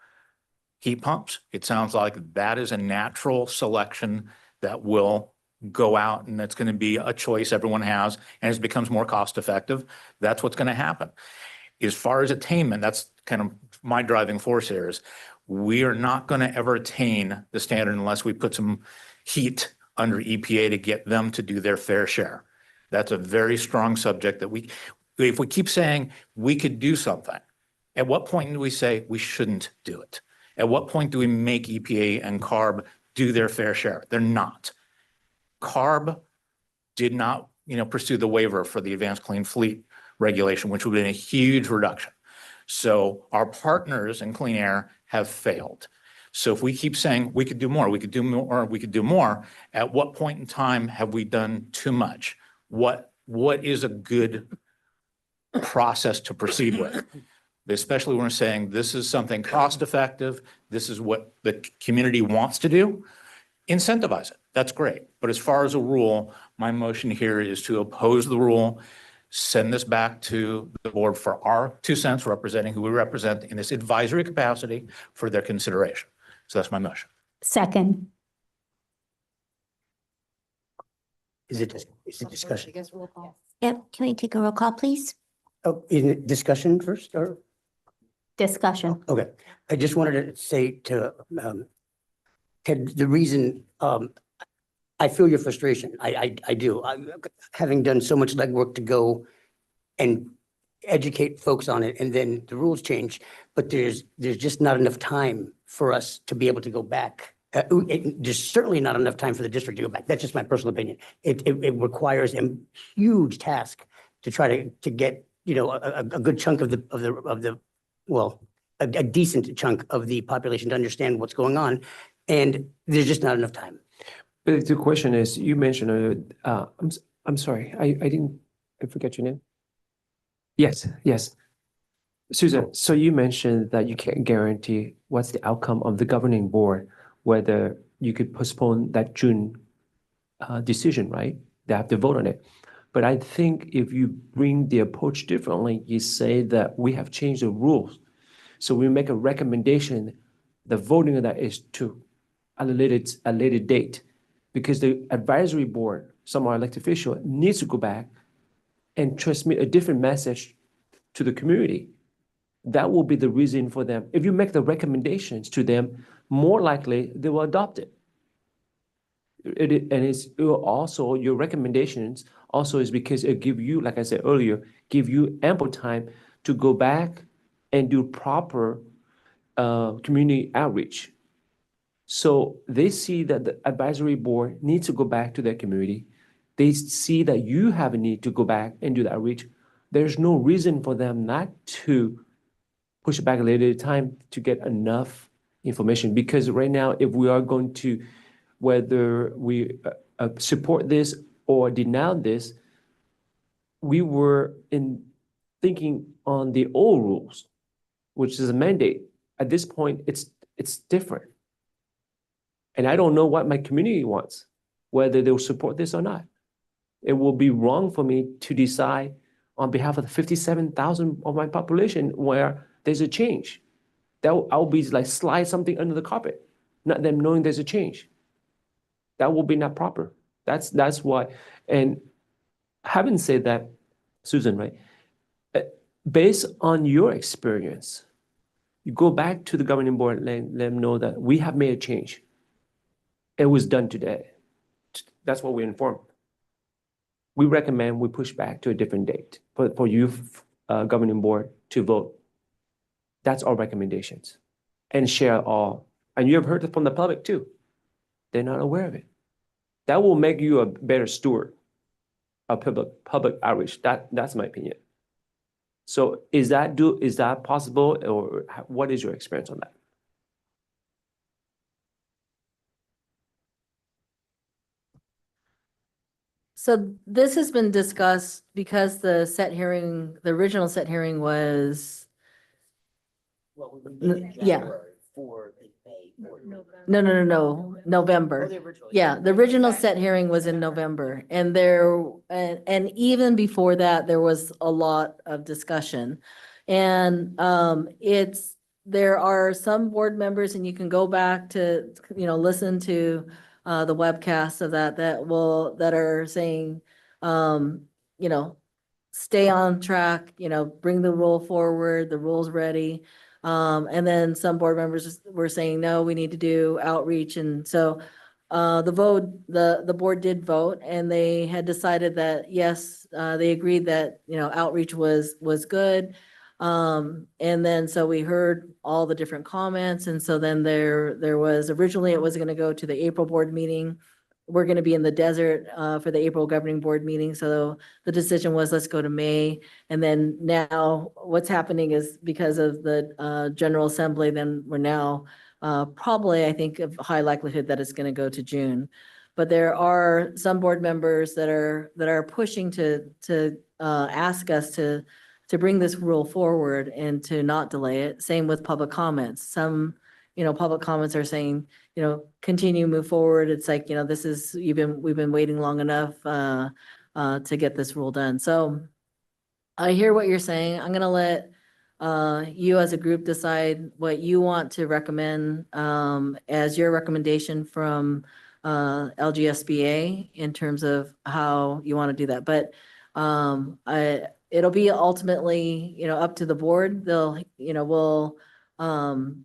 heat pumps. It sounds like that is a natural selection that will go out, and that's going to be a choice everyone has, and as it becomes more cost effective, that's what's going to happen. As far as attainment, that's kind of my driving force here, is we are not going to ever attain the standard unless we put some heat under EPA to get them to do their fair share. That's a very strong subject that if we keep saying we could do something, at what point do we say we shouldn't do it? At what point do we make EPA and CARB do their fair share? They're not. CARB did not, pursue the waiver for the Advanced Clean Fleet regulation, which would have been a huge reduction. So our partners in clean air have failed. So if we keep saying we could do more, we could do more, we could do more, at what point in time have we done too much? What is a good process to proceed with? Especially when we're saying this is something cost effective, this is what the community wants to do, incentivize it. That's great. But as far as a rule, my motion here is to oppose the rule, send this back to the board for our 2 cents, representing who we represent in this advisory capacity, for their consideration. So that's my motion. second, Is it discussion? Yep, can we take a roll call, please? Oh, is it discussion first, or? discussion. Okay, I just wanted to say to Ted, the reason, I feel your frustration. I do. Having done so much legwork to go and educate folks on it, and then the rules change, but there's just not enough time for us to be able to go back. There's certainly not enough time for the district to go back. That's just my personal opinion. It requires a huge task to try to get, a good chunk of a decent chunk of the population to understand what's going on. And there's just not enough time. But the question is, you mentioned, I'm sorry, I forget your name. Yes. Susan, so you mentioned that you can't guarantee what's the outcome of the governing board, whether you could postpone that June decision, right? They have to vote on it. But I think if you bring the approach differently, you say that we have changed the rules. So we make a recommendation, the voting of that is to a later date, because the advisory board, some of our elected official, needs to go back and transmit a different message to the community. That will be the reason for them. If you make the recommendations to them, more likely they will adopt it. It will also, your recommendations also is because it give you, like I said earlier, give you ample time to go back and do proper community outreach. So they see that the advisory board needs to go back to their community. They see that you have a need to go back and do the outreach. There's no reason for them not to push it back a later time to get enough information. Because right now, if we are going to, whether we support this or deny this, we were thinking on the old rules, which is a mandate. At this point, it's different. And I don't know what my community wants, whether they'll support this or not. It will be wrong for me to decide on behalf of the 57,000 of my population where there's a change. I'll be like slide something under the carpet, not them knowing there's a change. That will be not proper. That's why. And having said that, Susan, right? Based on your experience, you go back to the governing board and let them know that we have made a change. It was done today. That's what we informed. we recommend we push back to a different date for youth governing board to vote. That's our recommendations, and share all. And you have heard it from the public too. They're not aware of it. That will make you a better steward of public outreach. That's my opinion. So is that possible, or what is your experience on that? So this has been discussed because the original set hearing was, yeah. No, November. Yeah, the original set hearing was in November, and and even before that, there was a lot of discussion. And there are some board members, and you can go back to, listen to the webcast of that are saying, stay on track, bring the rule forward, the rule's ready. And then some board members were saying, no, we need to do outreach. And so the board did vote, and they had decided that, yes, they agreed that, outreach was good. And then, so we heard all the different comments. And so then there was, originally it was going to go to the April board meeting. We're going to be in the desert for the April governing board meeting. So the decision was, let's go to May. And then now what's happening is, because of the General Assembly, then we're now probably, I think, of high likelihood that it's going to go to June. But there are some board members that are pushing to ask us to bring this rule forward and to not delay it. Same with public comments. Some, public comments are saying, continue, move forward. It's like, we've been waiting long enough to get this rule done. So I hear what you're saying. I'm going to let you as a group decide what you want to recommend as your recommendation from LGSBA in terms of how you want to do that. But it'll be ultimately, up to the board.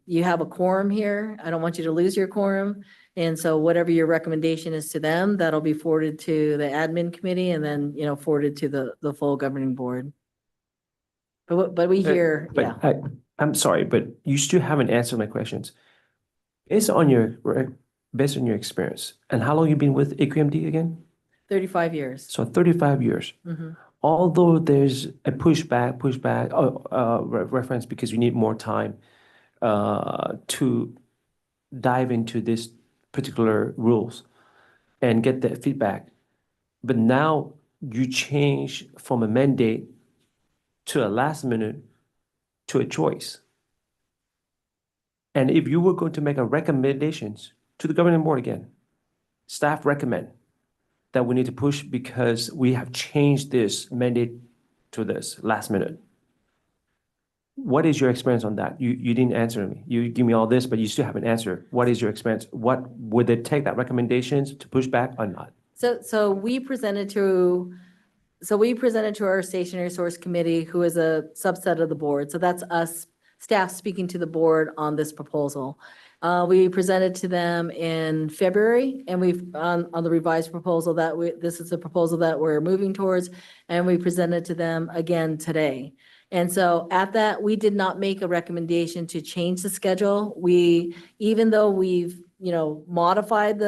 You have a quorum here. I don't want you to lose your quorum. And so whatever your recommendation is to them, that'll be forwarded to the admin committee, and then, forwarded to the full governing board. But we hear, yeah. I'm sorry, but you still haven't answered my questions. Based on your experience, and how long you been with AQMD again? 35 years. So 35 years. Mm-hmm. Although there's a pushback, reference because you need more time to dive into this particular rules and get that feedback. But now you change from a mandate to a last minute to a choice. And if you were going to make a recommendations to the governing board again, staff recommend that we need to push because we have changed this mandate to this last minute. What is your experience on that? You didn't answer me. You give me all this, but you still haven't answered. What is your experience? What would it take that recommendations to push back or not? So we presented to our stationary source committee, who is a subset of the board. So that's us, staff, speaking to the board on this proposal. We presented to them in February, and on the revised proposal this is the proposal that we're moving towards, and we presented to them again today. And so at that, we did not make a recommendation to change the schedule. Even though we've, modified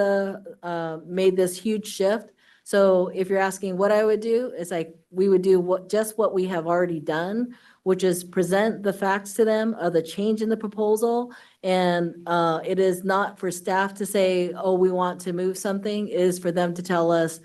made this huge shift. So if you're asking what I would do, it's like, we would do just what we have already done, which is present the facts to them of the change in the proposal. And it is not for staff to say, oh, we want to move something. It is for them to tell us,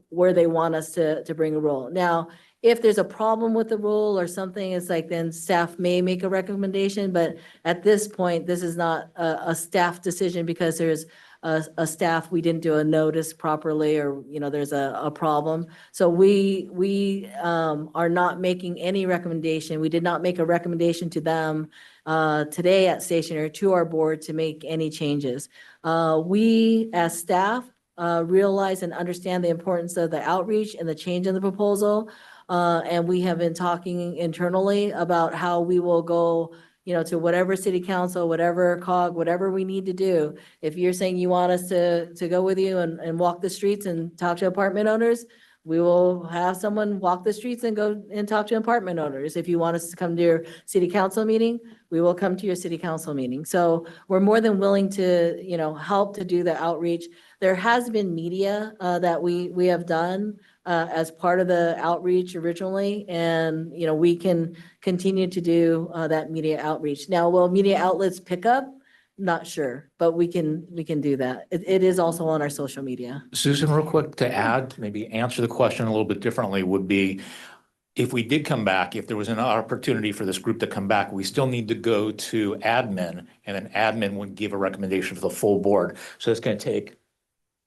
where they want us to bring a rule. Now, if there's a problem with the rule or something, it's like, then staff may make a recommendation. But at this point, this is not a staff decision, because there's a staff, we didn't do a notice properly, or, there's a problem. So we are not making any recommendation. We did not make a recommendation to them today at Stationary, to our board, to make any changes. We as staff realize and understand the importance of the outreach and the change in the proposal. And we have been talking internally about how we will go, to whatever city council, whatever COG, whatever we need to do. If you're saying you want us to go with you and walk the streets and talk to apartment owners, we will have someone walk the streets and go and talk to apartment owners. If you want us to come to your city council meeting, we will come to your city council meeting. So we're more than willing to, help to do the outreach. There has been media that we have done as part of the outreach originally. And, we can continue to do that media outreach. Now, will media outlets pick up? Not sure, but we can do that. It is also on our social media. Susan, real quick to add, maybe answer the question a little bit differently would be, if we did come back, if there was an opportunity for this group to come back, we still need to go to admin, and then admin would give a recommendation for the full board. So it's going to take,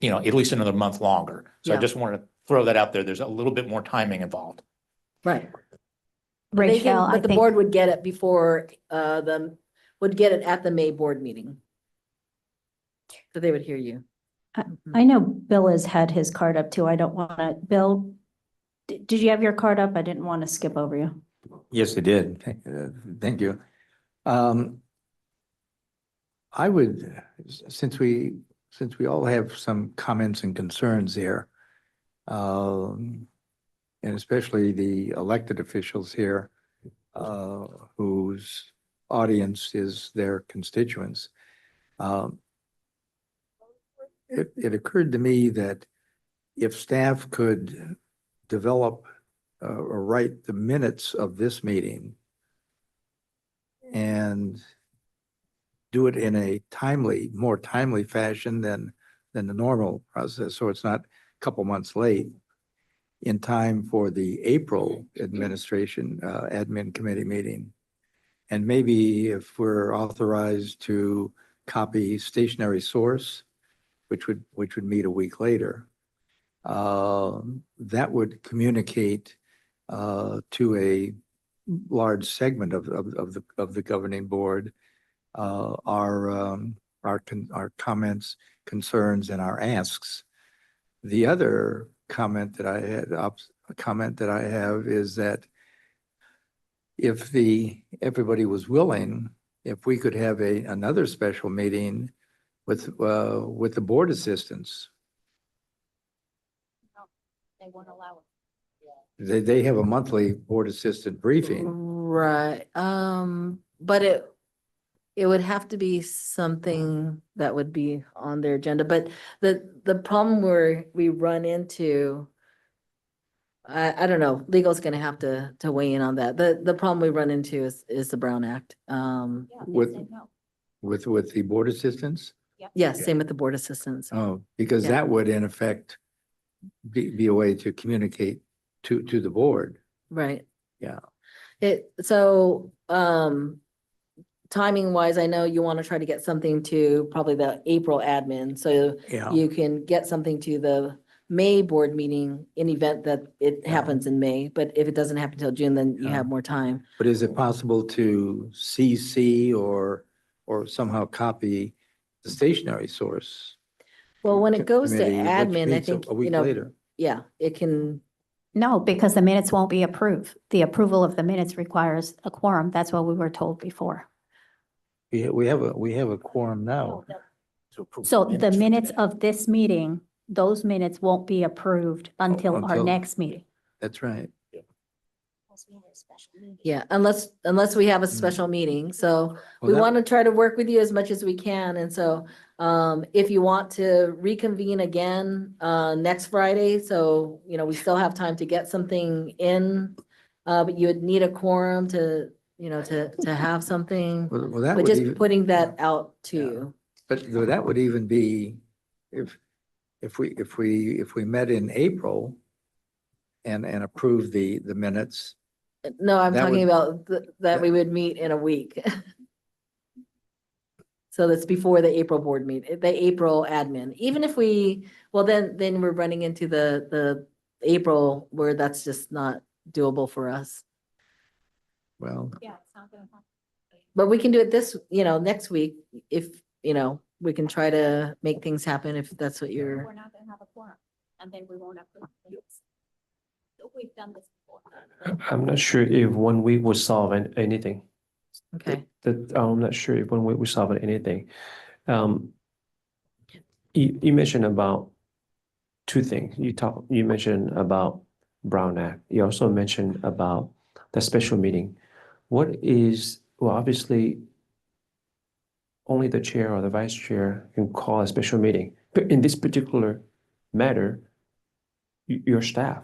at least another month longer. So I Yeah. just wanted to throw that out there. There's a little bit more timing involved. Right. Rachel, I But the think, board would get it before would get it at the May board meeting. So they would hear you. I know Bill has had his card up too. I don't want to, Bill, did you have your card up? I didn't want to skip over you. Yes, it did. Thank you. I would, since we all have some comments and concerns there, and especially the elected officials here, whose audience is their constituents. It occurred to me that if staff could develop or write the minutes of this meeting and do it in a more timely fashion than the normal process, so it's not a couple months late, in time for the April administration admin committee meeting. And maybe if we're authorized to copy stationary source, which would meet a week later, that would communicate to a large segment of the governing board our comments, concerns, and our asks. The other comment that I have is that if everybody was willing, if we could have another special meeting with the board assistants. They won't allow it. They have a monthly board assistant briefing. Right. But it would have to be something that would be on their agenda. But the problem we run into, I don't know, legal's gonna have to weigh in on that. The problem we run into is the Brown Act. With the board assistants? Yes, same with the board assistants. Oh, because Yeah. that would in effect be a way to communicate to the board. Right. Yeah. Timing wise, I know you want to try to get something to probably the April admin, so Yeah. you can get something to the May board meeting in event that it happens in May, but if it doesn't happen till June, then you Yeah. have more time. But is it possible to CC or somehow copy the stationary source? Well, when it goes to Committee, which admin, I meets think, a week later? yeah, it can, No, because the minutes won't be approved. The approval of the minutes requires a quorum. That's what we were told before. We have a quorum now. So the minutes of this meeting, those minutes won't be approved until our until- next meeting. That's right. yeah, unless we have a special meeting, so Well, we that- want to try to work with you as much as we can, and so if you want to reconvene again next Friday, so we still have time to get something in, but you would need a quorum to have something. Well, that But would just even, putting that out to you. but that would even be if we met in April and approved the minutes. No, I'm That talking would- about that we would meet in a week. So that's before the April board meet, the April admin, even if then we're running into the April where that's just not doable for us. Well, Yeah, it's not gonna happen. But we can do it next week if, we can try to make things happen if that's what We're not gonna have a quorum, and then we won't approve minutes. We've done this before. I'm not sure if 1 week will solve anything. Okay. I'm not sure if 1 week will solve anything. You mentioned about two things. You mentioned about Brown Act. You also mentioned about the special meeting. Well, obviously, only the chair or the vice chair can call a special meeting. But in this particular matter, your staff,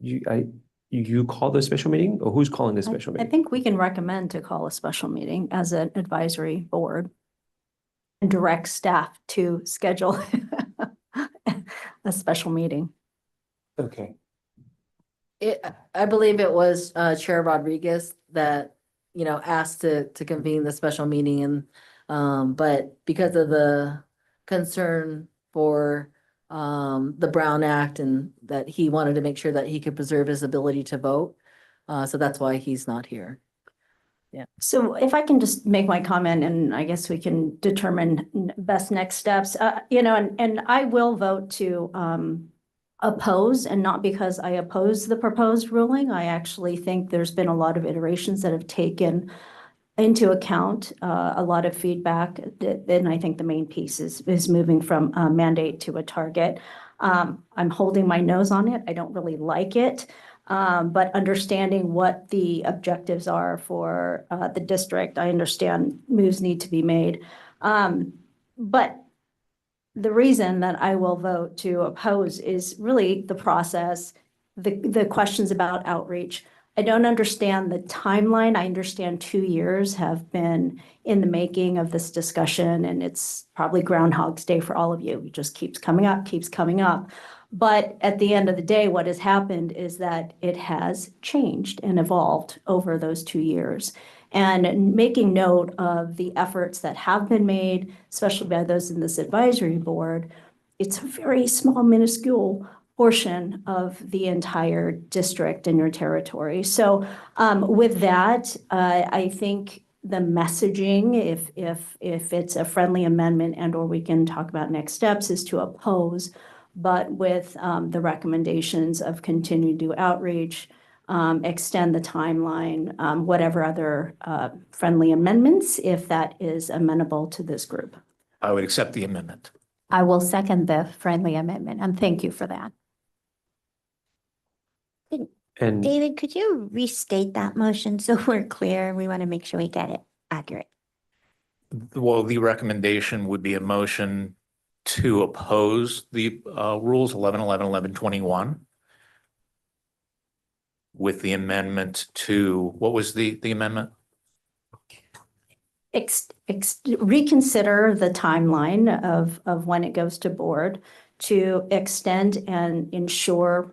you call the special meeting, or who's calling the special I meeting? think we can recommend to call a special meeting as an advisory board and direct staff to schedule a special meeting. Okay. I believe it was Chair Rodriguez that, asked to convene the special meeting and, but because of the concern for the Brown Act and that he wanted to make sure that he could preserve his ability to vote. So that's why he's not here. So if I can just make my comment, and I guess we can determine best next steps, and I will vote to oppose, and not because I oppose the proposed ruling. I actually think there's been a lot of iterations that have taken into account a lot of feedback. And I think the main piece is moving from a mandate to a target. I'm holding my nose on it. I don't really like it. But understanding what the objectives are for the district, I understand moves need to be made. But the reason that I will vote to oppose is really the process, the questions about outreach. I don't understand the timeline. I understand 2 years have been in the making of this discussion, and it's probably Groundhog's Day for all of you. It just keeps coming up, keeps coming up. But at the end of the day, what has happened is that it has changed and evolved over those 2 years. And making note of the efforts that have been made, especially by those in this advisory board, it's a very small, minuscule portion of the entire district in your territory. So with that, I think the messaging, if it's a friendly amendment and/or we can talk about next steps, is to oppose, but with the recommendations of continue to do outreach, extend the timeline, whatever other friendly amendments, if that is amenable to this group. I would accept the amendment. I will second the friendly amendment, and thank you for that. And David, could you restate that motion so we're clear? We want to make sure we get it accurate. Well, the recommendation would be a motion to oppose the rules 1111, 1121 with the amendment to, what was the amendment? Reconsider the timeline of when it goes to board to extend and ensure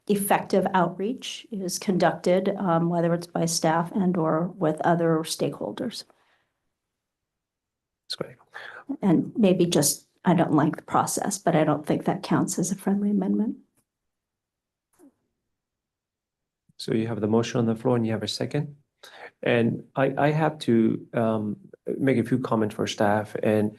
effective outreach is conducted, whether it's by staff and or with other stakeholders. That's great. And maybe just, I don't like the process, but I don't think that counts as a friendly amendment. So you have the motion on the floor and you have a second. And I have to make a few comments for staff. And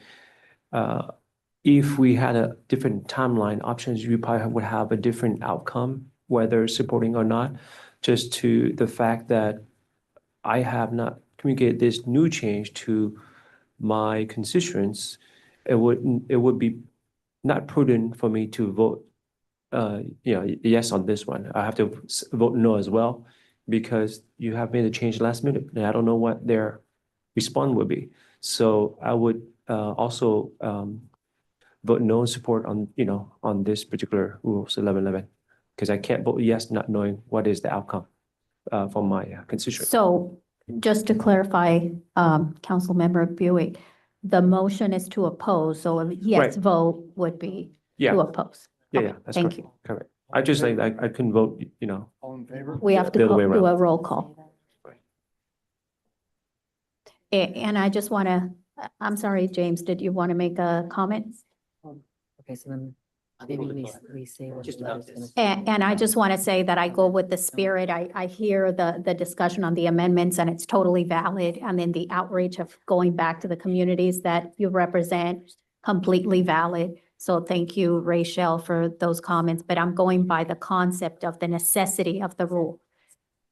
if we had a different timeline options, you probably would have a different outcome, whether supporting or not, just to the fact that I have not communicated this new change to my constituents. It would be not prudent for me to vote yes on this one. I have to vote no as well, because you have made a change last minute and I don't know what their response would be. So I would also vote no in support on this particular rules 1111, because I can't vote yes not knowing what is the outcome for my constituents. So just to clarify, Councilmember Buick, the motion is to oppose, so a yes Right. vote would be Yeah. to oppose. Yeah, that's Thank correct. Correct. I just think I couldn't vote, All in favor? We have to The other way do a around. roll call. And I just want to, I'm sorry, James, did you want to make a comment? Okay, so then maybe we say what the letter's gonna say. And I just want to say that I go with the spirit. I hear the discussion on the amendments and it's totally valid. And then the outreach of going back to the communities that you represent, completely valid. So thank you, Rachel, for those comments, but I'm going by the concept of the necessity of the rule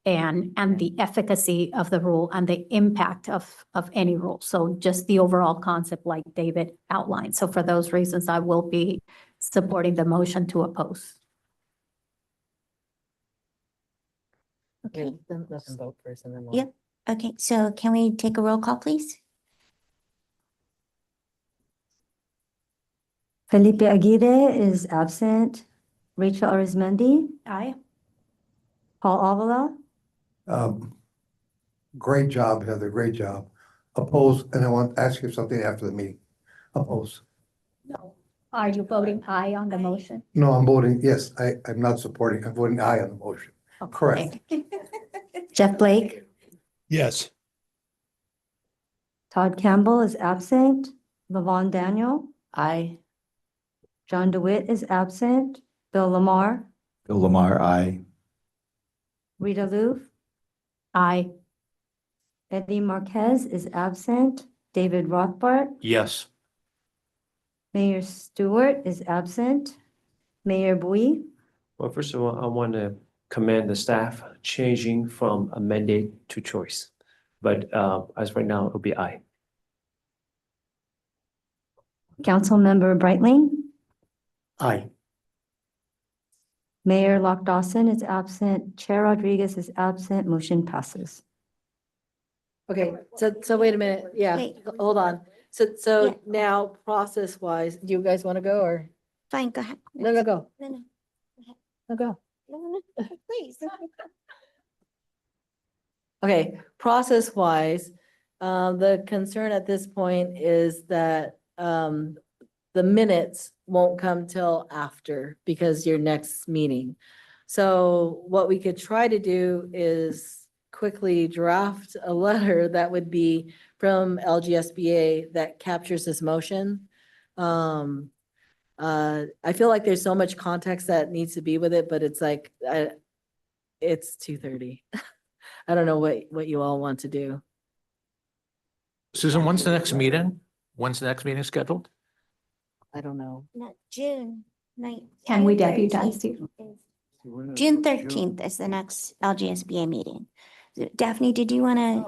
and the efficacy of the rule and the impact of any rule. So just the overall concept like David outlined. So for those reasons, I will be supporting the motion to oppose. Okay. Then let's vote first and then we'll. Yep. Okay, so can we take a roll call, please? Felipe Aguirre is absent. Rachel Arizmendi. Aye. Paul Avila. Great job, Heather, great job. Oppose, and I want to ask you something after the meeting. Oppose. No. Are you voting aye on the motion? No, I'm voting, yes, I'm not supporting, I'm voting aye on the motion. Correct. Jeff Blake. Yes. Todd Campbell is absent. Levon Daniel. Aye. John DeWitt is absent. Bill Lamar. Bill Lamar, aye. Rita Loof. Aye. Eddie Marquez is absent. David Rothbart. Yes. Mayor Stewart is absent. Mayor Bui. Well, first of all, I want to commend the staff changing from a mandate to choice. But as right now, it'll be aye. Councilmember Brightling. Aye. Mayor Lock Dawson is absent. Chair Rodriguez is absent. Motion passes. Okay, so wait a minute. Yeah, Wait. hold on. Yeah. So now process wise, do you guys want to go or? Fine, go ahead. No, go. No, no, No, go. no, no, please. Okay, process wise, the concern at this point is that the minutes won't come till after because your next meeting. So what we could try to do is quickly draft a letter that would be from LGSBA that captures this motion. I feel like there's so much context that needs to be with it, but it's like, it's 2:30. I don't know what you all want to do. Susan, when's the next meeting? When's the next meeting scheduled? I don't know. Not June 9th. Can we deputize you? June 13th is the next LGSBA meeting. Daphne, did you want to?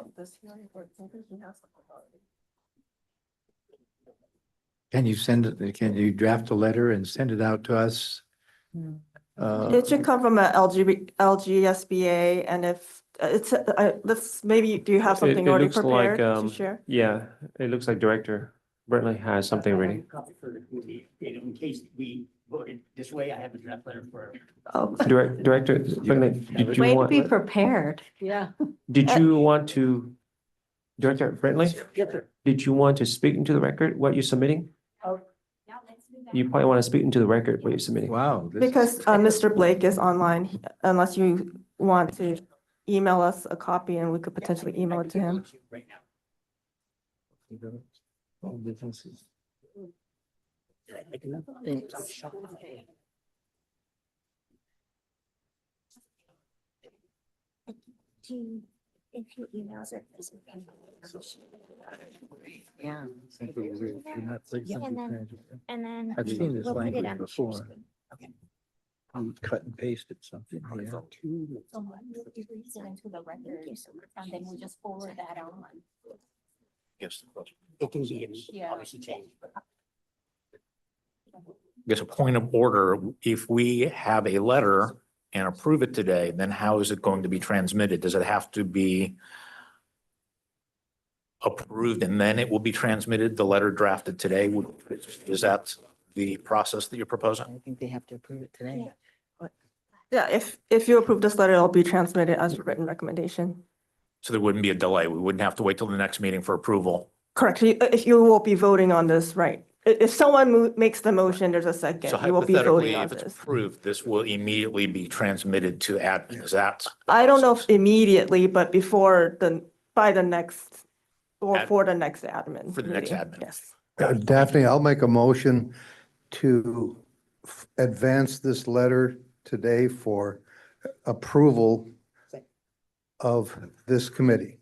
Can you send it, can you draft a letter and send it out to us? It should come from a LGSBA, and if it's, let's, maybe, do you have something It already looks like, prepared to share? Yeah, it looks like Director Brentley has something ready. In case we voted this way, I have a draft letter for. Oh, Director Brentley, did you Way to want, be prepared. Yeah. did you want to, Director Brentley, Yes, sir. did you want to speak into the record what you're submitting? You probably want to speak into the record what you're submitting. Wow. because Mr. Blake is online, unless you want to email us a copy and we could potentially email it to him. Right now. Thanks. If you email it. Yeah. And then I've seen this we'll put it language on the before. share screen. Okay. Cut and pasted something. Yeah. So we read it into the record and then we just forward that on. Yes. It can be Yeah. obviously changed, but I guess a point of order, if we have a letter and approve it today, then how is it going to be transmitted? Does it have to be approved and then it will be transmitted, the letter drafted today? Is that the process that you're proposing? I think they have to approve it today. Yeah, if you approve this letter, it'll be transmitted as a written recommendation. So there wouldn't be a delay. We wouldn't have to wait till the next meeting for approval. Correct. If you will be voting on this, right? If someone makes the motion, there's a second, So you will be hypothetically, voting on if it's this. approved, this will immediately be transmitted to admin. Is that? I don't know if immediately, but by the next, or Ad- for the next admin. For the next meeting. admin. Yes. Daphne, I'll make a motion to advance this letter today for approval of this committee.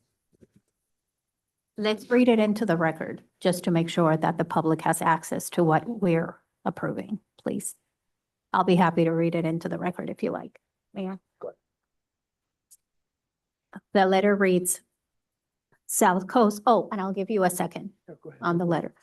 Let's read it into the record, just to make sure that the public has access to what we're approving, please. I'll be happy to read it into the record if you like, Mayor. The letter reads, South Coast, oh, and I'll give you a second on the letter.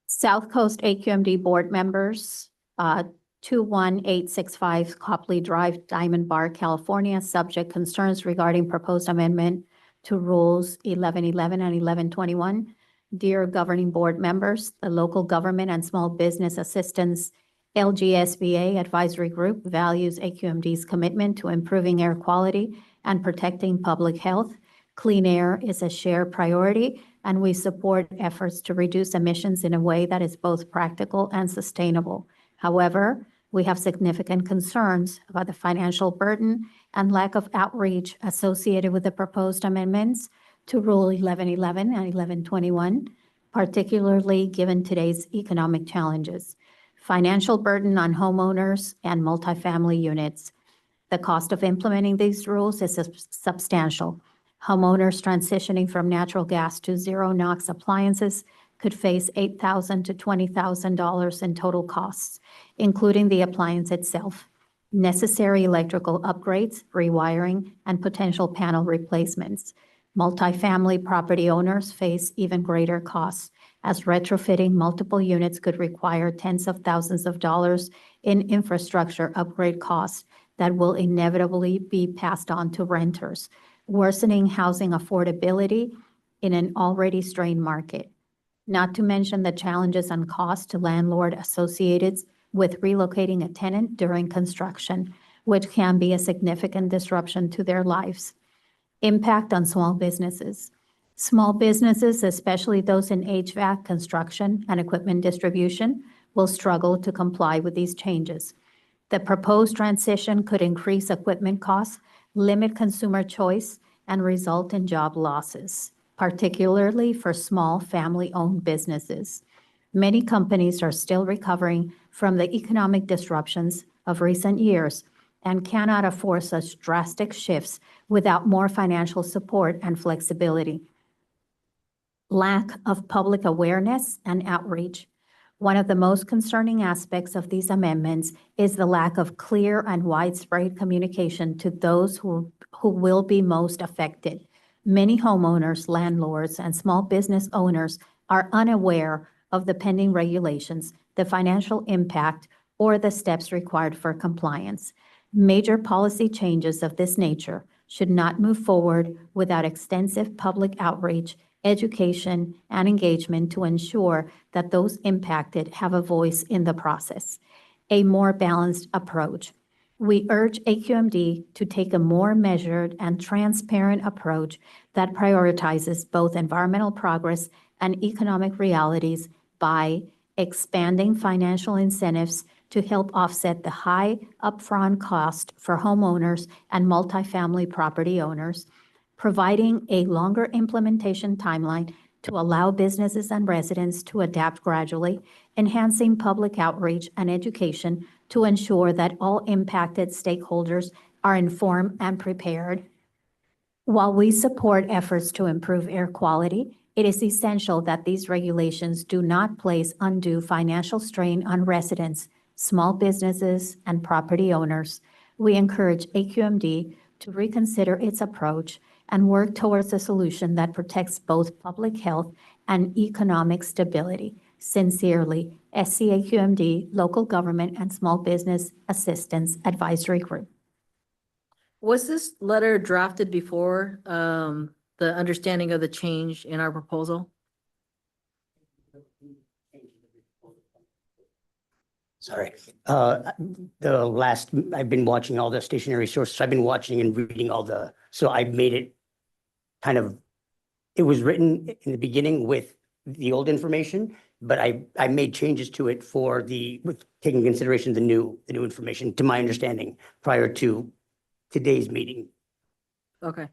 South Coast AQMD board members, 21865 Copley Drive, Diamond Bar, California, subject concerns regarding proposed amendment to Rules 1111 and 1121. Dear Governing Board members, the Local Government and Small Business Assistance LGSBA Advisory Group values AQMD's commitment to improving air quality and protecting public health. Clean air is a shared priority, and we support efforts to reduce emissions in a way that is both practical and sustainable. However, we have significant concerns about the financial burden and lack of outreach associated with the proposed amendments to Rule 1111 and 1121, particularly given today's economic challenges. Financial burden on homeowners and multifamily units. The cost of implementing these rules is substantial. Homeowners transitioning from natural gas to zero NOx appliances could face $8,000 to $20,000 in total costs, including the appliance itself, necessary electrical upgrades, rewiring, and potential panel replacements. Multifamily property owners face even greater costs, as retrofitting multiple units could require tens of thousands of dollars in infrastructure upgrade costs that will inevitably be passed on to renters, worsening housing affordability in an already strained market. Not to mention the challenges and costs to landlord associated with relocating a tenant during construction, which can be a significant disruption to their lives. Impact on small businesses. Small businesses, especially those in HVAC, construction, and equipment distribution, will struggle to comply with these changes. The proposed transition could increase equipment costs, limit consumer choice, and result in job losses, particularly for small family-owned businesses. Many companies are still recovering from the economic disruptions of recent years and cannot afford such drastic shifts without more financial support and flexibility. Lack of public awareness and outreach. One of the most concerning aspects of these amendments is the lack of clear and widespread communication to those who will be most affected. Many homeowners, landlords, and small business owners are unaware of the pending regulations, the financial impact, or the steps required for compliance. Major policy changes of this nature should not move forward without extensive public outreach, education, and engagement to ensure that those impacted have a voice in the process. A more balanced approach. We urge AQMD to take a more measured and transparent approach that prioritizes both environmental progress and economic realities by expanding financial incentives to help offset the high upfront cost for homeowners and multifamily property owners, providing a longer implementation timeline to allow businesses and residents to adapt gradually, enhancing public outreach and education to ensure that all impacted stakeholders are informed and prepared. While we support efforts to improve air quality, it is essential that these regulations do not place undue financial strain on residents, small businesses, and property owners. We encourage AQMD to reconsider its approach and work towards a solution that protects both public health and economic stability. Sincerely, SCAQMD, Local Government and Small Business Assistance Advisory Group. Was this letter drafted before the understanding of the change in our proposal? Sorry. I've been watching all the stationary sources. I've been watching and reading so I made it it was written in the beginning with the old information, but I made changes to it with taking into consideration the new information, to my understanding, prior to today's meeting. Okay.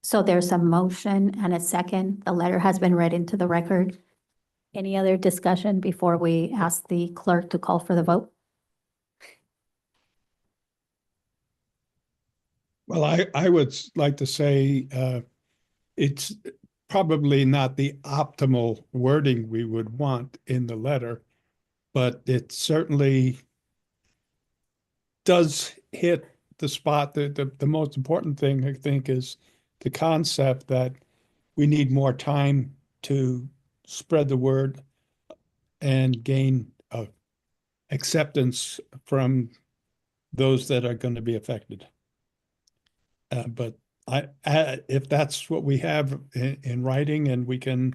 So there's a motion and a second. The letter has been read into the record. Any other discussion before we ask the clerk to call for the vote? Well, I would like to say it's probably not the optimal wording we would want in the letter, but it certainly does hit the spot. The most important thing, I think, is the concept that we need more time to spread the word and gain acceptance from those that are going to be affected. But if that's what we have in writing and we can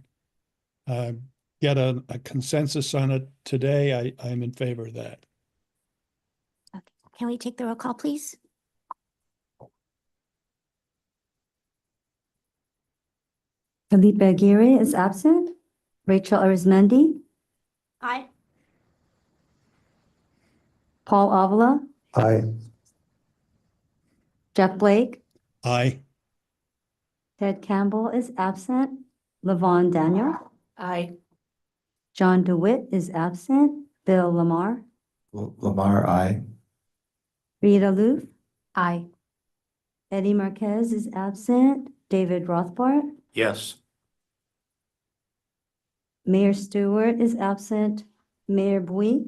get a consensus on it today, I'm in favor of that. Can we take the roll call, please? Felipe Aguirre is absent. Rachel Arizmendi, Aye. Paul Avila, Aye. Jeff Blake, Aye. Ted Campbell is absent. Levon Daniel, Aye. John DeWitt is absent. Bill Lamar, Lamar, aye. Rita Luth, Aye. Eddie Marquez is absent. David Rothbart, Yes. Mayor Stewart is absent. Mayor Bui,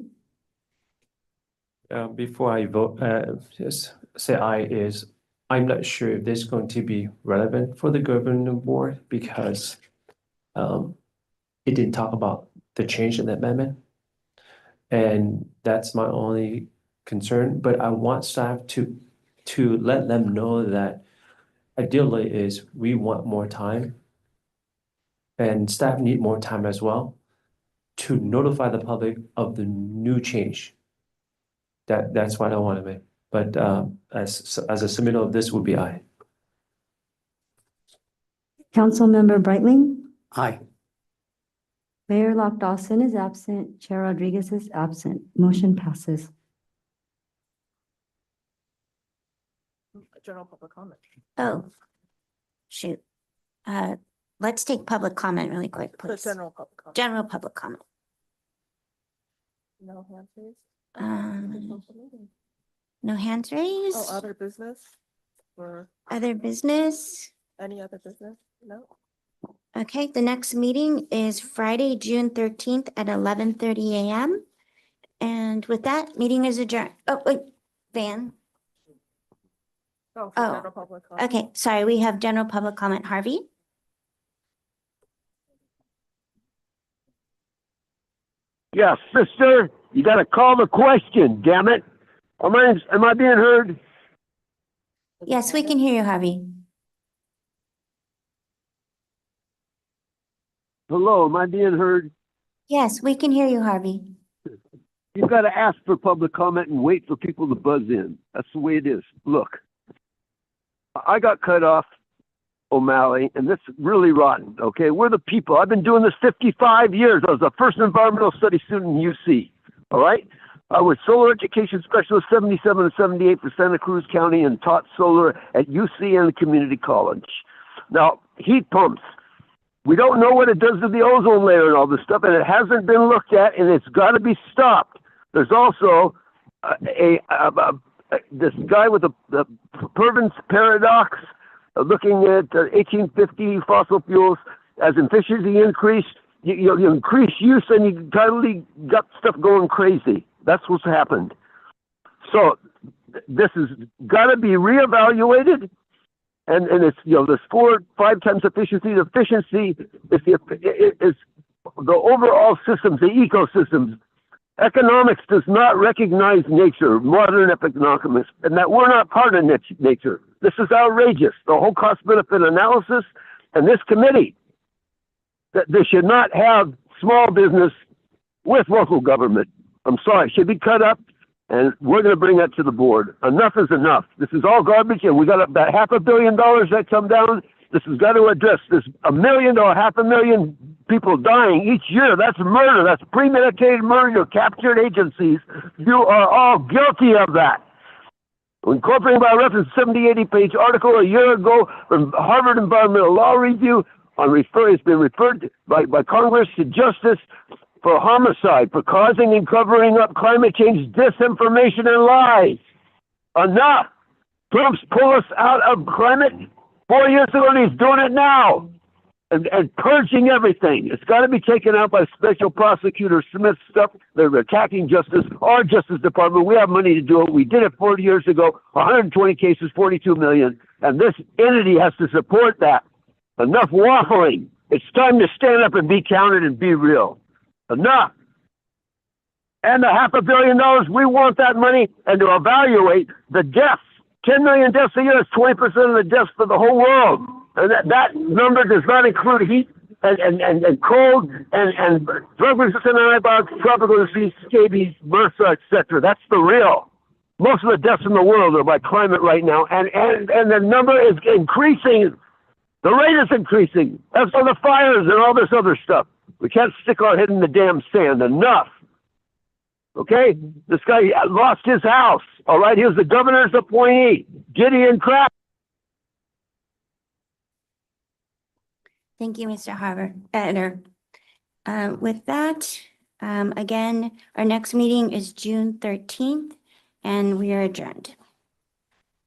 Before I vote, just say aye is, I'm not sure if this is going to be relevant for the governing board because it didn't talk about the change in the amendment. And that's my only concern, but I want staff to let them know that ideally is we want more time. And staff need more time as well to notify the public of the new change. That's what I want to make. But as a submittal of this would be aye. Councilmember Brightling, Aye. Mayor Lock Dawson is absent. Chair Rodriguez is absent. Motion passes. General public comment. Oh, shoot. Let's take public comment really quick, The please. general public comment. General public comment. No hands raised? Um, No hands raised? Oh, other business or Other business? any other business? No? Okay, the next meeting is Friday, June 13th at 11:30 a.m. And with that, meeting is adjourned. Oh, wait, Van. Oh, for Oh, general public comment. Okay, sorry, we have general public comment. Harvey? Yes, sister, you gotta call the question, damn it. Am I being heard? Yes, we can hear you, Harvey. Hello, am I being heard? Yes, we can hear you, Harvey. You gotta ask for public comment and wait for people to buzz in. That's the way it is. Look, I got cut off, O'Malley, and this is really rotten, okay? We're the people. I've been doing this 55 years. I was the first environmental studies student in UC, all right? I was solar education specialist 77 and 78 for Santa Cruz County and taught solar at UC and the community college. Now, heat pumps. We don't know what it does to the ozone layer and all this stuff, and it hasn't been looked at, and it's got to be stopped. There's also this guy with the Purvin's paradox, looking at 1850 fossil fuels as efficiency increase. You increase use, and you totally got stuff going crazy. That's what's happened. So this has got to be reevaluated. And it's, there's 4-5 times efficiency. The efficiency is the overall systems, the ecosystems. Economics does not recognize nature, modern economics, and that we're not part of nature. This is outrageous. The whole cost-benefit analysis and this committee, that they should not have small business with local government. I'm sorry, it should be cut up. And we're going to bring that to the board. Enough is enough. This is all garbage, and we got about $500 million that come down. This has got to address this. 1 million to 500,000 people dying each year. That's murder. That's premeditated murder. Your captured agencies. You are all guilty of that. Incorporating by reference 70-80 page article a year ago from Harvard Environmental Law Review it's been referred by Congress to justice for homicide, for causing and covering up climate change disinformation and lies. Enough! Trump's pulled us out of climate 4 years ago, and he's doing it now. And purging everything. It's got to be taken out by Special Prosecutor Smith stuff. They're attacking justice, our Justice Department. We have money to do it. We did it 40 years ago, 120 cases, 42 million. And this entity has to support that. Enough waffling. It's time to stand up and be counted and be real. Enough. and the $500 million, we want that money and to evaluate the deaths. 10 million deaths a year is 20% of the deaths for the whole world. And that number does not include heat and cold and drug-resistant antibiotics, tropical disease, scabies, MRSA, etc. That's the real. Most of the deaths in the world are by climate right now, and the number is increasing. The rate is increasing. That's for the fires and all this other stuff. We can't stick our head in the damn sand. Enough. Okay? This guy lost his house. All right? He was the governor's appointee. Gideon Craft. Thank you, Mr. Editor. With that, again, our next meeting is June 13th, and we are adjourned.